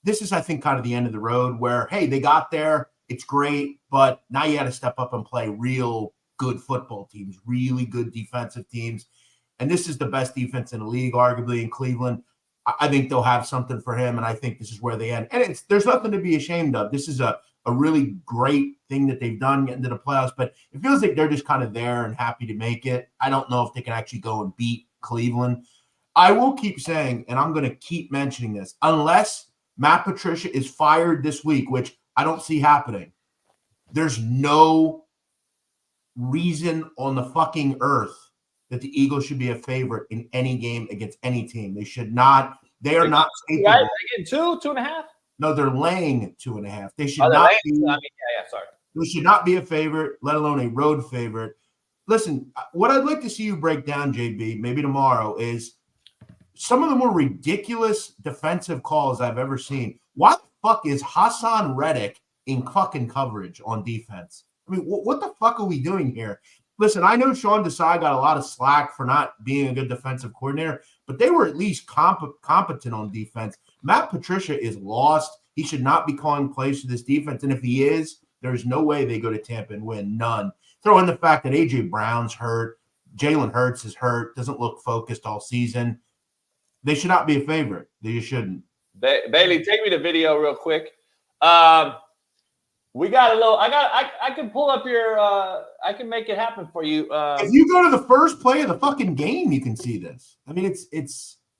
this is, I think, kind of the end of the road where, hey, they got there. It's great, but now you got to step up and play real good football teams, really good defensive teams. And this is the best defense in the league, arguably, in Cleveland. I think they'll have something for him, and I think this is where they end. And there's nothing to be ashamed of. This is a really great thing that they've done getting to the playoffs, but it feels like they're just kind of there and happy to make it. I don't know if they can actually go and beat Cleveland. I will keep saying, and I'm going to keep mentioning this, unless Matt Patricia is fired this week, which I don't see happening, there's no reason on the fucking earth that the Eagles should be a favorite in any game against any team. They should not. They are not.
Right? They're getting 2.5?
No, they're laying 2.5. They should not be.
Sorry.
They should not be a favorite, let alone a road favorite. Listen, what I'd like to see you break down, JB, maybe tomorrow, is some of the more ridiculous defensive calls I've ever seen. Why the fuck is Hassan Reddick in fucking coverage on defense? What the fuck are we doing here? Listen, I know Sean Desai got a lot of slack for not being a good defensive coordinator, but they were at least competent on defense. Matt Patricia is lost. He should not be calling plays for this defense. And if he is, there's no way they go to Tampa and win. None. Throw in the fact that A.J. Brown's hurt. Jalen Hurts is hurt. Doesn't look focused all season. They should not be a favorite. They shouldn't.
Bailey, take me to video real quick. We got a little. I can pull up your. I can make it happen for you.
If you go to the first play of the fucking game, you can see this.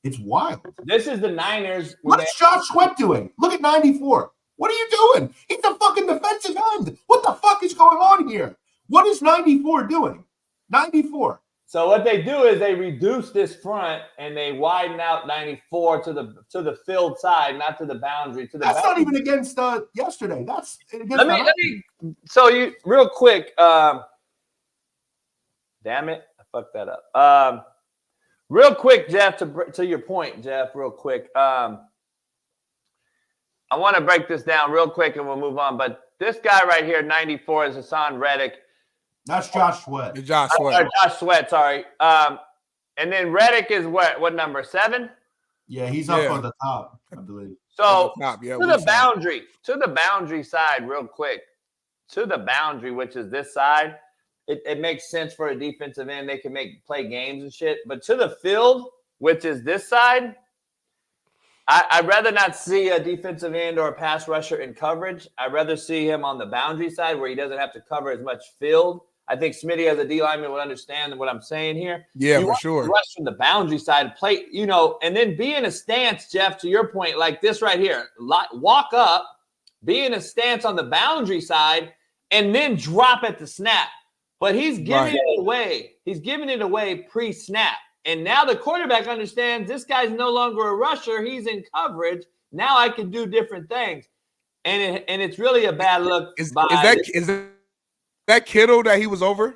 It's wild.
This is the Niners.
What's Josh Sweat doing? Look at 94. What are you doing? He's a fucking defensive end. What the fuck is going on here? What is 94 doing? 94.
So what they do is they reduce this front and they widen out 94 to the field side, not to the boundary.
That's not even against yesterday. That's against.
Let me. So you real quick. Damn it, I fucked that up. Real quick, Jeff. To your point, Jeff. Real quick. I want to break this down real quick and we'll move on. But this guy right here, 94, is Hassan Reddick.
That's Josh Sweat.
Josh Sweat.
Josh Sweat, sorry. And then Reddick is what number, 7?
Yeah, he's up on the top, I believe.
So
top, yeah,
to the boundary side, real quick. To the boundary, which is this side, it makes sense for a defensive end. They can play games and shit. But to the field, which is this side, I'd rather not see a defensive end or a pass rusher in coverage. I'd rather see him on the boundary side where he doesn't have to cover as much field. I think Smitty as a D lineman would understand what I'm saying here.
Yeah,
you
for
want
sure.
to rush from the boundary side, play, and then be in a stance, Jeff, to your point, like this right here. Walk up, be in a stance on the boundary side, and then drop at the snap. But he's giving it away. He's giving it away pre-snap. And now the quarterback understands this guy's no longer a rusher. He's in coverage. Now I can do different things. And it's really a bad look.
Is that Kittle that he was over?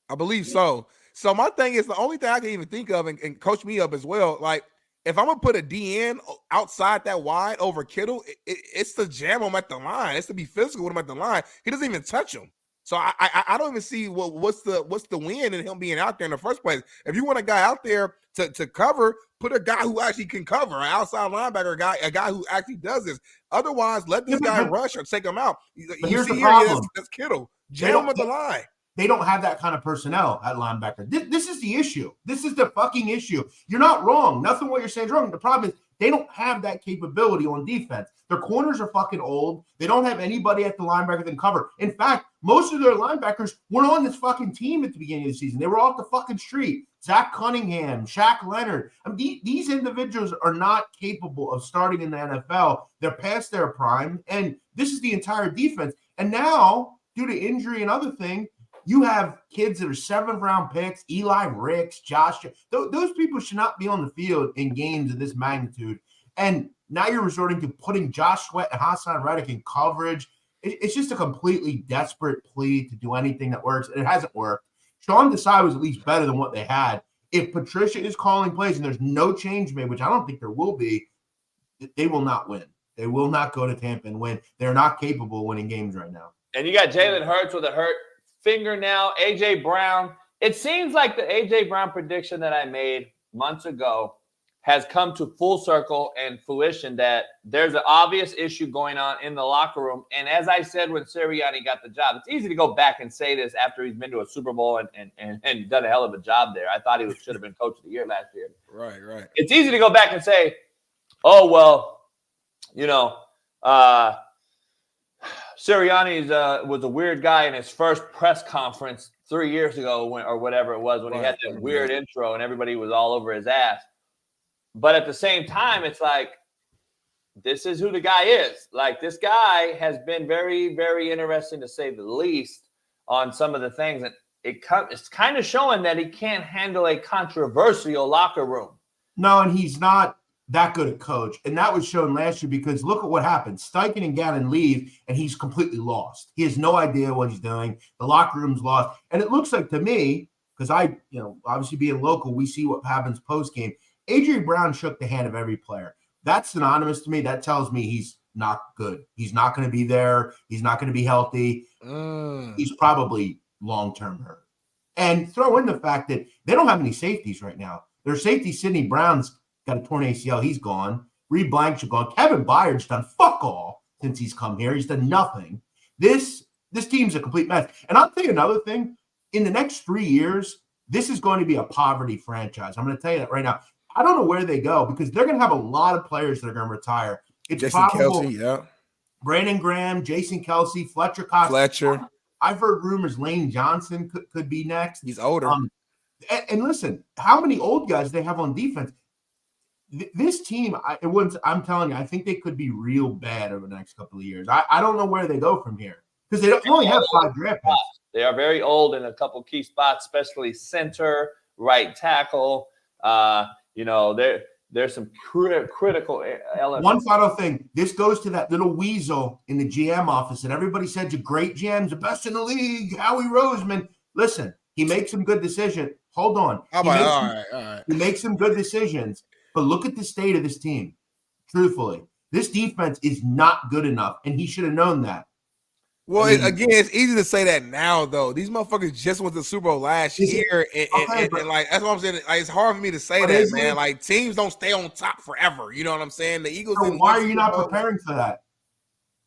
I believe so. So my thing is, the only thing I can even think of, and coach me up as well, like if I'm going to put a DN outside that wide over Kittle, it's to jam him at the line. It's to be physical with him at the line. He doesn't even touch him. So I don't even see what's the win in him being out there in the first place. If you want a guy out there to cover, put a guy who actually can cover, an outside linebacker, a guy who actually does this. Otherwise, let this guy rush or take him out.
Here's the problem.
That's Kittle. Jam him at the line.
They don't have that kind of personnel at linebacker. This is the issue. This is the fucking issue. You're not wrong. Nothing what you're saying is wrong. The problem is they don't have that capability on defense. Their corners are fucking old. They don't have anybody at the linebacker that can cover. In fact, most of their linebackers weren't on this fucking team at the beginning of the season. They were off the fucking street. Zach Cunningham, Shaq Leonard. I mean, these individuals are not capable of starting in the NFL. They're past their prime, and this is the entire defense. And now, due to injury and other thing, you have kids that are 7th-round picks, Eli Ricks, Josh. Those people should not be on the field in games of this magnitude. And now you're resorting to putting Josh Sweat and Hassan Reddick in coverage. It's just a completely desperate plea to do anything that works. It hasn't worked. Sean Desai was at least better than what they had. If Patricia is calling plays and there's no change made, which I don't think there will be, they will not win. They will not go to Tampa and win. They're not capable of winning games right now.
And you got Jalen Hurts with a hurt finger now. A.J. Brown. It seems like the A.J. Brown prediction that I made months ago has come to full circle and fruition, that there's an obvious issue going on in the locker room. And as I said when Sirianni got the job, it's easy to go back and say this after he's been to a Super Bowl and done a hell of a job there. I thought he should have been coach of the year last year.
Right.
It's easy to go back and say, oh, well, Sirianni was a weird guy in his first press conference 3 years ago or whatever it was when he had that weird intro and everybody was all over his ass. But at the same time, it's like, this is who the guy is. Like, this guy has been very, very interesting, to say the least, on some of the things. And it's kind of showing that he can't handle a controversial locker room.
No, and he's not that good a coach. And that was shown last year, because look at what happened. Steichen and Gannon leave, and he's completely lost. He has no idea what he's doing. The locker room's lost. And it looks like to me, because obviously being local, we see what happens post-game. A.J. Brown shook the hand of every player. That's synonymous to me. That tells me he's not good. He's not going to be there. He's not going to be healthy. He's probably long-term hurt. And throw in the fact that they don't have any safeties right now. Their safety, Sidney Brown's got a torn ACL. He's gone. Reed Blanchard gone. Kevin Byard's done fuck all since he's come here. He's done nothing. This team's a complete mess. And I'll tell you another thing. In the next 3 years, this is going to be a poverty franchise. I'm going to tell you that right now. I don't know where they go, because they're going to have a lot of players that are going to retire. It's
Jason Kelce, yeah.
Brandon Graham, Jason Kelce, Fletcher Cox.
Fletcher.
I've heard rumors Lane Johnson could be next.
He's older.
And listen, how many old guys they have on defense? This team, I'm telling you, I think they could be real bad over the next couple of years. I don't know where they go from here, because they only have 5 draft picks.
They are very old in a couple key spots, especially center, right tackle. There's some critical elements.
One final thing. This goes to that little weasel in the GM office, and everybody said, "You're great GMs, the best in the league, Howie Roseman." Listen, he makes some good decisions. Hold on.
All right.
He makes some good decisions, but look at the state of this team. Truthfully, this defense is not good enough, and he should have known that.
Well, again, it's easy to say that now, though. These motherfuckers just went to the Super Bowl last year, and like that's what I'm saying. Like, it's hard for me to say that, man. Like, teams don't stay on top forever. You know what I'm saying? The Eagles.
So why are you not preparing for that?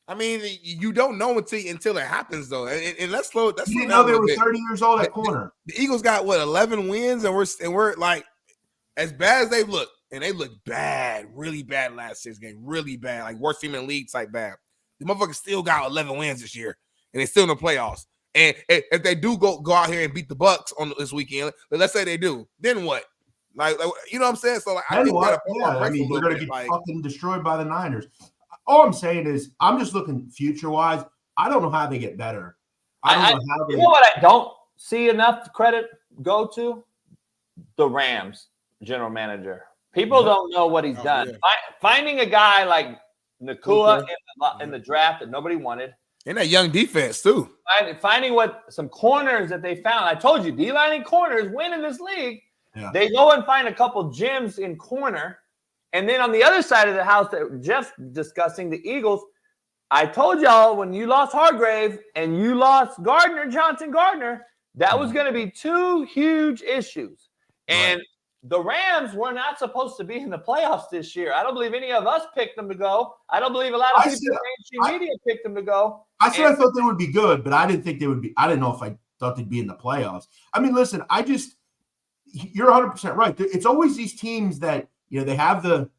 I mean, you don't know until it happens, though. And let's slow.
You didn't know they were 30 years old at corner.
The Eagles got 11 wins, and we're like as bad as they look, and they look bad, really bad last 6 games, really bad, like worst team in the league type bad. The motherfuckers still got 11 wins this year, and they're still in the playoffs. And if they do go out here and beat the Bucks on this weekend, let's say they do, then what? Like you know what I'm saying? So like, I think
they're going to get fucking destroyed by the Niners. All I'm saying is, I'm just looking future-wise. I don't know how they get better.
You know what I don't see enough credit go to? The Rams general manager. People don't know what he's done. Yeah. Finding a guy like Nakua in the draft that nobody wanted.
And that young defense, too.
Finding some corners that they found. I told you, D-line and corners win in this league.
Yeah.
They go and find a couple gems in corner. And then on the other side of the house that Jeff's discussing, the Eagles, I told y'all when you lost Hargrave and you lost Johnson Gardner, that was going to be 2 huge issues. And the Rams were not supposed to be in the playoffs this year. I don't believe any of us picked them to go. I don't believe a lot of people in mainstream media picked them to go.
I thought they would be good, but I didn't think they would be. I didn't know if I thought they'd be in the playoffs. I mean, listen, you're 100% right. It's always these teams that, they have the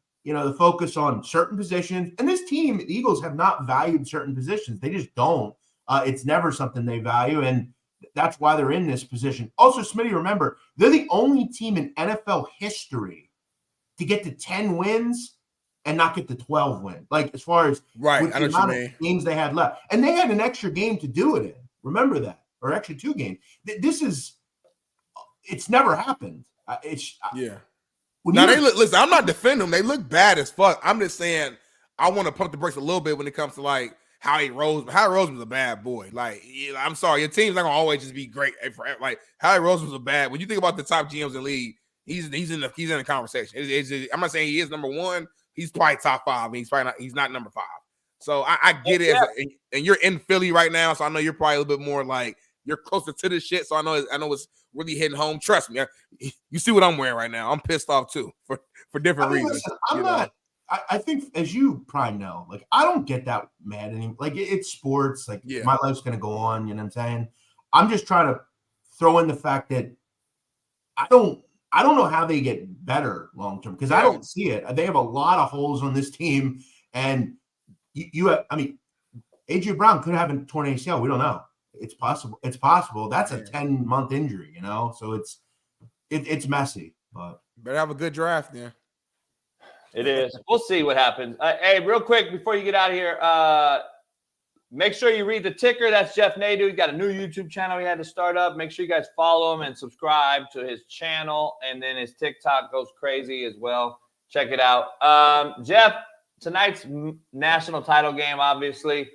focus on certain positions. And this team, the Eagles, have not valued certain positions. They just don't. It's never something they value. And that's why they're in this position. Also, Smitty, remember, they're the only team in NFL history to get to 10 wins and not get to 12 wins. Like, as far as
the
amount of games they had left. And they had an extra game to do it in. Remember that. Or actually 2 games. It's never happened.
Listen, I'm not defending them. They look bad as fuck. I'm just saying I want to pump the brakes a little bit when it comes to, like, Howie Roseman. Howie Roseman's a bad boy. Like, I'm sorry, your team's not gonna always just be great. Like, Howie Roseman's a bad. When you think about the top GMs in the league, he's in the conversation. I'm not saying he is number 1. He's probably top 5. He's not number 5. So I get it. And you're in Philly right now, so I know you're probably a little bit more like you're closer to this shit. So I know it's really hitting home. Trust me, you see what I'm wearing right now. I'm pissed off too for different reasons.
Listen, I'm not. I think, as you probably know, like, I don't get that mad anymore. Like, it's sports. Like, my life's going to go on. You know what I'm saying? I'm just trying to throw in the fact that I don't know how they get better long term, because I don't see it. They have a lot of holes on this team, and AJ Brown could have a torn ACL. We don't know. It's possible. That's a 10-month injury. So it's messy. But
better have a good draft then.
It is. We'll see what happens. Hey, real quick before you get out of here, make sure you read the ticker. That's Jeff Nadu. He's got a new YouTube channel he had to start up. Make sure you guys follow him and subscribe to his channel. And then his TikTok goes crazy as well. Check it out. Jeff, tonight's national title game, obviously.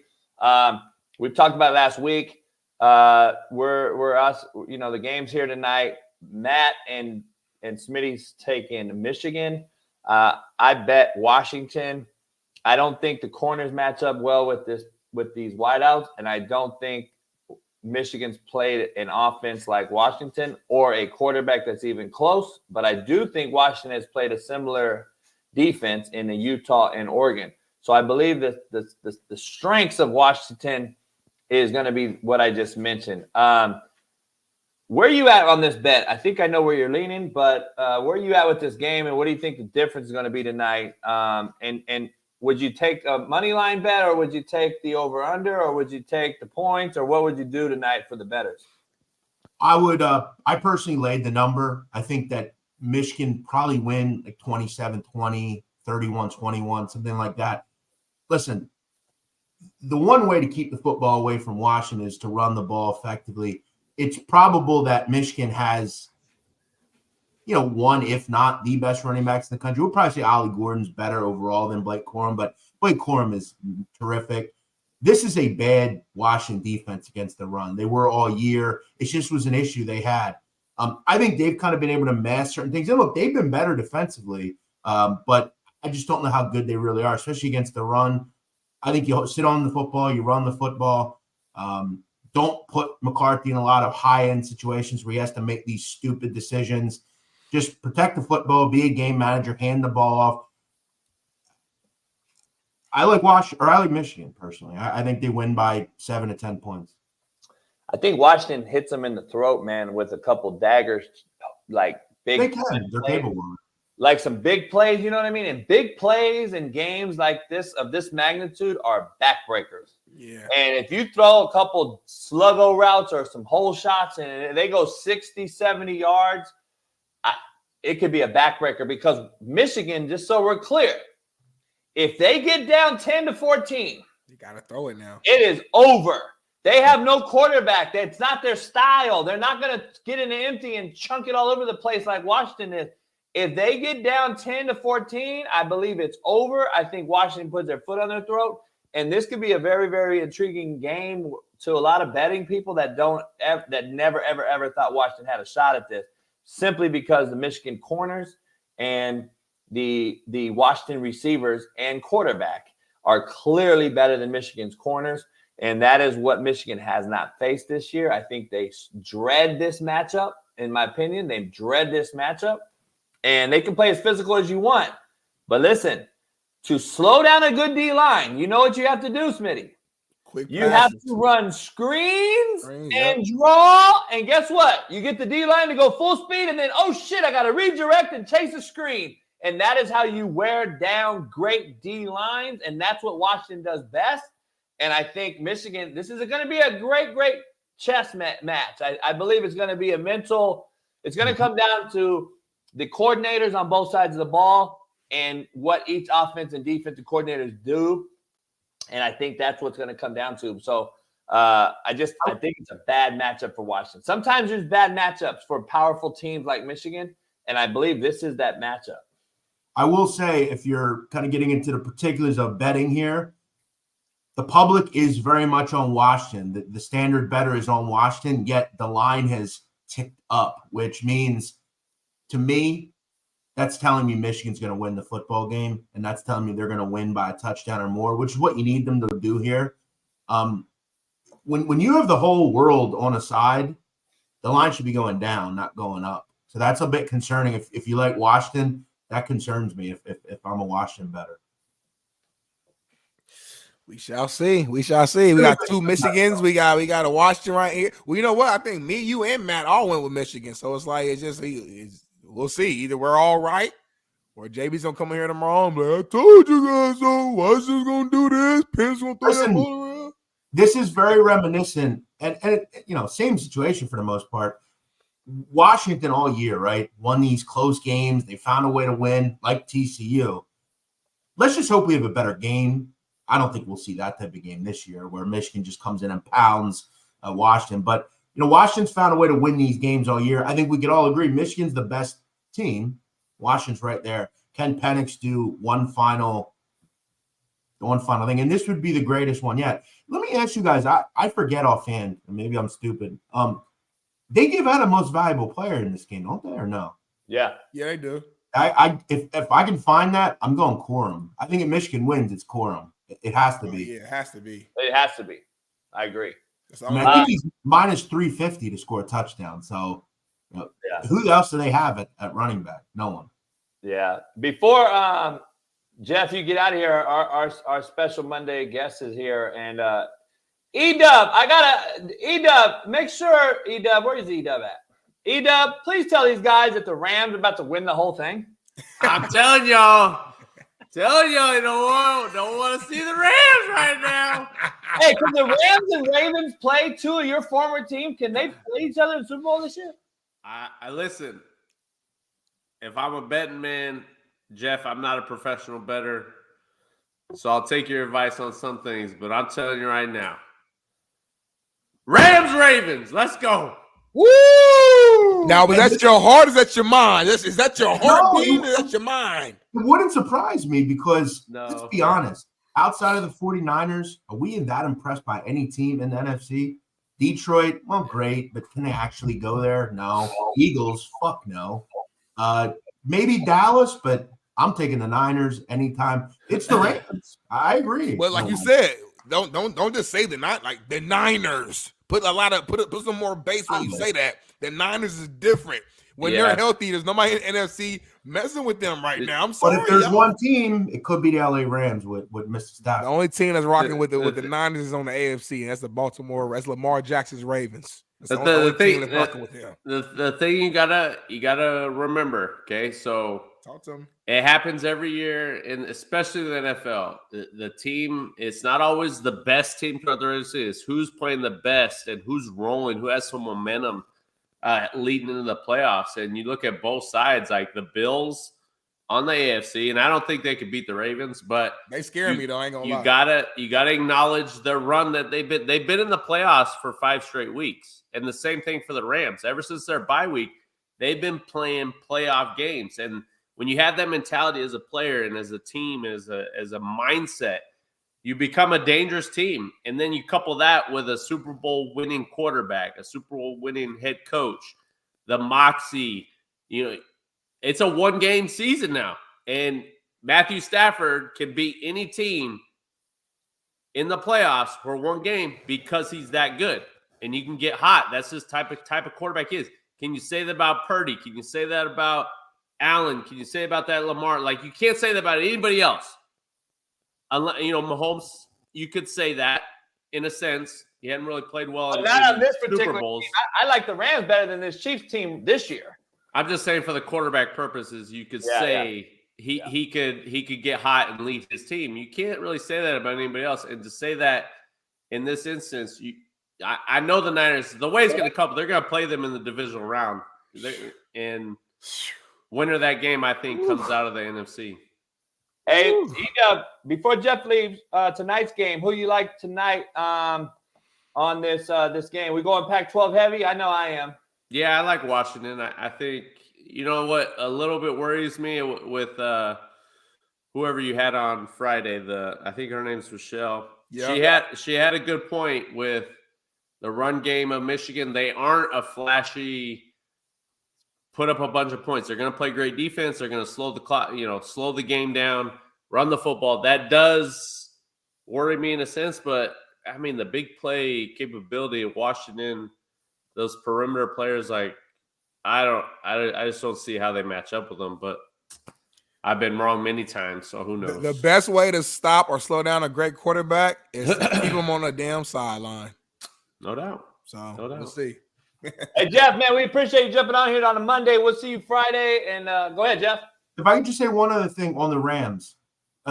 We've talked about it last week. We're us. The game's here tonight. Matt and Smitty's taking Michigan. I bet Washington. I don't think the corners match up well with these wideouts, and I don't think Michigan's played an offense like Washington or a quarterback that's even close. But I do think Washington has played a similar defense in the Utah and Oregon. So I believe that the strengths of Washington is going to be what I just mentioned. Where are you at on this bet? I think I know where you're leaning, but where are you at with this game, and what do you think the difference is going to be tonight? And would you take a money line bet, or would you take the over/under, or would you take the points, or what would you do tonight for the bettors?
I would. I personally laid the number. I think that Michigan probably win like 27-20, 31-21, something like that. Listen, the one way to keep the football away from Washington is to run the ball effectively. It's probable that Michigan has, one, if not the best running backs in the country. We'll probably say Ollie Gordon's better overall than Blake Corum, but Blake Corum is terrific. This is a bad Washington defense against the run. They were all year. It just was an issue they had. I think they've kind of been able to mask certain things. And look, they've been better defensively, but I just don't know how good they really are, especially against the run. I think you sit on the football, you run the football. Don't put McCarthy in a lot of high-end situations where he has to make these stupid decisions. Just protect the football, be a game manager, hand the ball off. I like Michigan personally. I think they win by 7 to 10 points.
I think Washington hits them in the throat, man, with a couple daggers, like big.
They can. They're capable.
Like some big plays, you know what I mean? And big plays in games like this of this magnitude are backbreakers.
Yeah.
And if you throw a couple sluggo routes or some hole shots and they go 60, 70 yards, it could be a backbreaker because Michigan, just so we're clear, if they get down 10 to 14,
you got to throw it now.
It is over. They have no quarterback. That's not their style. They're not going to get in the empty and chunk it all over the place like Washington is. If they get down 10 to 14, I believe it's over. I think Washington puts their foot on their throat. And this could be a very, very intriguing game to a lot of betting people that never, ever, ever thought Washington had a shot at this, simply because the Michigan corners and the Washington receivers and quarterback are clearly better than Michigan's corners. And that is what Michigan has not faced this year. I think they dread this matchup, in my opinion. They dread this matchup. And they can play as physical as you want. But listen, to slow down a good D-line, you know what you have to do, Smitty? You have to run screens and draw. And guess what? You get the D-line to go full speed, and then, oh, shit, I got to redirect and chase a screen. And that is how you wear down great D-lines, and that's what Washington does best. And I think Michigan, this is going to be a great, great chess match. I believe it's going to be a mental – it's going to come down to the coordinators on both sides of the ball and what each offense and defensive coordinators do. And I think that's what's going to come down to. So I think it's a bad matchup for Washington. Sometimes there's bad matchups for powerful teams like Michigan, and I believe this is that matchup.
I will say, if you're kind of getting into the particulars of betting here, the public is very much on Washington. The standard bettor is on Washington, yet the line has ticked up, which means, to me, that's telling me Michigan's going to win the football game, and that's telling me they're going to win by a touchdown or more, which is what you need them to do here. When you have the whole world on a side, the line should be going down, not going up. So that's a bit concerning. If you like Washington, that concerns me if I'm a Washington bettor.
We shall see. We shall see. We got two Michigans. We got a Washington right here. Well, you know what? I think me, you, and Matt all went with Michigan. So it's like we'll see. Either we're all right, or JB's gonna come in here tomorrow and be like, I told you guys so. Washington's gonna do this. Penn's gonna throw that ball around.
This is very reminiscent, and same situation for the most part. Washington all year, right? Won these close games. They found a way to win, like TCU. Let's just hope we have a better game. I don't think we'll see that type of game this year where Michigan just comes in and pounds Washington. But, Washington's found a way to win these games all year. I think we could all agree Michigan's the best team. Washington's right there. Can Penix do one final thing? And this would be the greatest one yet. Let me ask you guys, I forget offhand, and maybe I'm stupid. They give out a most valuable player in this game, don't they, or no?
Yeah.
Yeah, they do.
If I can find that, I'm going Corum. I think if Michigan wins, it's Corum. It has to be.
Yeah, it has to be.
It has to be. I agree.
I think he's minus 350 to score a touchdown. So, who else do they have at running back? No one.
Yeah. Before Jeff, you get out of here, our special Monday guest is here, and E-Dub, make sure, E-Dub, where is E-Dub at? E-Dub, please tell these guys that the Rams are about to win the whole thing.
I'm telling y'all, you don't want to see the Rams right now.
Hey, can the Rams and Ravens play two of your former team? Can they play each other in the Super Bowl this year?
I listen. If I'm a betting man, Jeff, I'm not a professional bettor, so I'll take your advice on some things. But I'm telling you right now, Rams, Ravens, let's go.
Woo! Now, was that your heart or is that your mind? Is that your heartbeat or is that your mind?
It wouldn't surprise me because, let's be honest, outside of the 49ers, are we that impressed by any team in the NFC? Detroit, well, great, but can they actually go there? No. Eagles, fuck no. Maybe Dallas, but I'm taking the Niners anytime. It's the Ravens. I agree.
Well, like you said, don't just say the Niners. Put some more bass when you say that. The Niners is different. When they're healthy, there's nobody in NFC messing with them right now. I'm sorry.
But if there's one team, it could be the LA Rams with Mr. Stafford.
The only team that's rocking with the Niners is on the AFC, and that's the Baltimore. That's Lamar Jackson's Ravens. That's the only team that's rocking with them.
The thing you gotta remember, okay? So
talk to them.
It happens every year, and especially in the NFL. The team, it's not always the best team throughout the regular season. It's who's playing the best and who's rolling, who has some momentum leading into the playoffs. And you look at both sides, like the Bills on the AFC, and I don't think they could beat the Ravens, but
they scare me though. I ain't gonna
lie. You gotta acknowledge the run that they've been in the playoffs for 5 straight weeks, and the same thing for the Rams. Ever since their bye week, they've been playing playoff games. And when you have that mentality as a player and as a team, as a mindset, you become a dangerous team. And then you couple that with a Super Bowl winning quarterback, a Super Bowl winning head coach, the moxie. It's a 1-game season now. And Matthew Stafford can beat any team in the playoffs for 1 game because he's that good. And you can get hot. That's his type of quarterback is. Can you say that about Purdy? Can you say that about Allen? Can you say about that Lamar? Like, you can't say that about anybody else. Unless, Mahomes, you could say that in a sense. He hadn't really played well in
not on this
Super
particular
Bowls.
team. I like the Rams better than this Chiefs team this year.
I'm just saying for the quarterback purposes, you could say he could get hot and lead his team. You can't really say that about anybody else. And to say that in this instance, I know the Niners, the way it's going to come, they're going to play them in the divisional round. And winner of that game, I think, comes out of the NFC.
Hey, before Jeff leaves tonight's game, who you like tonight on this game? We going Pac-12 heavy? I know I am.
Yeah, I like Washington. I think, you know what, a little bit worries me with whoever you had on Friday. I think her name's Michelle. Yeah. She had a good point with the run game of Michigan. They aren't a flashy put up a bunch of points. They're going to play great defense. They're going to slow the clock, slow the game down, run the football. That does worry me in a sense, but I mean, the big play capability of Washington, those perimeter players, like, I just don't see how they match up with them, but I've been wrong many times, so who knows?
The best way to stop or slow down a great quarterback is to keep him on the damn sideline.
No doubt.
So we'll see.
Hey, Jeff, man, we appreciate you jumping on here on a Monday. We'll see you Friday. And go ahead, Jeff.
If I could just say one other thing on the Rams.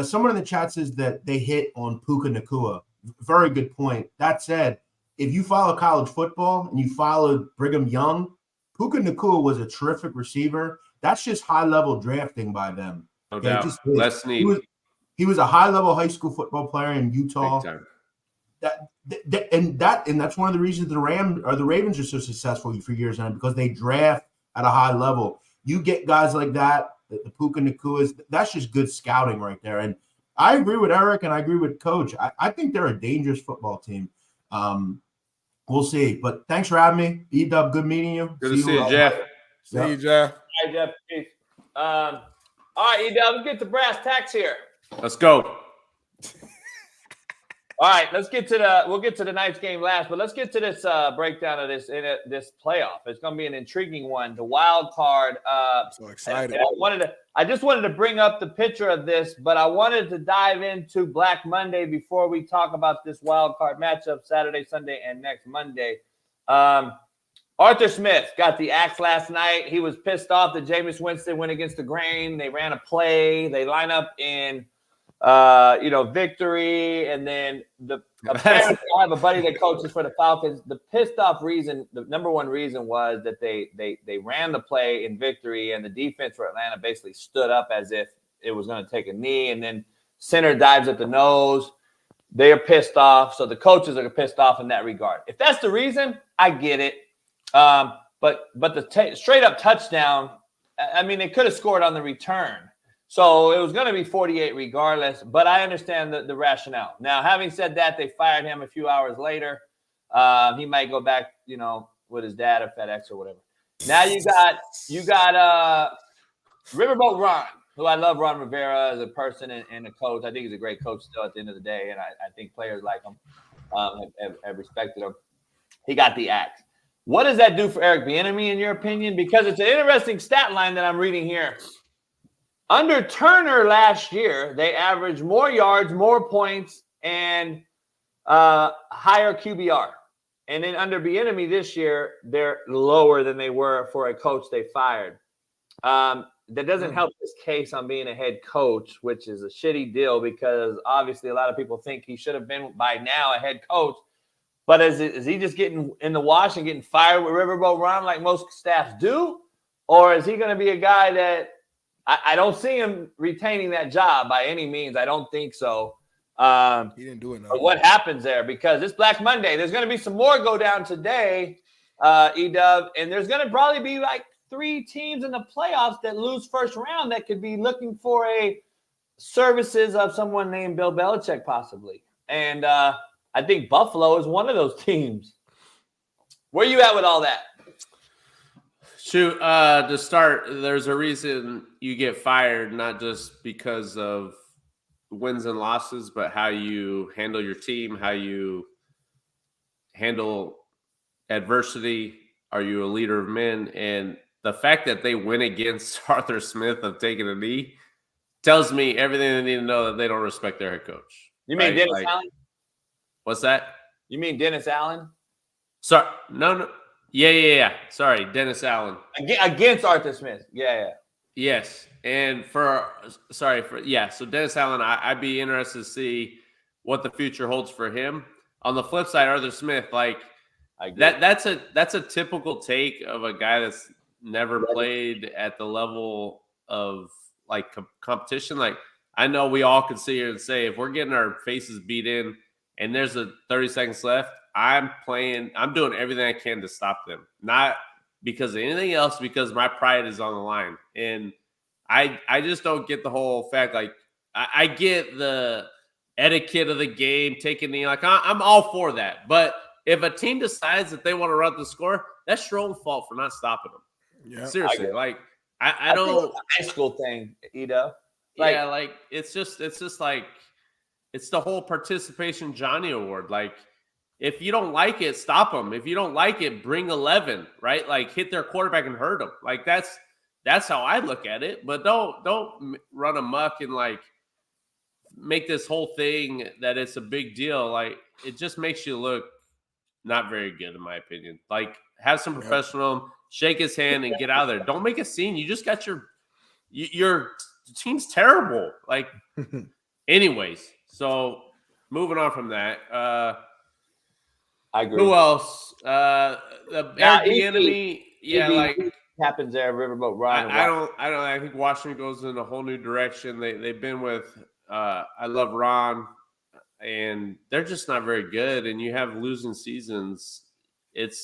Someone in the chat says that they hit on Puka Nacua. Very good point. That said, if you follow college football and you followed Brigham Young, Puka Nacua was a terrific receiver. That's just high-level drafting by them.
No doubt. Less need.
He was a high-level high school football player in Utah.
Big time.
And that's one of the reasons the Ravens are so successful for years now, because they draft at a high level. You get guys like that, the Puka Nacuas, that's just good scouting right there. And I agree with Eric and I agree with Coach. I think they're a dangerous football team. We'll see. But thanks for having me. E-Dub, good meeting you.
Good to see you, Jeff.
See you, Jeff.
Hi, Jeff. Peace. All right, E-Dub, let's get to brass tacks here.
Let's go.
All right, we'll get to tonight's game last, but let's get to this breakdown of this playoff. It's going to be an intriguing one. The wild card.
So excited.
I just wanted to bring up the picture of this, but I wanted to dive into Black Monday before we talk about this wild card matchup Saturday, Sunday, and next Monday. Arthur Smith got the axe last night. He was pissed off that Jameis Winston went against the grain. They ran a play. They line up in victory, and then I have a buddy that coaches for the Falcons. The pissed off reason, the number one reason, was that they ran the play in victory, and the defense for Atlanta basically stood up as if it was going to take a knee, and then center dives at the nose. They are pissed off, so the coaches are pissed off in that regard. If that's the reason, I get it. But the straight up touchdown, I mean, they could have scored on the return. So it was going to be 48 regardless, but I understand the rationale. Now, having said that, they fired him a few hours later. He might go back, with his dad or FedEx or whatever. Now you got Riverboat Ron, who I love Ron Rivera as a person and a coach. I think he's a great coach still at the end of the day, and I think players like him have respected him. He got the axe. What does that do for Eric Bieniemy, in your opinion? Because it's an interesting stat line that I'm reading here. Under Turner last year, they averaged more yards, more points, and higher QBR. And then under Bieniemy this year, they're lower than they were for a coach they fired. That doesn't help his case on being a head coach, which is a shitty deal because obviously a lot of people think he should have been by now a head coach. But is he just getting in the wash and getting fired with Riverboat Ron like most staffs do? Or is he going to be a guy that I don't see him retaining that job by any means? I don't think so.
He didn't do it.
But what happens there? Because it's Black Monday. There's going to be some more go down today, E-Dub, and there's going to probably be like 3 teams in the playoffs that lose first round that could be looking for a services of someone named Bill Belichick possibly. And I think Buffalo is one of those teams. Where you at with all that?
Shoot, to start, there's a reason you get fired, not just because of wins and losses, but how you handle your team, how you handle adversity. Are you a leader of men? And the fact that they went against Arthur Smith of taking a knee tells me everything they need to know that they don't respect their head coach.
You mean Dennis Allen?
What's that?
You mean Dennis Allen?
Sorry, no. Yeah. Sorry, Dennis Allen.
Against Arthur Smith. Yeah.
Yes. And so Dennis Allen, I'd be interested to see what the future holds for him. On the flip side, Arthur Smith, that's a typical take of a guy that's never played at the level of competition. Like, I know we all could sit here and say, if we're getting our faces beat in and there's 30 seconds left, I'm doing everything I can to stop them. Not because of anything else, because my pride is on the line. And I just don't get the whole fact. I get the etiquette of the game, taking I'm all for that. But if a team decides that they want to run the score, that's your own fault for not stopping them.
Yeah,
seriously. I don't.
Think it's a high school thing, Ida.
It's the whole participation Johnny Award. If you don't like it, stop them. If you don't like it, bring 11. Right? Hit their quarterback and hurt them. That's how I look at it. But don't run amok and make this whole thing that it's a big deal. It just makes you look not very good, in my opinion. Have some professional, shake his hand and get out of there. Don't make a scene. You just got your team's terrible. Anyways, so moving on from that.
I agree.
Who else? The enemy. Yeah,
happens there, Riverboat Ron.
I think Washington goes in a whole new direction. They've been with I love Ron, and they're just not very good. And you have losing seasons.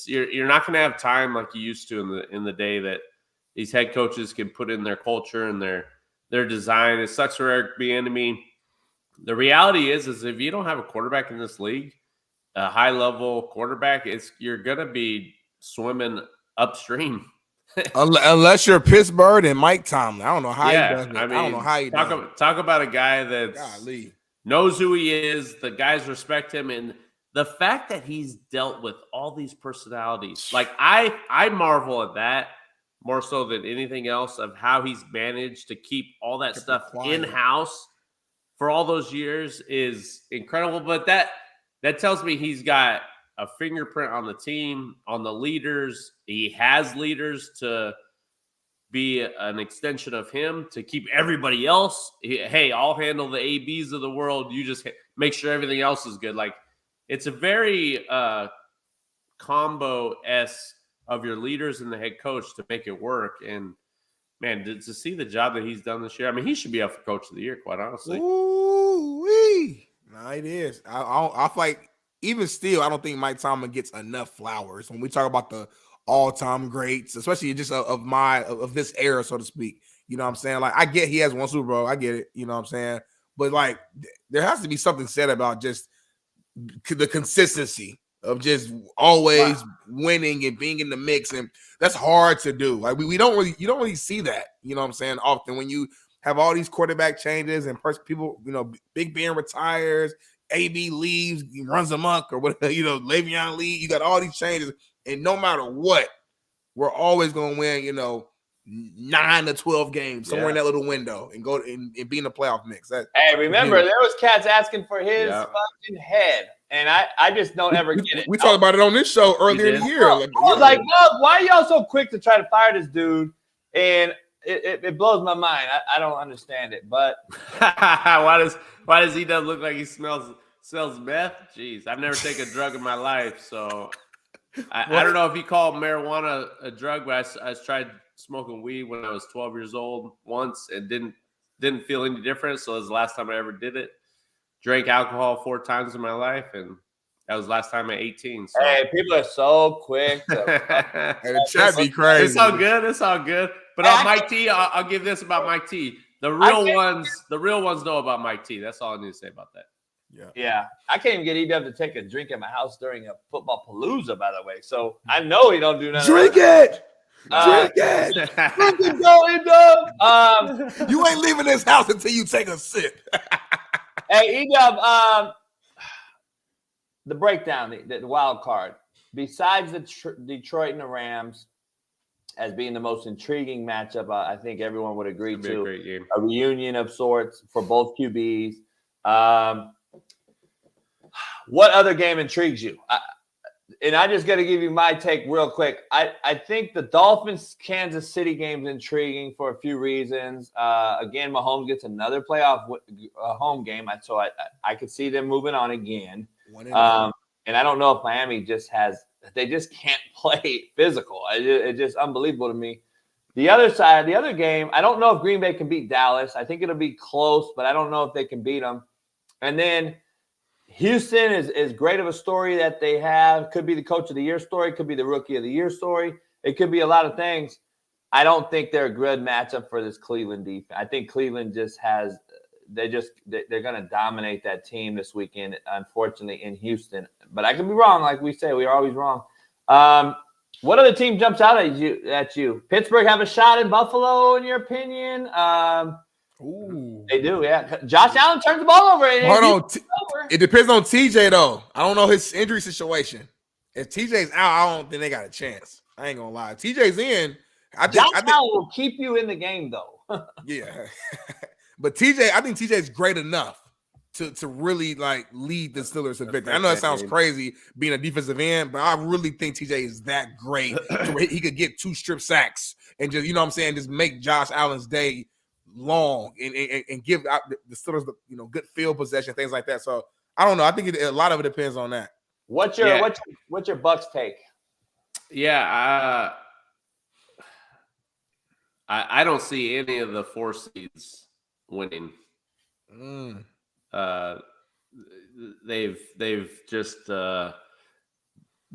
You're not going to have time like you used to in the day that these head coaches can put in their culture and their design. It sucks for Eric Bieniemy. The reality is if you don't have a quarterback in this league, a high level quarterback, you're going to be swimming upstream.
Unless you're Pittsburgh and Mike Tomlin. I don't know how he does it. I don't know how he does it.
Talk about a guy that knows who he is. The guys respect him. And the fact that he's dealt with all these personalities, I marvel at that more so than anything else, of how he's managed to keep all that stuff in-house for all those years is incredible. But that tells me he's got a fingerprint on the team, on the leaders. He has leaders to be an extension of him, to keep everybody else. Hey, I'll handle the ABs of the world. You just make sure everything else is good. It's a very combo-esque of your leaders and the head coach to make it work. And, man, to see the job that he's done this year, I mean, he should be up for Coach of the Year, quite honestly.
Ooh-wee. No, it is. I feel like, even still, I don't think Mike Tomlin gets enough flowers when we talk about the all-time greats, especially just of this era, so to speak. You know what I'm saying? I get he has one Super Bowl. I get it. You know what I'm saying? But, there has to be something said about just the consistency of just always winning and being in the mix. And that's hard to do. You don't really see that, you know what I'm saying, often when you have all these quarterback changes and people, Big Ben retires, AB leaves, he runs amok or whatever, Le'Veon leaves. You got all these changes, and no matter what, we're always going to win, 9 to 12 games somewhere in that little window and go and be in the playoff mix.
Hey, remember there was cats asking for his fucking head, and I just don't ever get it.
We talked about it on this show earlier in the year.
I was like, no, why are y'all so quick to try to fire this dude? And it blows my mind. I don't understand it, but
why does he look like he smells meth? Jeez, I've never taken a drug in my life, so I don't know if he called marijuana a drug, but I tried smoking weed when I was 12 years old once and didn't feel any different. So it was the last time I ever did it. Drank alcohol 4 times in my life, and that was last time at 18. So.
Hey, people are so quick.
The chat be crazy.
It's all good. It's all good. But on Mike T, I'll give this about Mike T. The real ones know about Mike T. That's all I need to say about that.
Yeah. I can't even get EW to take a drink at my house during a football palooza, by the way. So I know he don't do nothing.
Drink it.
Drink
it.
Drink it, go, EW.
You ain't leaving this house until you take a sip.
Hey, EW, the breakdown, the wild card. Besides the Detroit and the Rams as being the most intriguing matchup, I think everyone would agree to a reunion of sorts for both QBs. What other game intrigues you? And I just got to give you my take real quick. I think the Dolphins-Kansas City game is intriguing for a few reasons. Again, Mahomes gets another playoff home game, so I could see them moving on again. And I don't know if Miami they just can't play physical. It's just unbelievable to me. The other side, the other game, I don't know if Green Bay can beat Dallas. I think it'll be close, but I don't know if they can beat them. And then Houston is great of a story that they have. Could be the coach of the year story. Could be the rookie of the year story. It could be a lot of things. I don't think they're a good matchup for this Cleveland defense. I think Cleveland they're going to dominate that team this weekend, unfortunately, in Houston. But I could be wrong. Like we say, we are always wrong. What other team jumps out at you? Pittsburgh have a shot in Buffalo, in your opinion?
Ooh.
They do, yeah. Josh Allen turns the ball over.
Hold on. It depends on TJ, though. I don't know his injury situation. If TJ's out, I don't think they got a chance. I ain't going to lie. If TJ's in, I think
Allen will keep you in the game, though.
Yeah. But I think TJ's great enough to really lead the Steelers to victory. I know that sounds crazy being a defensive end, but I really think TJ is that great to where he could get 2 strip sacks and just, just make Josh Allen's day long and give out the Steelers good field possession, things like that. So I don't know. I think a lot of it depends on that.
What's your Bucks take?
Yeah, I don't see any of the 4 seeds winning. They've just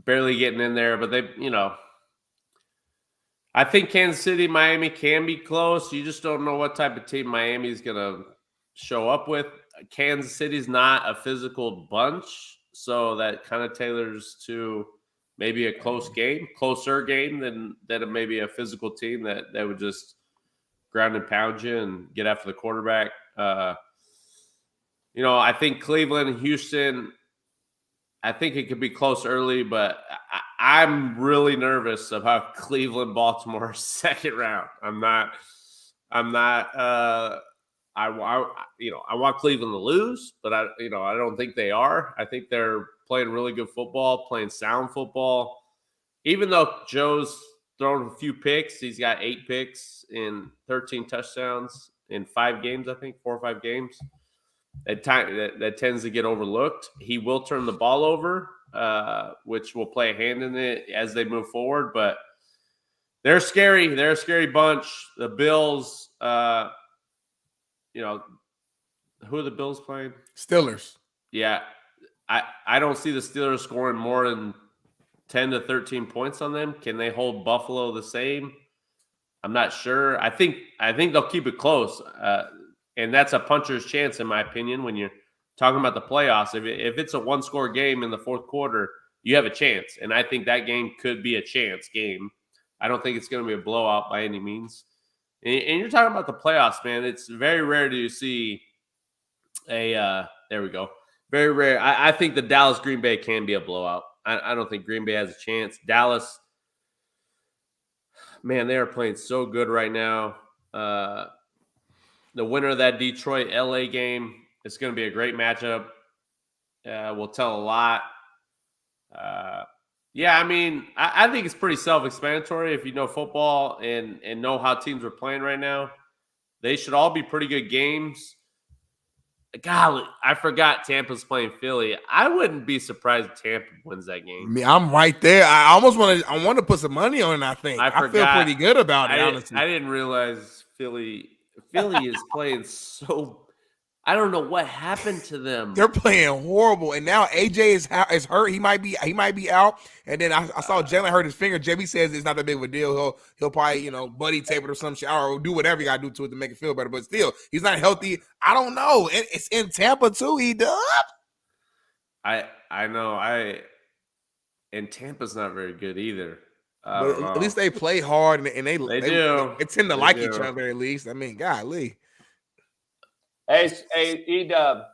barely getting in there, but I think Kansas City, Miami can be close. You just don't know what type of team Miami's going to show up with. Kansas City's not a physical bunch, so that kind of tailors to maybe a closer game than maybe a physical team that would just ground and pound you and get after the quarterback. I think Cleveland, Houston, I think it could be close early, but I'm really nervous about Cleveland, Baltimore second round. I want Cleveland to lose, but I don't think they are. I think they're playing really good football, playing sound football. Even though Joe's thrown a few picks, he's got 8 picks in 13 touchdowns in 5 games, I think 4 or 5 games. That tends to get overlooked. He will turn the ball over, which will play a hand in it as they move forward. But they're scary. They're a scary bunch. The Bills, who are the Bills playing?
Steelers.
Yeah. I don't see the Steelers scoring more than 10 to 13 points on them. Can they hold Buffalo the same? I'm not sure. I think they'll keep it close. And that's a puncher's chance, in my opinion, when you're talking about the playoffs. If it's a 1-score game in the fourth quarter, you have a chance. And I think that game could be a chance game. I don't think it's going to be a blowout by any means. And you're talking about the playoffs, man. It's very rare to see there we go. Very rare. I think the Dallas Green Bay can be a blowout. I don't think Green Bay has a chance. Dallas, man, they are playing so good right now. The winner of that Detroit LA game, it's going to be a great matchup. Will tell a lot. Yeah, I mean, I think it's pretty self-explanatory if you know football and know how teams are playing right now. They should all be pretty good games. Golly, I forgot Tampa's playing Philly. I wouldn't be surprised if Tampa wins that game.
I'm right there. I want to put some money on it, I think. I feel pretty good about it, honestly.
I didn't realize Philly is playing so – I don't know what happened to them.
They're playing horrible, and now AJ is hurt. He might be out. And then I saw Jalen hurt his finger. JB says it's not that big of a deal. He'll probably buddy tape it or some shit, or do whatever you got to do to it to make it feel better. But still, he's not healthy. I don't know. And it's in Tampa too. He does.
I know. And Tampa's not very good either.
But at least they play hard, and they
do.
They tend to like each other at least. I mean, golly.
Hey, E-Dub.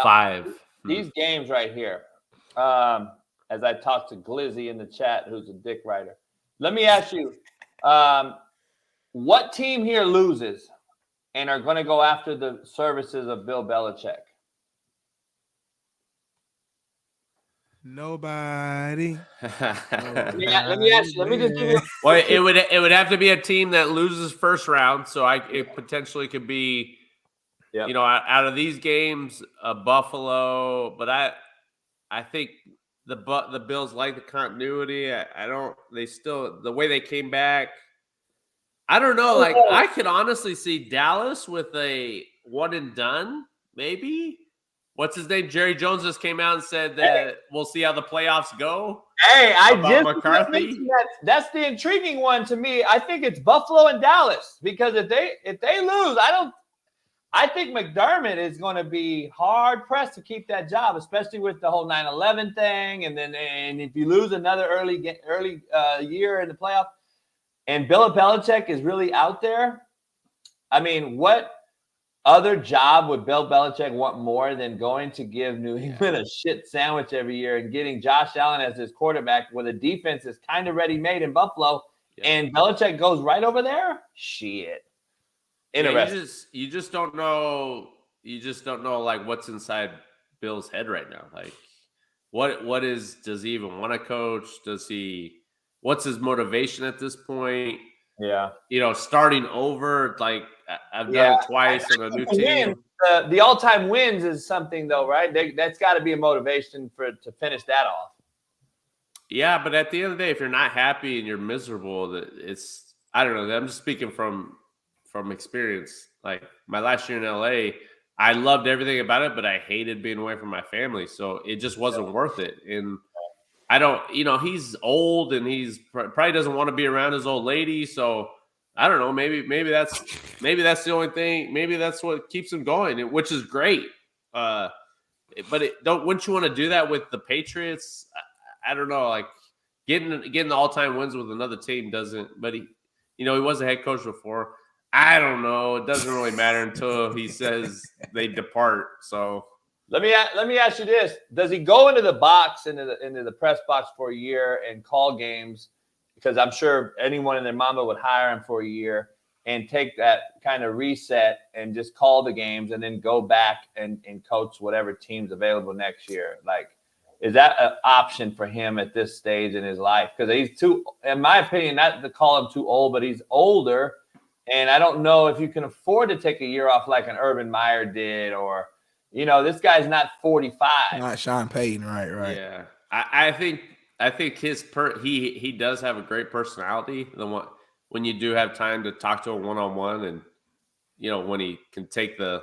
5.
These games right here, as I talked to Glizzy in the chat, who's a dick writer. Let me ask you, what team here loses and are going to go after the services of Bill Belichick?
Nobody.
Let me ask you. Let me just give you.
Well, it would have to be a team that loses first round, so it potentially could be. Yep. Out of these games, Buffalo, but I think the Bills like the continuity. They still the way they came back. I don't know. Like I could honestly see Dallas with a one and done, maybe. What's his name? Jerry Jones just came out and said that we'll see how the playoffs go.
Hey,
McCarthy.
That's the intriguing one to me. I think it's Buffalo and Dallas because if they lose, I think McDermott is going to be hard pressed to keep that job, especially with the whole 9/11 thing, and if you lose another early year in the playoff, and Bill Belichick is really out there. I mean, what other job would Bill Belichick want more than going to give New England a shit sandwich every year and getting Josh Allen as his quarterback when the defense is kind of ready-made in Buffalo, and Belichick goes right over there? Shit.
You just don't know. You just don't know like what's inside Bill's head right now. Like, does he even want to coach? What's his motivation at this point?
Yeah.
Starting over, like I've done it twice on a new team.
The all-time wins is something though, right? That's got to be a motivation to finish that off.
Yeah, but at the end of the day, if you're not happy and you're miserable, I don't know. I'm just speaking from experience. Like my last year in LA, I loved everything about it, but I hated being away from my family. So it just wasn't worth it. And I don't, he's old and he's probably doesn't want to be around his old lady. So I don't know. Maybe that's the only thing. Maybe that's what keeps him going, which is great. But wouldn't you want to do that with the Patriots? I don't know. Like getting the all-time wins with another team doesn't. But he was a head coach before. I don't know. It doesn't really matter until he says they depart. So
let me ask you this: does he go into the box, into the press box for a year and call games? Because I'm sure anyone and their mama would hire him for a year and take that kind of reset and just call the games and then go back and coach whatever team's available next year. Like, is that an option for him at this stage in his life? Because he's too, in my opinion, not to call him too old, but he's older. And I don't know if you can afford to take a year off like an Urban Meyer did, or, this guy's not 45.
Not Sean Payton, right.
Yeah, I think he does have a great personality. When you do have time to talk to him one-on-one, and when he can take the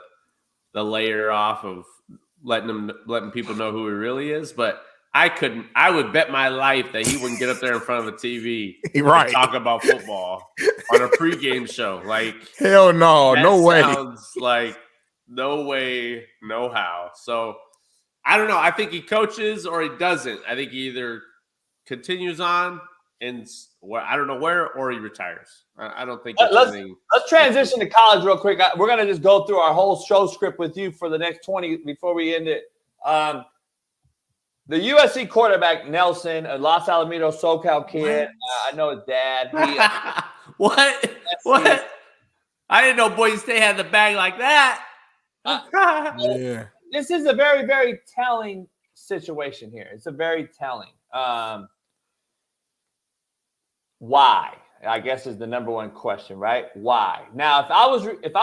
layer off of letting people know who he really is, but. I would bet my life that he wouldn't get up there in front of a TV and talk about football on a pregame show. Like,
hell no, no way.
Sounds like no way, no how. So I don't know. I think he coaches or he doesn't. I think he either continues on where I don't know where, or he retires. I don't think
let's transition to college real quick. We're gonna just go through our whole show script with you for the next 20 before we end it. The USC quarterback Nelson, a Los Alamitos SoCal kid. I know his dad.
What? I didn't know Boise State had the bag like that.
Yeah.
This is a very, very telling situation here. It's a very telling. Why? I guess is the number one question, right? Why? Now, if I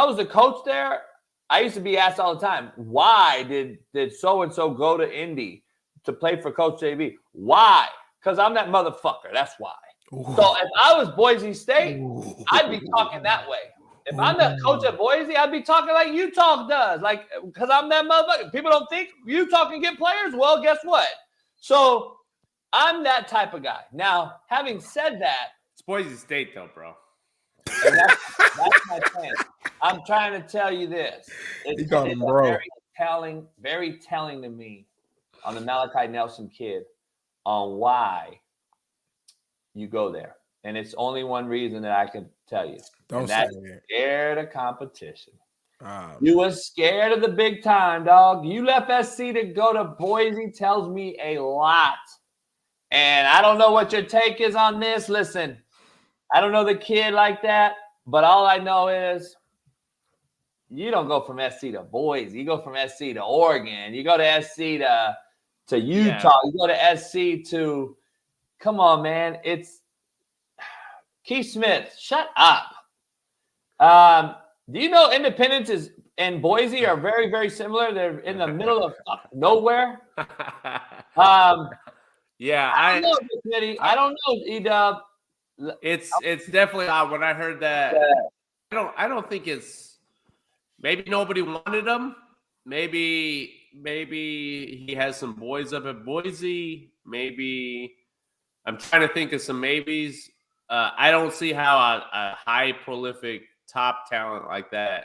was the coach there, I used to be asked all the time, why did so and so go to Indy to play for Coach JB? Why? Because I'm that motherfucker. That's why. Ooh. So if I was Boise State, I'd be talking that way. If I'm the coach at Boise, I'd be talking like Utah does, like because I'm that motherfucker. People don't think Utah can get players. Well, guess what? So I'm that type of guy. Now, having said that,
it's Boise State, though, bro.
And that's my plan. I'm trying to tell you this. It's very telling to me on the Malachi Nelson kid on why you go there. And it's only one reason that I can tell you. That's scared of competition. You was scared of the big time, dog. You left SC to go to Boise tells me a lot. And I don't know what your take is on this. Listen, I don't know the kid like that, but all I know is you don't go from SC to Boise. You go from SC to Oregon. You go to SC to Utah. Yeah. You go to SC to – come on, man. It's Keith Smith. Shut up. Do you know Independence and Boise are very, very similar? They're in the middle of nowhere.
Yeah,
I don't know, Smitty. I don't know, E-Dub.
It's definitely odd. When I heard that, I don't think it's maybe nobody wanted him. Maybe he has some boys up at Boise. Maybe I'm trying to think of some maybes. I don't see how a high prolific top talent like that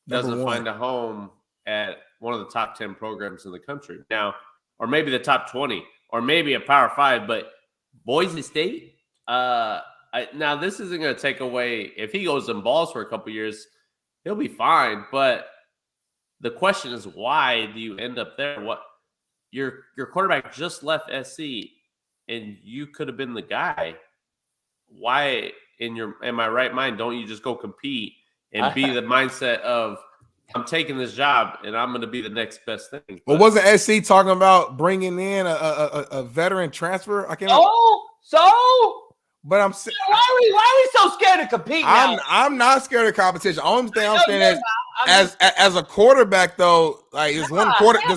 doesn't find a home at one of the top 10 programs in the country now, or maybe the top 20, or maybe a Power 5. But Boise State. Now this isn't going to take away if he goes and balls for a couple years, he'll be fine. But the question is, why do you end up there? What your quarterback just left SC, and you could have been the guy. Why in my right mind don't you just go compete and be the mindset of I'm taking this job and I'm going to be the next best thing?
Well, wasn't SC talking about bringing in a veteran transfer? I can't. But I'm saying,
why are we so scared to compete now?
I'm not scared of competition. Only thing I'm saying is, as a quarterback, though, like there's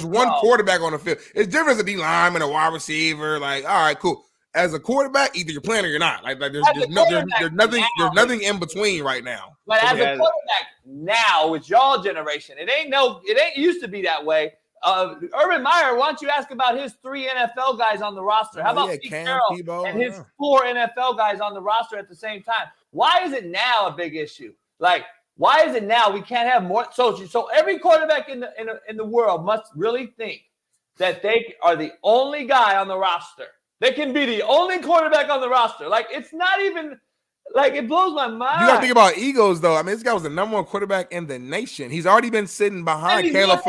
one quarterback on the field. It's different as a D lineman, a wide receiver. Like, all right, cool. As a quarterback, either you're playing or you're not. Like there's nothing in between right now.
But as a quarterback now, with y'all generation, it ain't used to be that way. Urban Meyer, why don't you ask about his 3 NFL guys on the roster? How about Pete Carroll and his 4 NFL guys on the roster at the same time? Why is it now a big issue? Like, why is it now we can't have more? So every quarterback in the world must really think that they are the only guy on the roster. They can be the only quarterback on the roster. Like, it's not even like it blows my mind.
You got to think about egos, though. I mean, this guy was the number 1 quarterback in the nation. He's already been sitting behind Caleb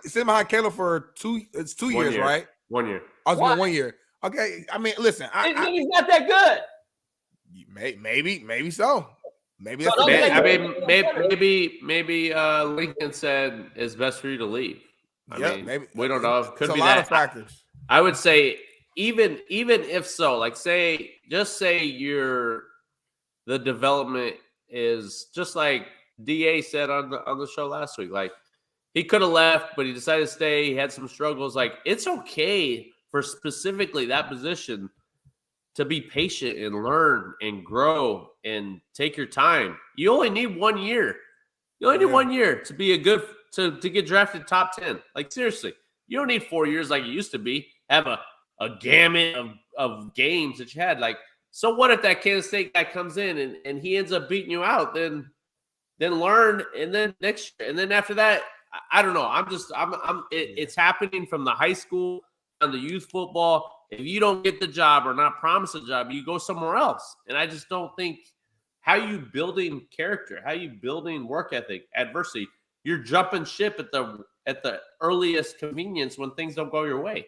sitting behind Caleb for 2 years, right?
1 year.
I was 1 year. Okay. I mean, listen.
He's not that good.
Maybe so. Maybe that's
maybe Lincoln said it's best for you to leave. I mean, maybe we don't know. Could be
a lot of factors.
I would say even if so, like say you're the development is just like DA said on the show last week. Like he could have left, but he decided to stay. He had some struggles. Like it's okay for specifically that position to be patient and learn and grow and take your time. You only need 1 year. You only need 1 year to be to get drafted top 10. Like seriously, you don't need 4 years like it used to be. Have a gamut of games that you had. Like, so what if that Kansas State guy comes in and he ends up beating you out? Then learn, and then next year, and then after that, I don't know. It's happening from the high school and the youth football If you don't get the job or not promise a job, you go somewhere else. And I just don't think how you building character, how you building work ethic, adversity. You're jumping ship at the earliest convenience when things don't go your way.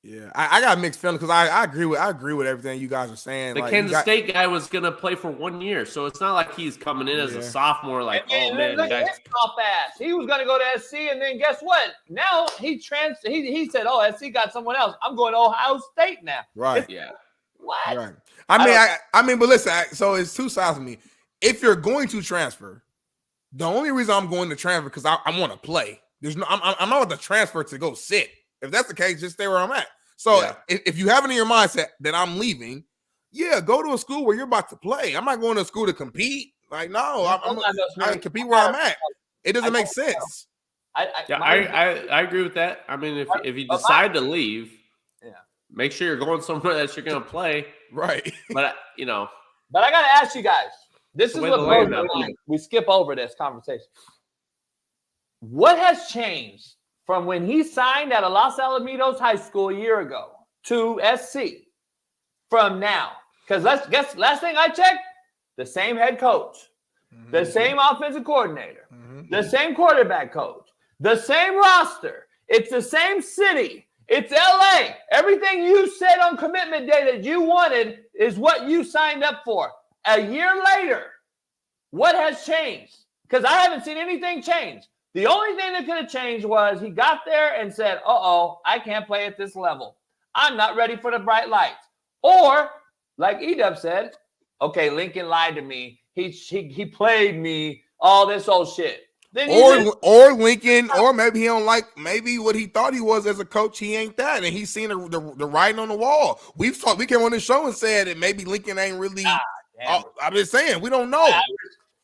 Yeah, I got mixed feelings because I agree with everything you guys are saying.
The Kansas State guy was going to play for 1 year, so it's not like he's coming in as a sophomore. Like, oh man,
look at his top ass. He was going to go to SC, and then guess what? Now he said, "Oh, SC got someone else. I'm going to Ohio State now."
Right.
Yeah.
What?
Right. I mean, but listen. So it's two sides of me. If you're going to transfer, the only reason I'm going to transfer because I want to play. There's no. I'm not with the transfer to go sit. If that's the case, just stay where I'm at. So if you have it in your mindset that I'm leaving, go to a school where you're about to play. I'm not going to school to compete. Like, no, I compete where I'm at. It doesn't make sense.
I agree with that. I mean, if you decide to leave, make sure you're going somewhere that you're going to play.
Right.
But
But
I got to ask you guys. This is what blows my mind. We skip over this conversation. What has changed from when he signed at Los Alamitos High School a year ago to SC from now? Because last thing I checked, the same head coach, the same offensive coordinator, the same quarterback coach, the same roster. It's the same city. It's LA. Everything you said on commitment day that you wanted is what you signed up for. A year later, what has changed? Because I haven't seen anything change. The only thing that could have changed was he got there and said, I can't play at this level. I'm not ready for the bright lights. Or, like Edub said, okay, Lincoln lied to me. He played me, all this old shit. Then
or Lincoln, or maybe he don't like maybe what he thought he was as a coach. He ain't that, and he's seen the writing on the wall. We came on the show and said that maybe Lincoln ain't really. I'm just saying we don't know.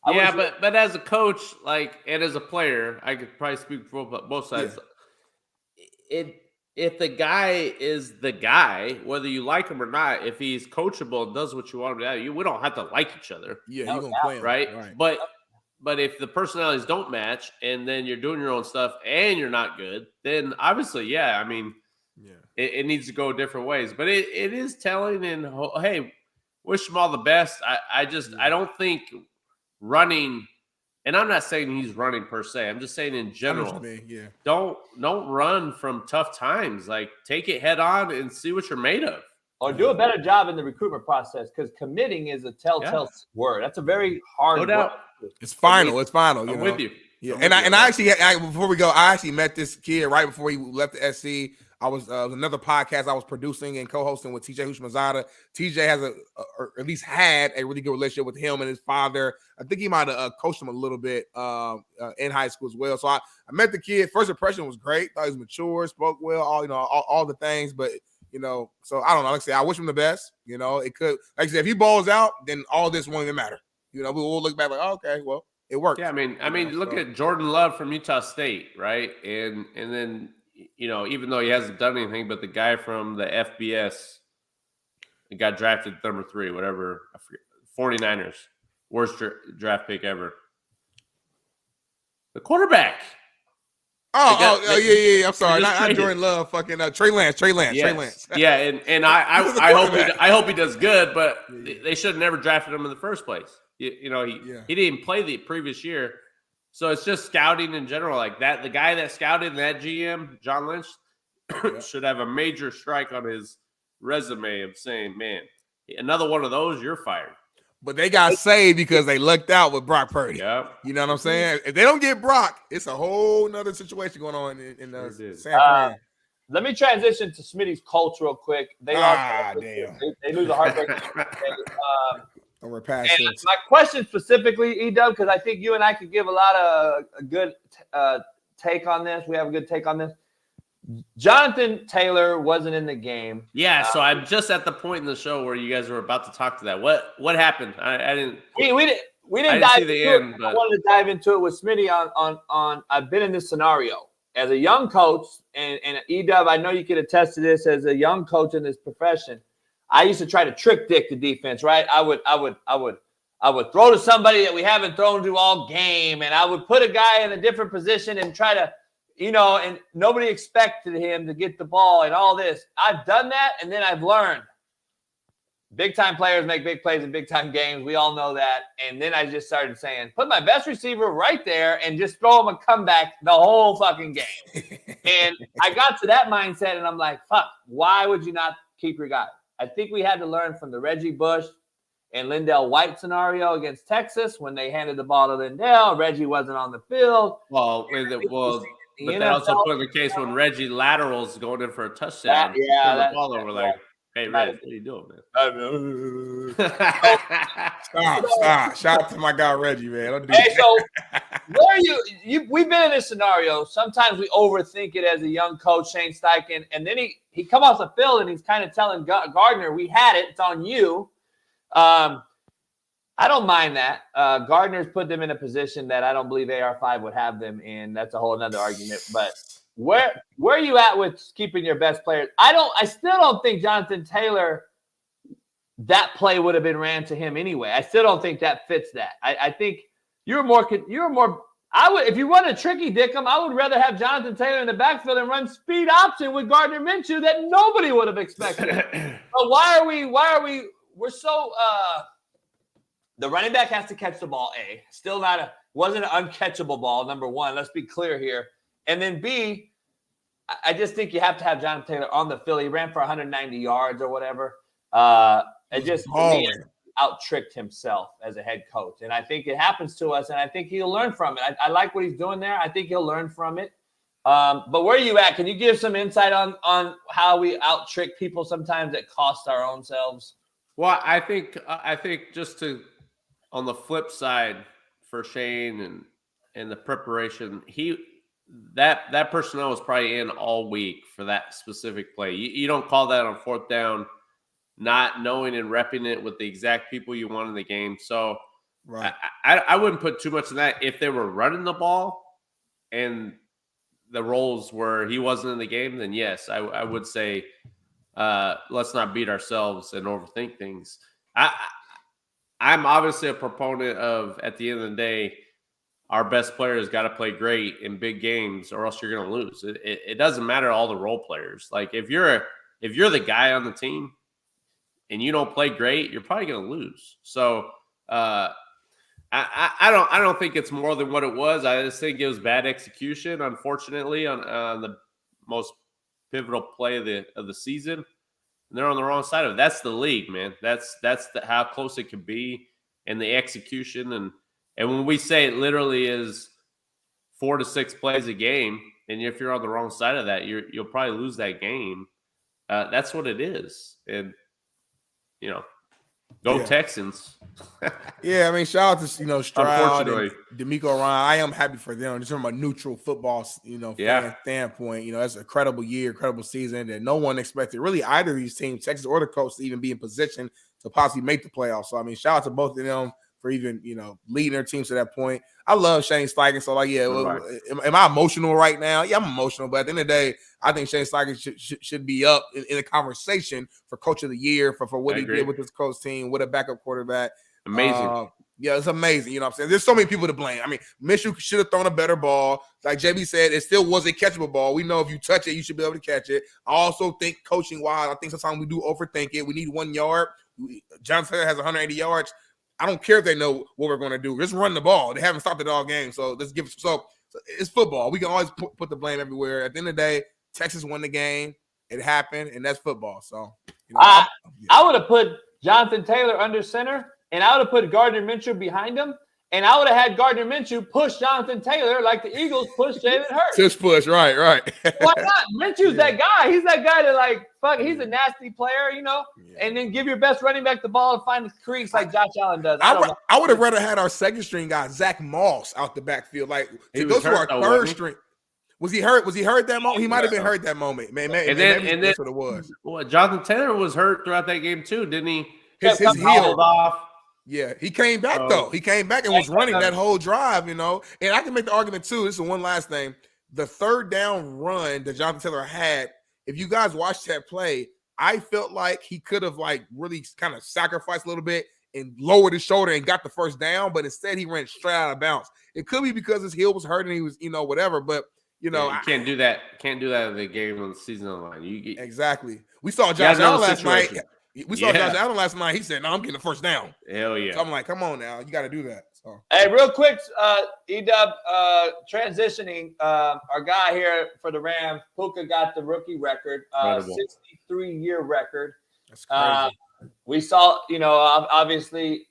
But as a coach, and as a player, I could probably speak for both sides. Yeah. If the guy is the guy, whether you like him or not, if he's coachable and does what you want him to do, we don't have to like each other.
Yeah, you're gonna play him,
right? But if the personalities don't match, and then you're doing your own stuff and you're not good, then obviously, it needs to go different ways. But it is telling, and hey, wish him all the best. I don't think running, and I'm not saying he's running per se. I'm just saying in general. Don't run from tough times. Like, take it head on and see what you're made of.
Or do a better job in the recruitment process, because committing is a telltale word. That's a very hard word.
It's final. It's final.
I'm with you.
Yeah, and I actually before we go, I actually met this kid right before he left the SC. I was another podcast I was producing and co-hosting with TJ Hushmanzada. TJ has or at least had a really good relationship with him and his father. I think he might have coached him a little bit in high school as well. So I met the kid. First impression was great. Thought he was mature, spoke well, all the things. But so I don't know. Like I said, I wish him the best. It could, like I said, if he balls out, then all this won't even matter. We'll look back like, okay, well, it worked.
Yeah, I mean, look at Jordan Love from Utah State, right? And then even though he hasn't done anything, but the guy from the FBS, he got drafted number 3, whatever, I forget, 49ers, worst draft pick ever. The quarterback.
Yeah. I'm sorry, not Jordan Love. Fucking Trey Lance. Trey Lance.
Yeah, and I hope he does good, but they should have never drafted him in the first place. He didn't play the previous year. So it's just scouting in general like that. The guy that scouted that GM, John Lynch, should have a major strike on his resume of saying, man, another one of those, you're fired.
But they got saved because they lucked out with Brock Purdy.
Yep.
You know what I'm saying? If they don't get Brock, it's a whole nother situation going on in San Fran.
Let me transition to Smitty's Colts real quick. They lose a heartbreaking.
We're past
and my question specifically, E-Dub, because I think you and I could give a good take on this. We have a good take on this. Jonathan Taylor wasn't in the game.
Yeah, so I'm just at the point in the show where you guys were about to talk to that. What happened? I didn't.
We didn't dive into it. I wanted to dive into it with Smitty on. I've been in this scenario as a young coach, and E-Dub, I know you could attest to this as a young coach in this profession. I used to try to trick Dick the defense, right? I would throw to somebody that we haven't thrown to all game, and I would put a guy in a different position and try to and nobody expected him to get the ball and all this. I've done that, and then I've learned. Big-time players make big plays in big-time games. We all know that. And then I just started saying, put my best receiver right there and just throw him a comeback the whole fucking game. And I got to that mindset, and I'm like, fuck, why would you not keep your guy? I think we had to learn from the Reggie Bush and Lindell White scenario against Texas when they handed the ball to Lindell. Reggie wasn't on the field.
But that also put in the case when Reggie laterals going in for a touchdown. The ball over like, hey, Reg, what are you doing, man?
Stop. Shout out to my guy, Reggie, man. Don't do
hey,
that.
so where are you? We've been in this scenario. Sometimes we overthink it as a young coach, Shane Steichen, and then he come off the field and he's kind of telling Gardner, we had it. It's on you. I don't mind that. Gardner's put them in a position that I don't believe AR5 would have them in. That's a whole other argument. But where are you at with keeping your best players? I still don't think Jonathan Taylor, that play would have been ran to him anyway. I still don't think that fits that. I think you're more. I would, if you run a tricky dickum, I would rather have Jonathan Taylor in the backfield and run speed option with Gardner Minshew that nobody would have expected. But why are we? We're so. The running back has to catch the ball. Still wasn't an uncatchable ball. Number one, let's be clear here. And then B, I just think you have to have Jonathan Taylor on the field. He ran for 190 yards or whatever. It just out-tricked himself as a head coach. And I think it happens to us, and I think he'll learn from it. I like what he's doing there. I think he'll learn from it. But where are you at? Can you give some insight on how we out-trick people sometimes that cost our own selves?
Well, I think just to on the flip side for Shane and the preparation, that personnel was probably in all week for that specific play. You don't call that on fourth down, not knowing and repping it with the exact people you want in the game. So right. I wouldn't put too much in that. If they were running the ball and the roles where he wasn't in the game, then yes, I would say let's not beat ourselves and overthink things. I'm obviously a proponent of, at the end of the day, our best players got to play great in big games or else you're going to lose. It doesn't matter all the role players. Like if you're the guy on the team and you don't play great, you're probably going to lose. So I don't think it's more than what it was. I just think it was bad execution, unfortunately, on the most pivotal play of the season. And they're on the wrong side of it. That's the league, man. That's how close it can be, and the execution. And when we say it literally is 4 to 6 plays a game, and if you're on the wrong side of that, you'll probably lose that game. That's what it is. And go Texans.
Yeah, I mean, shout out to Stroud and D'Amico Ryan. I am happy for them. Just from a neutral football, fan standpoint, that's a credible year, credible season that no one expected really either of these teams, Texas or the Colts, to even be in position to possibly make the playoffs. So I mean, shout out to both of them for even leading their teams to that point. I love Shane Steichen. So am I emotional right now? Yeah, I'm emotional. But at the end of the day, I think Shane Steichen should be up in a conversation for Coach of the Year for what he did with his coach team, with a backup quarterback.
Amazing.
Yeah, it's amazing. You know what I'm saying? There's so many people to blame. I mean, Minshew should have thrown a better ball. Like JB said, it still was a catchable ball. We know if you touch it, you should be able to catch it. I also think coaching-wise, I think sometimes we do overthink it. We need 1 yard. Jonathan Taylor has 180 yards. I don't care if they know what we're going to do. Just run the ball. They haven't stopped it all game. So let's give it. So it's football. We can always put the blame everywhere. At the end of the day, Texas won the game. It happened, and that's football. So
I would have put Jonathan Taylor under center, and I would have put Gardner Minshew behind him, and I would have had Gardner Minshew push Jonathan Taylor like the Eagles pushed Jalen Hurts.
Just push, right.
Why not? Minshew's that guy. He's that guy that he's a nasty player, and then give your best running back the ball and find the crease like Josh Allen does.
I would have rather had our second string guy, Zach Moss, out the backfield. To go to our third string. Was he hurt? Was he hurt that moment? He might have been hurt that moment. Man, maybe that's what it was.
Well, Jonathan Taylor was hurt throughout that game too, didn't he?
His heel off. Yeah, he came back though. He came back and was running that whole drive, And I can make the argument too. This is one last thing. The third down run that Jonathan Taylor had, if you guys watched that play, I felt like he could have really kind of sacrificed a little bit and lowered his shoulder and got the first down, but instead he ran straight out of bounds. It could be because his heel was hurt and he was, whatever. But You know,
you can't do that. Can't do that in the game on the season online.
Exactly. We saw Josh Allen last night. We saw Josh
Yeah.
Allen last night. He said, "No, I'm getting the first down."
Hell yeah.
So I'm like, "Come on now, you got to do that." So
Hey, real quick, E-Dub, transitioning, our guy here for the Rams, Puka got the rookie record, 63-year record.
That's crazy.
We saw, you know, obviously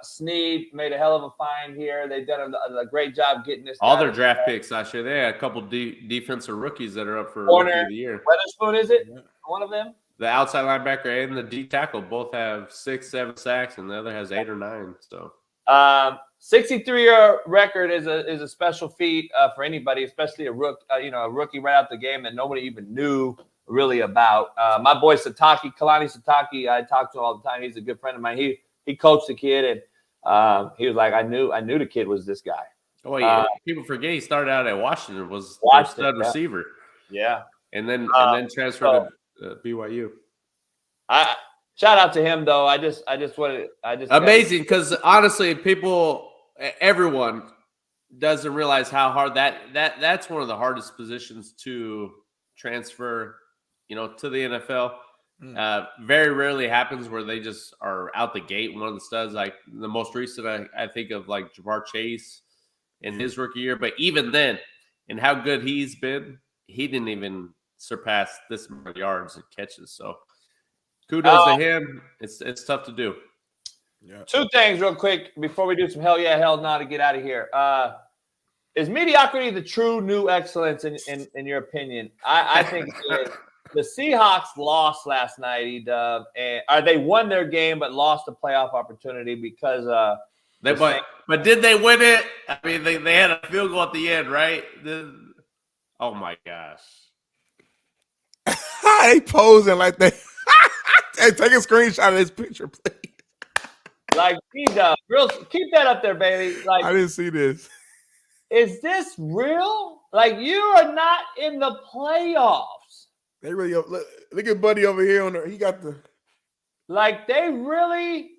Snead made a hell of a find here. They've done a great job getting this.
All
guy
their draft picks last year. They had a couple defensive rookies that are up for
Corner,
Rookie of the Year.
Weatherspoon, is it? One of them?
The outside linebacker and the D tackle both have 6, 7 sacks, and the other has 8 or 9. So
63-year record is a special feat for anybody, especially a rookie right out the game that nobody even knew really about. My boy Sataki, Kalani Sataki, I talk to him all the time. He's a good friend of mine. He coached the kid, and he was like, I knew the kid was this guy.
Oh yeah, people forget he started out at Washington, was stud receiver.
Yeah,
and then transferred to BYU.
Shout out to him though. I just
amazing, because honestly, everyone doesn't realize how hard that's one of the hardest positions to transfer, you know, to the NFL. Very rarely happens where they just are out the gate one of the studs. Like the most recent, I think of like Jamar Chase in his rookie year, but even then, and how good he's been, he didn't even surpass this many yards and catches. So kudos to him. It's tough to do.
Yeah.
Two things real quick before we do some hell yeah, hell nah to get out of here. Is mediocrity the true new excellence in your opinion? I think it is. The Seahawks lost last night, E-Dub, and they won their game but lost a playoff opportunity because
but did they win it? I mean, they had a field goal at the end, right? Oh my gosh.
They posing like they hey, take a screenshot of this picture, please.
Like E-Dub, keep that up there, baby. Like
I didn't see this.
Is this real? Like you are not in the playoffs.
They really look at Buddy over here he got the
they really.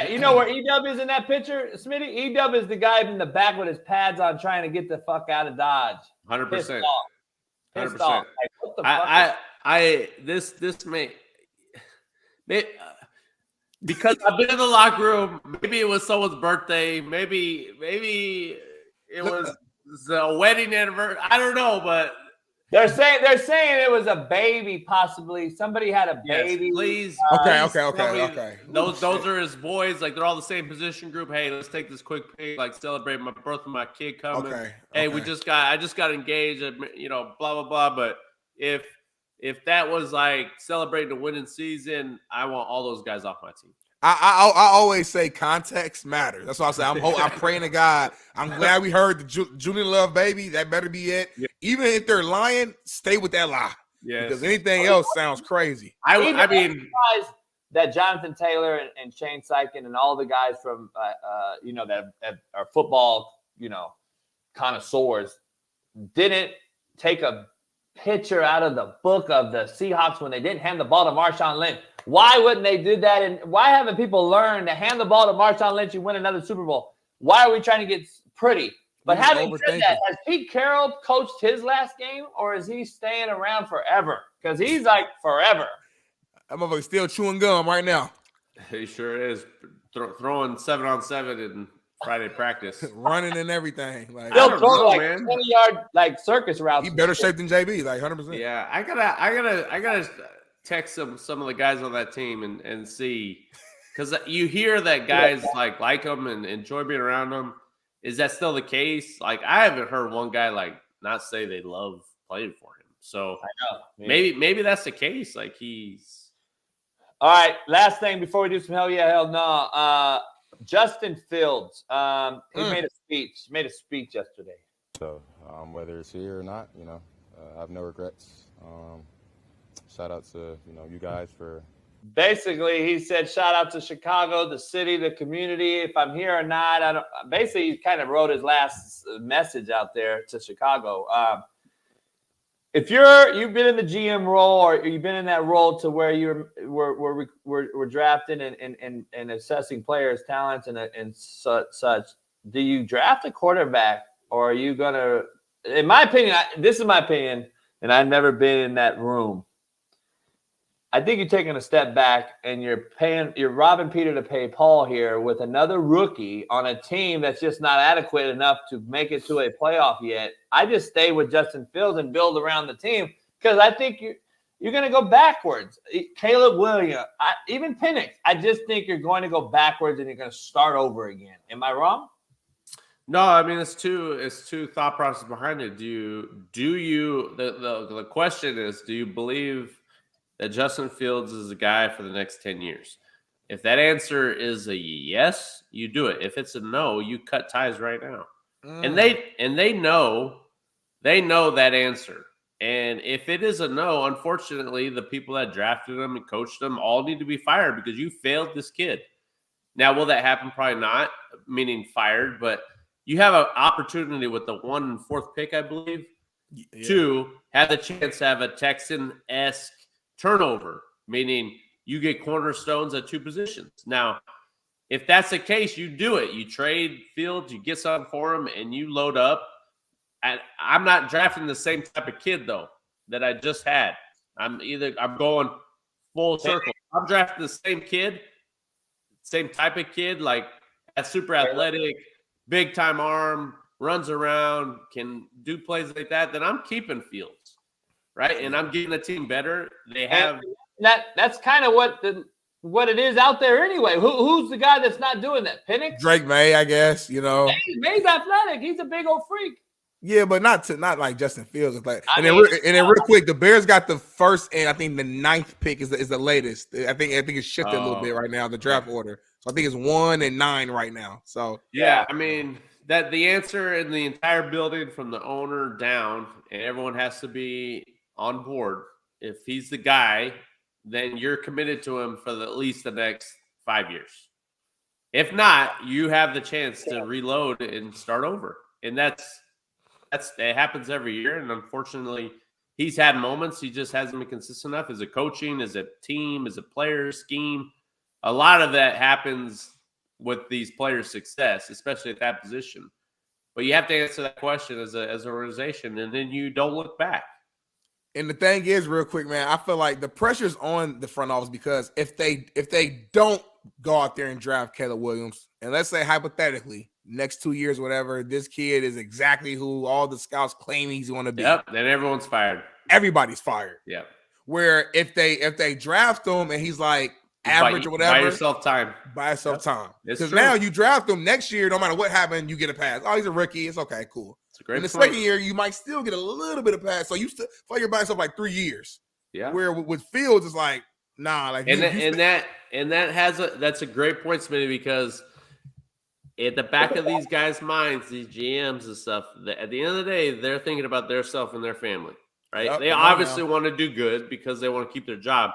You know where E-Dub is in that picture, Smitty? E-Dub is the guy in the back with his pads on, trying to get the fuck out of Dodge.
100%.
Pissed off. Like, what the fuck?
This may because I've been in the locker room. Maybe it was someone's birthday. Maybe it was a wedding anniversary. I don't know, but they're saying
it was a baby, possibly. Somebody had a baby.
Yes, please.
Okay.
Those are his boys. Like they're all the same position group. Hey, let's take this quick pic. Like celebrate my birth of my kid coming. Hey, I just got engaged. You know, blah blah blah. But if that was like celebrating a winning season, I want all those guys off my team.
I always say context matters. That's what I say. I'm praying to God. I'm glad we heard the Julian Love baby. That better be it. Yeah. Even if they're lying, stay with that lie.
Yeah.
Because anything else sounds crazy.
I mean, that Jonathan Taylor and Shane Sykin and all the guys from that are football, connoisseurs didn't take a picture out of the book of the Seahawks when they didn't hand the ball to Marshawn Lynch. Why wouldn't they do that? And why haven't people learned to hand the ball to Marshawn Lynch and win another Super Bowl? Why are we trying to get pretty? But having said that, has Pete Carroll coached his last game, or is he staying around forever? Because he's like forever.
That motherfucker's still chewing gum right now.
He sure is. Throwing 7-on-7 in Friday practice.
Running and everything. Like,
he'll throw 20-yard circus routes.
He better shape than JB, like 100%.
Yeah, I gotta text some of the guys on that team and see, because you hear that guys like them and enjoy being around them. Is that still the case? Like I haven't heard one guy not say they love playing for him. So
I know
maybe that's the case. Like he's
all right. Last thing before we do some hell yeah, hell no. Justin Fields, he made a speech yesterday.
So whether it's here or not, I have no regrets. Shout out to you guys for.
Basically, he said, "Shout out to Chicago, the city, the community. If I'm here or not, I don't." Basically, he kind of wrote his last message out there to Chicago. If you've been in the GM role, or you've been in that role to where we're drafting and assessing players' talents and such, do you draft a quarterback, or are you gonna in my opinion, this is my opinion, and I've never been in that room. I think you're taking a step back and you're robbing Peter to pay Paul here with another rookie on a team that's just not adequate enough to make it to a playoff yet. I just stay with Justin Fields and build around the team because I think you're going to go backwards. Caleb Williams, even Penix, I just think you're going to go backwards and you're going to start over again. Am I wrong?
No, I mean it's two thought process behind it. The question is, do you believe that Justin Fields is a guy for the next 10 years? If that answer is a yes, you do it. If it's a no, you cut ties right now. And they know that answer. And if it is a no, unfortunately, the people that drafted him and coached him all need to be fired because you failed this kid. Now, will that happen? Probably not, meaning fired, but you have an opportunity with the 1 and 4th pick, I believe, to have the chance to have a Texan-esque turnover, meaning you get cornerstones at 2 positions. Now, if that's the case, you do it. You trade Fields, you get something for him, and you load up. I'm not drafting the same type of kid, though, that I just had. I'm going full circle. I'm drafting the same kid, same type of kid, like that's super athletic, big-time arm, runs around, can do plays like that, then I'm keeping Fields, right? And I'm getting the team better. They have
that's kind of what it is out there anyway. Who's the guy that's not doing that? Penix?
Drake May, I guess.
May's athletic. He's a big old freak.
Yeah, but not like Justin Fields. It's like, then real quick, the Bears got the 1st and I think the 9th pick is the latest. I think it's shifted a little bit right now, the draft order. So I think it's 1 and 9 right now. So
yeah, I mean that the answer in the entire building from the owner down, and everyone has to be on board. If he's the guy, then you're committed to him for at least the next 5 years. If not, you have the chance to reload and start over, and it happens every year. And unfortunately, he's had moments. He just hasn't been consistent enough. Is it coaching? Is it team? Is it player scheme? A lot of that happens with these players' success, especially at that position. But you have to answer that question as an organization, and then you don't look back.
And the thing is, real quick, man, I feel like the pressure's on the front office because if they don't go out there and draft Caleb Williams, and let's say hypothetically, next 2 years, whatever, this kid is exactly who all the scouts claim he's going to be.
Yep, then everyone's fired.
Everybody's fired.
Yep.
Where if they draft him and he's like average or whatever,
buy yourself time.
Because now you draft him next year, no matter what happened, you get a pass. Oh, he's a rookie. It's okay, cool.
It's a great
In the
point.
second year, you might still get a little bit of pass. So you still feel you're buying yourself like 3 years.
Yeah.
Where with Fields, it's like, nah. Like
that's a great point, Smitty, because at the back of these guys' minds, these GMs and stuff, at the end of the day, they're thinking about their self and their family, right?
Yep,
they obviously want to do good because they want to keep their job,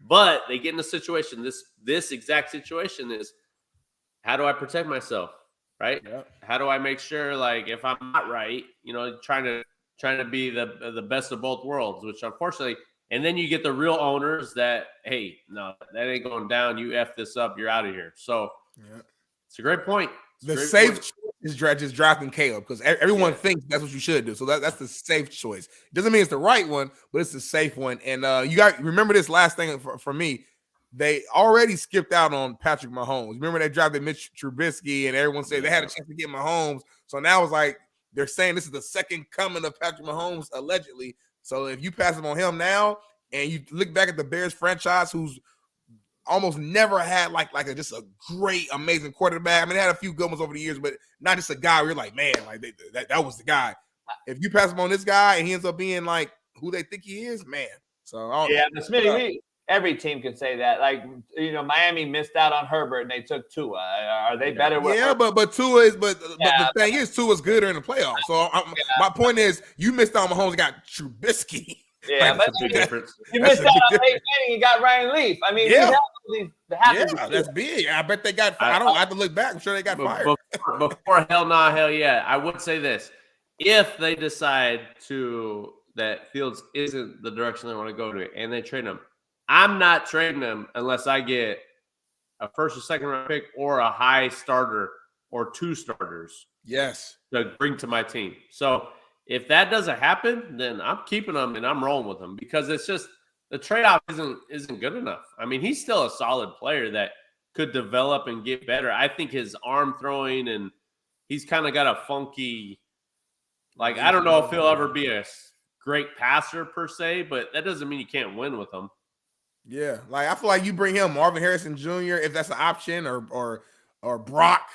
but they get in a situation. This exact situation is, how do I protect myself, right?
Yep.
How do I make sure, like, if I'm not right, trying to be the best of both worlds, which unfortunately, and then you get the real owners that, hey, no, that ain't going down. You F this up, you're out of here. So it's a great point.
The safe choice is just drafting Caleb because everyone thinks that's what you should do. So that's the safe choice. It doesn't mean it's the right one, but it's the safe one. And you got remember this last thing for me. They already skipped out on Patrick Mahomes. Remember they drafted Mitch Trubisky, and everyone said they had a chance to get Mahomes. So now it's like they're saying this is the second coming of Patrick Mahomes allegedly. So if you pass him on him now, and you look back at the Bears franchise, who's almost never had just a great, amazing quarterback. I mean, they had a few good ones over the years, but not just a guy where you're like, man, like that was the guy. If you pass him on this guy and he ends up being like who they think he is, man. So
but Smitty, every team can say that. Like, Miami missed out on Herbert and they took Tua. Are they better?
But Tua is, but the thing is, Tua's good in the playoffs. So my point is, you missed out on Mahomes, got Trubisky.
Yeah, but
big difference.
You missed out on Peyton Manning and got Ryan Leaf. I mean,
that's big. I bet they got. I don't have to look back. I'm sure they got fired.
Before hell yeah. I would say this: if they decide that Fields isn't the direction they want to go to, and they trade him, I'm not trading him unless I get a first or second round pick or a high starter or 2 starters.
Yes,
to bring to my team. So If that doesn't happen, then I'm keeping him and I'm rolling with him because it's just the trade-off isn't good enough. I mean, he's still a solid player that could develop and get better. I think his arm throwing and he's kind of got a funky, like, I don't know if he'll ever be a great passer per se, but that doesn't mean you can't win with him.
Yeah, like I feel like you bring him Marvin Harrison Jr. if that's an option, or Brock.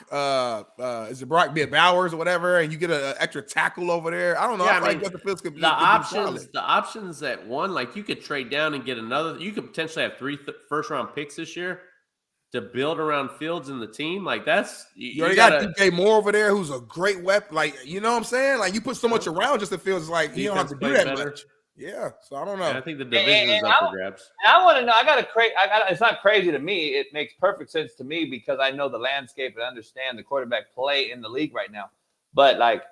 Is it Brock Bowers or whatever, and you get an extra tackle over there. I don't know.
Yeah,
I feel like Justin Fields could be
the
solid.
options at one, like you could trade down and get another. You could potentially have 3 first-round picks this year to build around Fields and the team. Like that's
you already got DJ Moore over there, who's a great weapon. Like you know what I'm saying? Like you put so much around Justin Fields, like you don't have to do that much. Yeah, so I don't know.
Yeah, I think the division is up for grabs.
I want to know. It's not crazy to me. It makes perfect sense to me because I know the landscape and understand the quarterback play in the league right now. But like,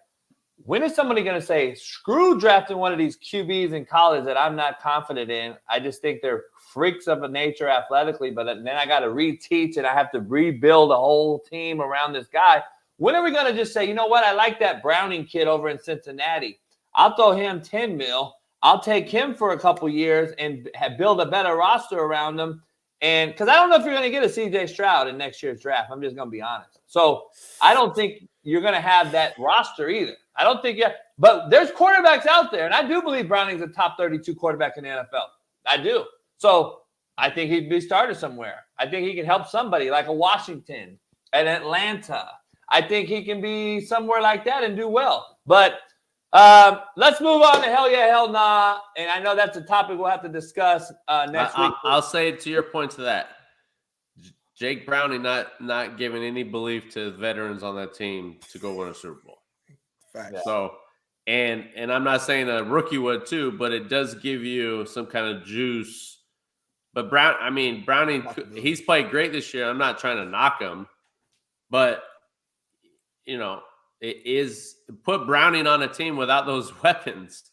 when is somebody going to say, "Screw drafting one of these QBs in college that I'm not confident in"? I just think they're freaks of a nature athletically, but then I got to reteach and I have to rebuild a whole team around this guy. When are we going to just say, you know what? I like that Browning kid over in Cincinnati. I'll throw him $10 million. I'll take him for a couple years and build a better roster around him. And because I don't know if you're going to get a CJ Stroud in next year's draft. I'm just going to be honest. So I don't think you're going to have that roster either. I don't think but there's quarterbacks out there. And I do believe Browning's a top 32 quarterback in the NFL. I do. So I think he'd be started somewhere. I think he can help somebody like a Washington, an Atlanta. I think he can be somewhere like that and do well. But let's move on to hell yeah, hell nah. And I know that's a topic we'll have to discuss next week.
I'll say to your point to that. Jake Browning not giving any belief to veterans on that team to go win a Super Bowl.
Fact.
So, and I'm not saying a rookie would too, but it does give you some kind of juice. But Browning, he's played great this year. I'm not trying to knock him, but you know, it is put Browning on a team without those weapons,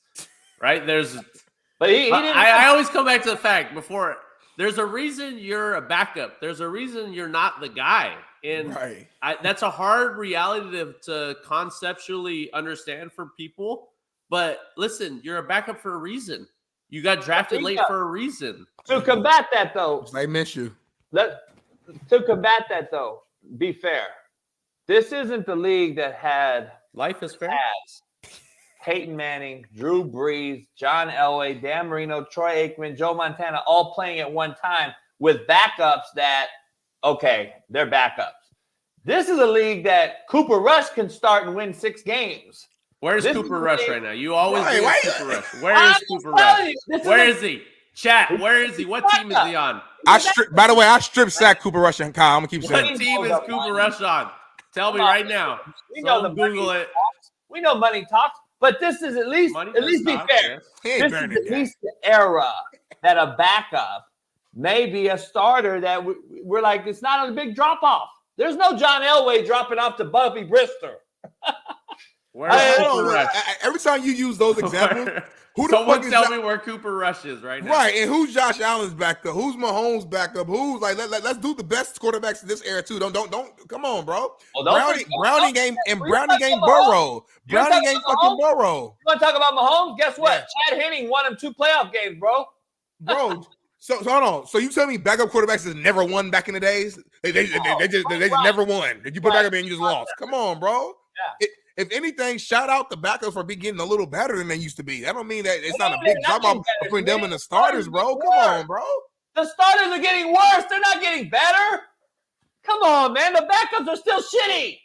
right?
But he didn't.
I always come back to the fact before. There's a reason you're a backup. There's a reason you're not the guy, and
right.
That's a hard reality to conceptually understand for people. But listen, you're a backup for a reason. You got drafted late for a reason.
To combat that, though,
I miss you.
To combat that, though, be fair. This isn't the league that had
life is fair.
Peyton Manning, Drew Brees, John Elway, Dan Marino, Troy Aikman, Joe Montana, all playing at one time with backups that, okay, they're backups. This is a league that Cooper Rush can start and win 6 games.
Where's Cooper Rush right now? You always do Cooper Rush. Where is Cooper Rush? Where is he? Chat, where is he? What team is he on?
By the way, I strip sack Cooper Rush and Kyle. I'm gonna keep saying.
What team is Cooper Rush on? Tell me right now.
We know
Google it.
We know money talks, but this is at least be fair.
Yes.
This is at least the era that a backup may be a starter that we're like, it's not a big drop off. There's no John Elway dropping off to Bubby Brister.
Every time you use those examples, who the
Someone
fuck is
tell me where Cooper Rush is right now.
Right, and who's Josh Allen's backup? Who's Mahomes' backup? Who's like let's do the best quarterbacks in this era too. Don't come on, bro.
Well,
Browning ain't Burrow. Browning ain't fucking Burrow.
You want to talk about Mahomes? Guess what? Yeah. Chad Henne won him 2 playoff games, bro.
So hold on. So you tell me backup quarterbacks has never won back in the days? They just never won. Did you put backup in and you just lost? Come on, bro.
Yeah.
If anything, shout out the backups for getting a little better than they used to be. That don't mean that it's not a big drop off between them and the starters, bro. Come on, bro.
The starters are getting worse. They're not getting better. Come on, man. The backups are still shitty.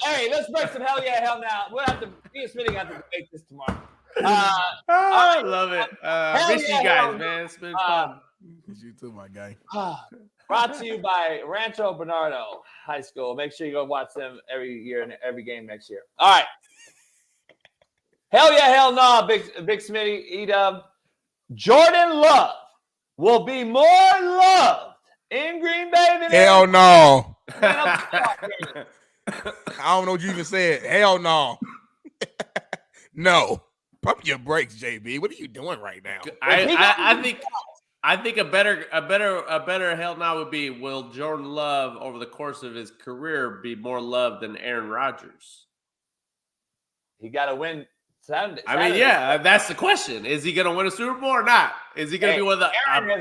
Hey, let's break some hell yeah, hell now. We'll have to. Me and Smitty have to debate this tomorrow.
I love it. Miss you guys, man. It's been fun.
You too, my guy.
Brought to you by Rancho Bernardo High School. Make sure you go watch them every year and every game next year. All right. Hell yeah, hell no, Big Smitty, E-Dub. Jordan Love will be more loved in Green Bay than
hell no. I don't know what you even said. Hell no. No. Pump your brakes, JB. What are you doing right now?
I think a better hell now would be, will Jordan Love over the course of his career be more loved than Aaron Rodgers?
He got to win Saturday.
I mean, yeah, that's the question. Is he going to win a Super Bowl or not? Is he going to be one of the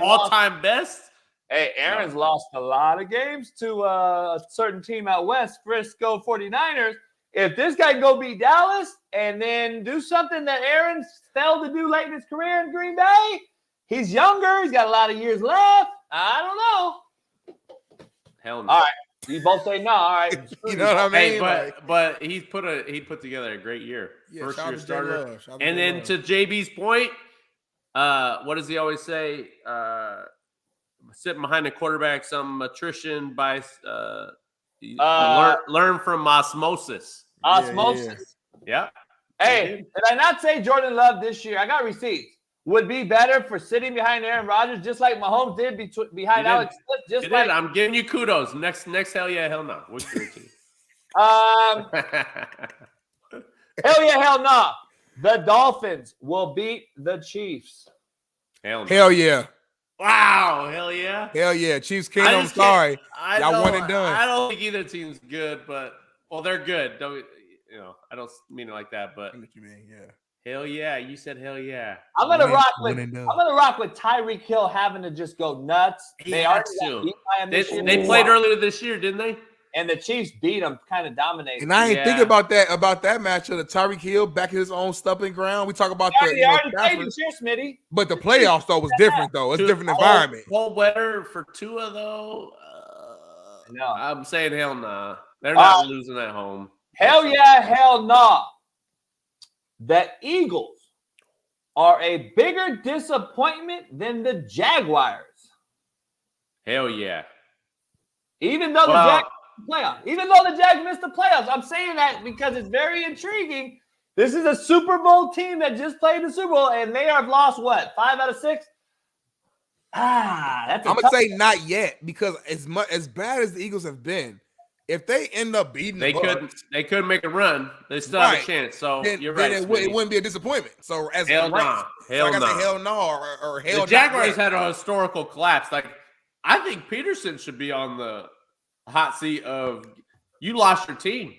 all-time best?
Hey, Aaron's lost a lot of games to a certain team out west, Frisco 49ers. If this guy can go beat Dallas and then do something that Aaron failed to do late in his career in Green Bay, he's younger. He's got a lot of years left. I don't know.
Hell no.
All right. You both say no. All right.
You know what I mean?
Hey, but he put together a great year.
Yeah,
First
shout
year
out to
starter.
J-Love. Shout out to
And then
J-Love.
to JB's point, what does he always say? Sitting behind the quarterback, some attrition by learn from osmosis.
Osmosis.
Yeah.
Hey, did I not say Jordan Love this year? I got receipts. Would be better for sitting behind Aaron Rodgers, just like Mahomes did behind Alex Smith. Just like
I'm giving you kudos. Next, hell yeah, hell no. What's your team?
hell yeah, hell no. The Dolphins will beat the Chiefs.
Hell no.
Hell yeah.
Wow, hell yeah.
Hell yeah. Chiefs Kingdom, sorry. Y'all one and done.
I don't think either team's good, but they're good. I don't mean it like that, but
what you mean, yeah.
Hell yeah. You said hell yeah.
I'm gonna rock with Tyreek Hill having to just go nuts.
They played earlier this year, didn't they?
And the Chiefs beat them, kind of dominated.
And I ain't thinking about that matchup. The Tyreek Hill back in his own stumping ground. We talk about
already played this year, Smitty.
But the playoffs though was different though. It's a different environment.
Cold weather for Tua though.
No,
I'm saying hell nah. They're not losing at home.
Hell yeah, hell nah. The Eagles are a bigger disappointment than the Jaguars.
Hell yeah.
Even though the Jags missed the playoffs. I'm saying that because it's very intriguing. This is a Super Bowl team that just played the Super Bowl, and they have lost, 5 out of 6? I'm
going to say not yet, because as bad as the Eagles have been, if they end up beating
they couldn't make a run. They still have a chance. So you're right.
Then it wouldn't be a disappointment. So as
hell no,
I gotta say hell no or hell.
The Jaguars had a historical collapse. Like I think Peterson should be on the hot seat of you lost your team.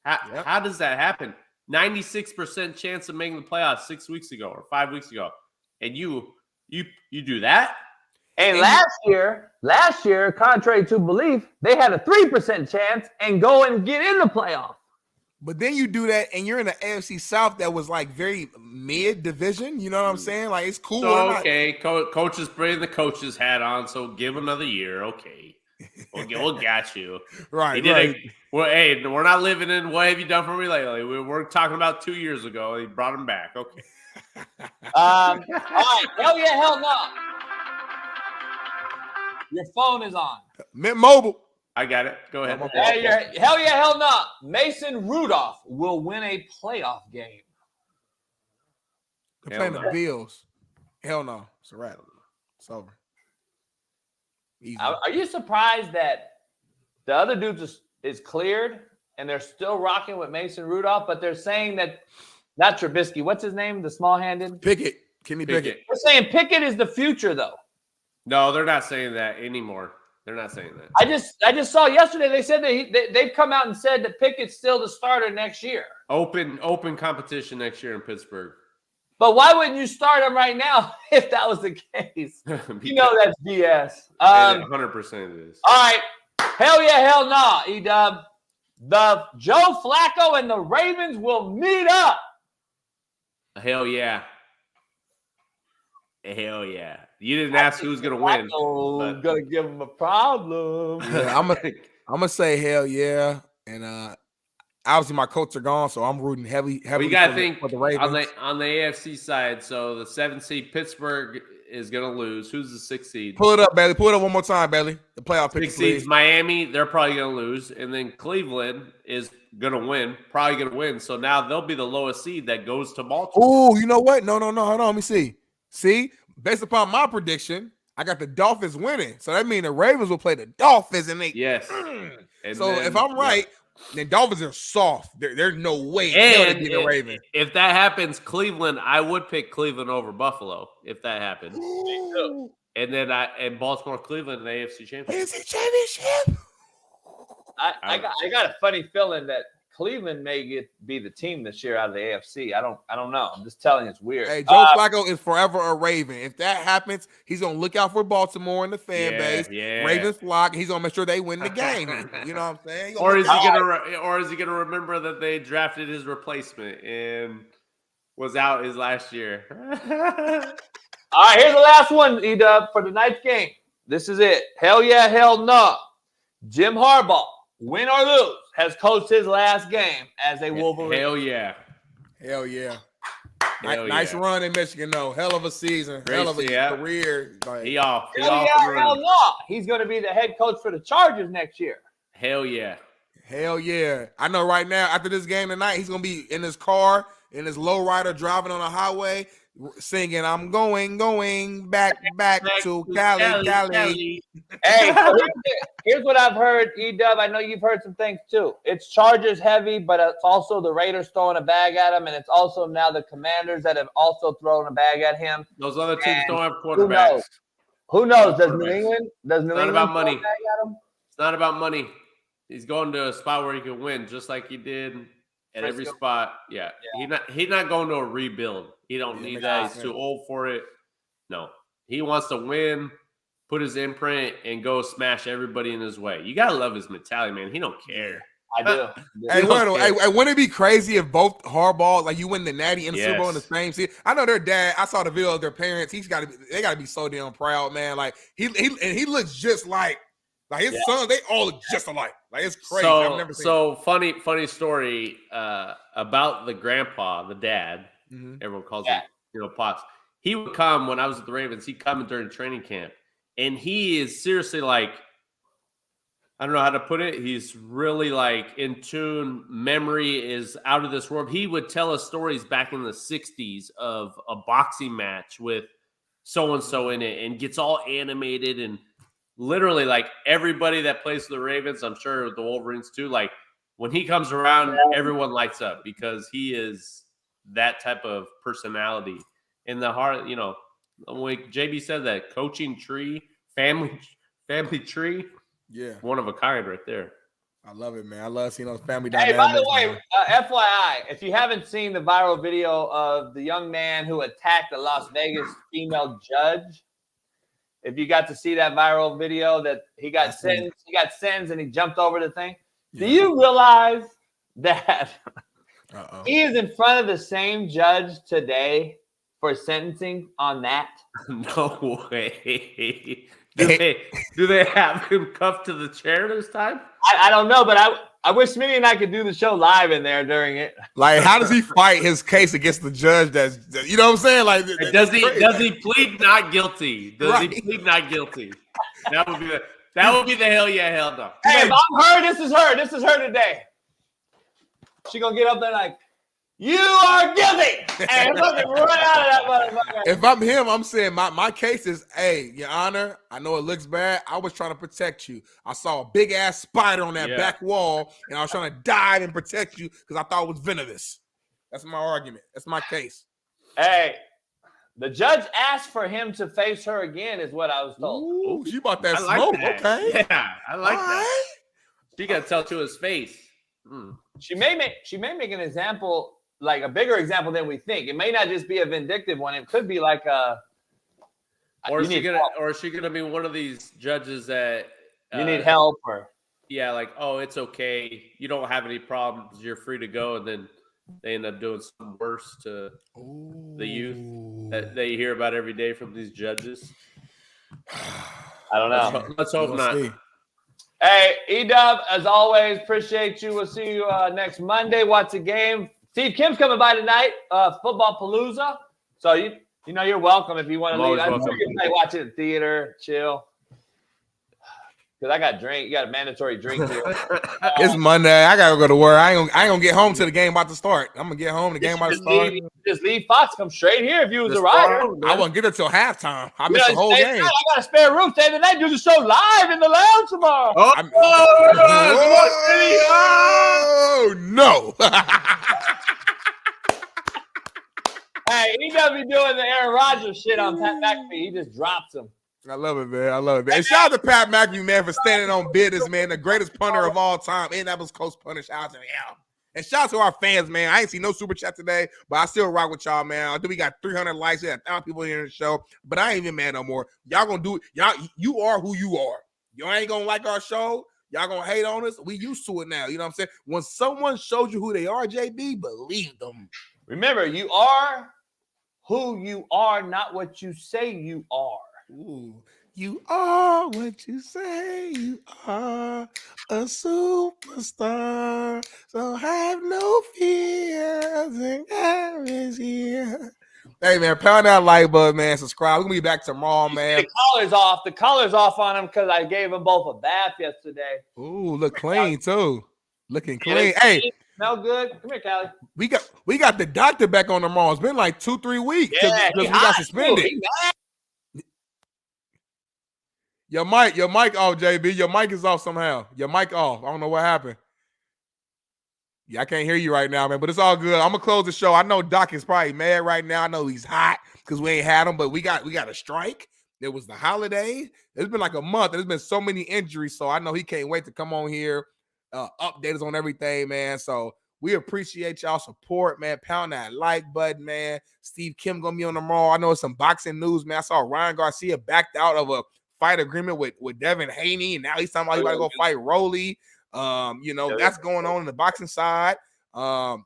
How does that happen? 96% chance of making the playoffs 6 weeks ago or 5 weeks ago, and you do that.
And last year, contrary to belief, they had a 3% chance and go and get in the playoff.
But then you do that, and you're in the AFC South that was like very mid division. You know what I'm saying? Like it's cool.
So, okay, coach is bringing the coach's hat on, so give another year. Okay, we'll got you.
Right.
We're not living in what have you done for me lately? We're talking about 2 years ago. He brought him back. Okay.
All right. Hell yeah, hell no. Your phone is on.
Mint Mobile.
I got it. Go ahead.
Hell yeah, hell no. Mason Rudolph will win a playoff game.
They're playing the Bills. Hell no. It's a wrap. It's over. Easy.
Are you surprised that the other dude is cleared and they're still rocking with Mason Rudolph, but they're saying that not Trubisky. What's his name? The small-handed?
Pickett. Kenny Pickett.
They're saying Pickett is the future, though.
No, they're not saying that anymore. They're not saying that.
I just saw yesterday they said that they've come out and said that Pickett's still the starter next year.
Open competition next year in Pittsburgh.
But why wouldn't you start him right now if that was the case? You know that's BS.
100% it is.
All right. Hell yeah, hell no, E-Dub. The Joe Flacco and the Ravens will meet up.
Hell yeah. Hell yeah. You didn't ask who's going to win.
I'm going to give him a problem.
Yeah, I'm going to say hell yeah. And obviously my Colts are gone, so I'm rooting heavily
we got to think
for the Ravens.
On the AFC side, so the 7th seed Pittsburgh is going to lose. Who's the 6th seed?
Pull it up, Bailey. Pull it up one more time, Bailey. The playoff pick.
6 seeds Miami, they're probably going to lose. And then Cleveland is going to win, probably going to win. So now they'll be the lowest seed that goes to Baltimore.
Oh, you know what? No. Hold on. Let me see. See, based upon my prediction, I got the Dolphins winning. So that means the Ravens will play the Dolphins and they.
Yes.
So if I'm right, then Dolphins are soft. There's no way they'll beat the Ravens.
If that happens, Cleveland, I would pick Cleveland over Buffalo if that happens. And then Baltimore, Cleveland, in the AFC Championship.
I got a funny feeling that Cleveland may be the team this year out of the AFC. I don't know. I'm just telling you, it's weird.
Hey, Joe Flacco is forever a Raven. If that happens, he's gonna look out for Baltimore and the fan base.
Yeah.
Ravens flock. He's gonna make sure they win the game. You know what I'm saying?
Or is he gonna remember that they drafted his replacement and was out his last year?
All right, here's the last one, E-Dub, for tonight's game. This is it. Hell yeah, hell no. Jim Harbaugh, win or lose, has coached his last game as a Wolverine.
Hell yeah.
Hell yeah.
Hell
nice
yeah.
run in Michigan, though. Hell of a season. Hell of a career. Like,
He off.
Hell yeah, hell no. He's going to be the head coach for the Chargers next year.
Hell yeah.
Hell yeah. I know right now, after this game tonight, he's going to be in his car, in his lowrider, driving on the highway, singing, I'm going back to Cali.
Hey, so here's what I've heard, E-Dub. I know you've heard some things too. It's Chargers heavy, but it's also the Raiders throwing a bag at him, and it's also now the Commanders that have also thrown a bag at him.
Those other teams don't have quarterbacks.
Who knows? Does New England?
It's not about money. It's not about money. He's going to a spot where he can win, just like he did at every spot. Yeah. He's not going to a rebuild. He don't need that. He's too old for it. No. He wants to win, put his imprint, and go smash everybody in his way. You got to love his mentality, man. He don't care.
I do.
Hey, wouldn't it be crazy if both Harbaugh, like you win the Natty and Super Bowl in the same season? I know their dad. I saw the video of their parents. They got to be so damn proud, man. Like he looks just like his son. They all look just alike. Like it's crazy. I've never seen
funny story about the grandpa, the dad.
Mm-hmm.
Everyone calls him, Pops. He would come when I was at the Ravens. He'd come during training camp, and he is seriously like, I don't know how to put it. He's really like in tune. Memory is out of this world. He would tell us stories back in the 60s of a boxing match with so-and-so in it and gets all animated and literally like everybody that plays for the Ravens, I'm sure the Wolverines too, like when he comes around, everyone lights up because he is that type of personality. In the heart, when JB said that coaching tree, family tree, one of a kind right there.
I love it, man. I love seeing those family
dynamics.
dynamics.
Hey, by the way, FYI, if you haven't seen the viral video of the young man who attacked a Las Vegas female judge, if you got to see that viral video that he got sentenced and he jumped over the thing, do you realize that he is in front of the same judge today for sentencing on that?
No way. Do they have him cuffed to the chair this time?
I don't know, but I wish Smitty and I could do the show live in there during it.
Like, how does he fight his case against the judge? That's you know what I'm saying? Like,
does he plead not guilty? Does he plead not guilty? That would be the hell yeah, hell no.
Hey, if I'm her, this is her. This is her today. She gonna get up there like, you are guilty, and fucking run out of that motherfucker.
If I'm him, I'm saying my case is, hey, Your Honor, I know it looks bad. I was trying to protect you. I saw a big ass spider on that back wall, and I was trying to dive and protect you because I thought it was venomous. That's my argument. That's my case.
Hey, the judge asked for him to face her again, is what I was told.
Ooh, she bought that smoke.
That.
Okay,
yeah, I like that. She got to tell to his face.
She may make an example. Like a bigger example than we think. It may not just be a vindictive one. It could be like a.
Or is she gonna be one of these judges that
you need help or?
Yeah, like it's okay. You don't have any problems. You're free to go, and then they end up doing something worse to the youth that they hear about every day from these judges.
I don't know.
Let's hope not.
See.
Hey, E-Dub, as always, appreciate you. We'll see you next Monday. Watch the game. Steve Kim's coming by tonight, Football Palooza. So you're welcome if you want to leave. I'm sure you can watch it in the theater, chill. Because I got drink. You got a mandatory drink here.
It's Monday. I gotta go to work. I ain't gonna get home till the game about to start. I'm gonna get home. The game about to start.
Just leave Fox. Come straight here if you was a rider.
I won't get there till halftime. I missed the whole game.
I got a spare room. Stay the night. Do the show live in the lounge tomorrow.
Oh no.
Hey, he doesn't be doing the Aaron Rodgers shit on Pat McAfee. He just drops him.
I love it, man. I love it, man. And shout out to Pat McAfee, man, for standing on business, man. The greatest punter of all time. Indianapolis Colts punter. Shout out to him. And shout out to our fans, man. I ain't seen no super chat today, but I still rock with y'all, man. I think we got 300 likes. We got 1,000 people here in the show, but I ain't even mad no more. Y'all gonna do it. Y'all, you are who you are. Y'all ain't gonna like our show. Y'all gonna hate on us. We used to it now. You know what I'm saying? When someone shows you who they are, JB, believe them.
Remember, you are who you are, not what you say you are.
Ooh. You are what you say you are, a superstar. So have no fears and God is here. Hey, man, pound that like button, man. Subscribe. We're going to be back tomorrow, man.
The collar's off. The collar's off on them because I gave them both a bath yesterday.
Ooh, look clean, too. Looking clean. Hey.
Smell good. Come here, Callie.
We got the doctor back on tomorrow. It's been like 2-3 weeks
Yeah,
because we got suspended. Your mic off, JB. Your mic is off somehow. Your mic off. I don't know what happened. Yeah, I can't hear you right now, man, but it's all good. I'm going to close the show. I know Doc is probably mad right now. I know he's hot because we ain't had him, but we got a strike. There was the holiday. It's been like a month. There's been so many injuries, so I know he can't wait to come on here, update us on everything, man. So we appreciate y'all support, man. Pound that like button, man. Steve Kim going to be on tomorrow. I know it's some boxing news, man. I saw Ryan Garcia backed out of a fight agreement with Devin Haney, and now he's talking about he about to go fight Rolly. That's going on in the boxing side. And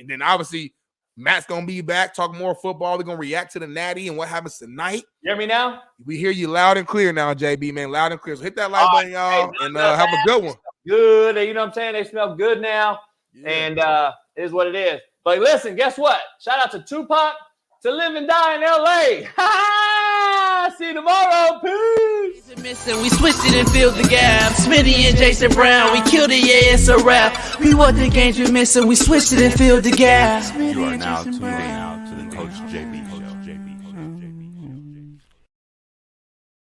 then obviously Matt's gonna be back, talk more football. We're gonna react to the Natty and what happens tonight.
You hear me now?
We hear you loud and clear now, JB, man. Loud and clear. So hit that like button, y'all, and have a good one.
Good. You know what I'm saying? They smell good now. Yeah. And it is what it is. But listen, guess what? Shout out to Tupac, to live and die in LA. See you tomorrow. Peace.
We switched it and filled the gap. Smitty and Jason Brown, we killed it, yeah, it's a wrap. We want the games we're missing, we switched it and filled the gap.
You are now tuned in to the Coach JB Show.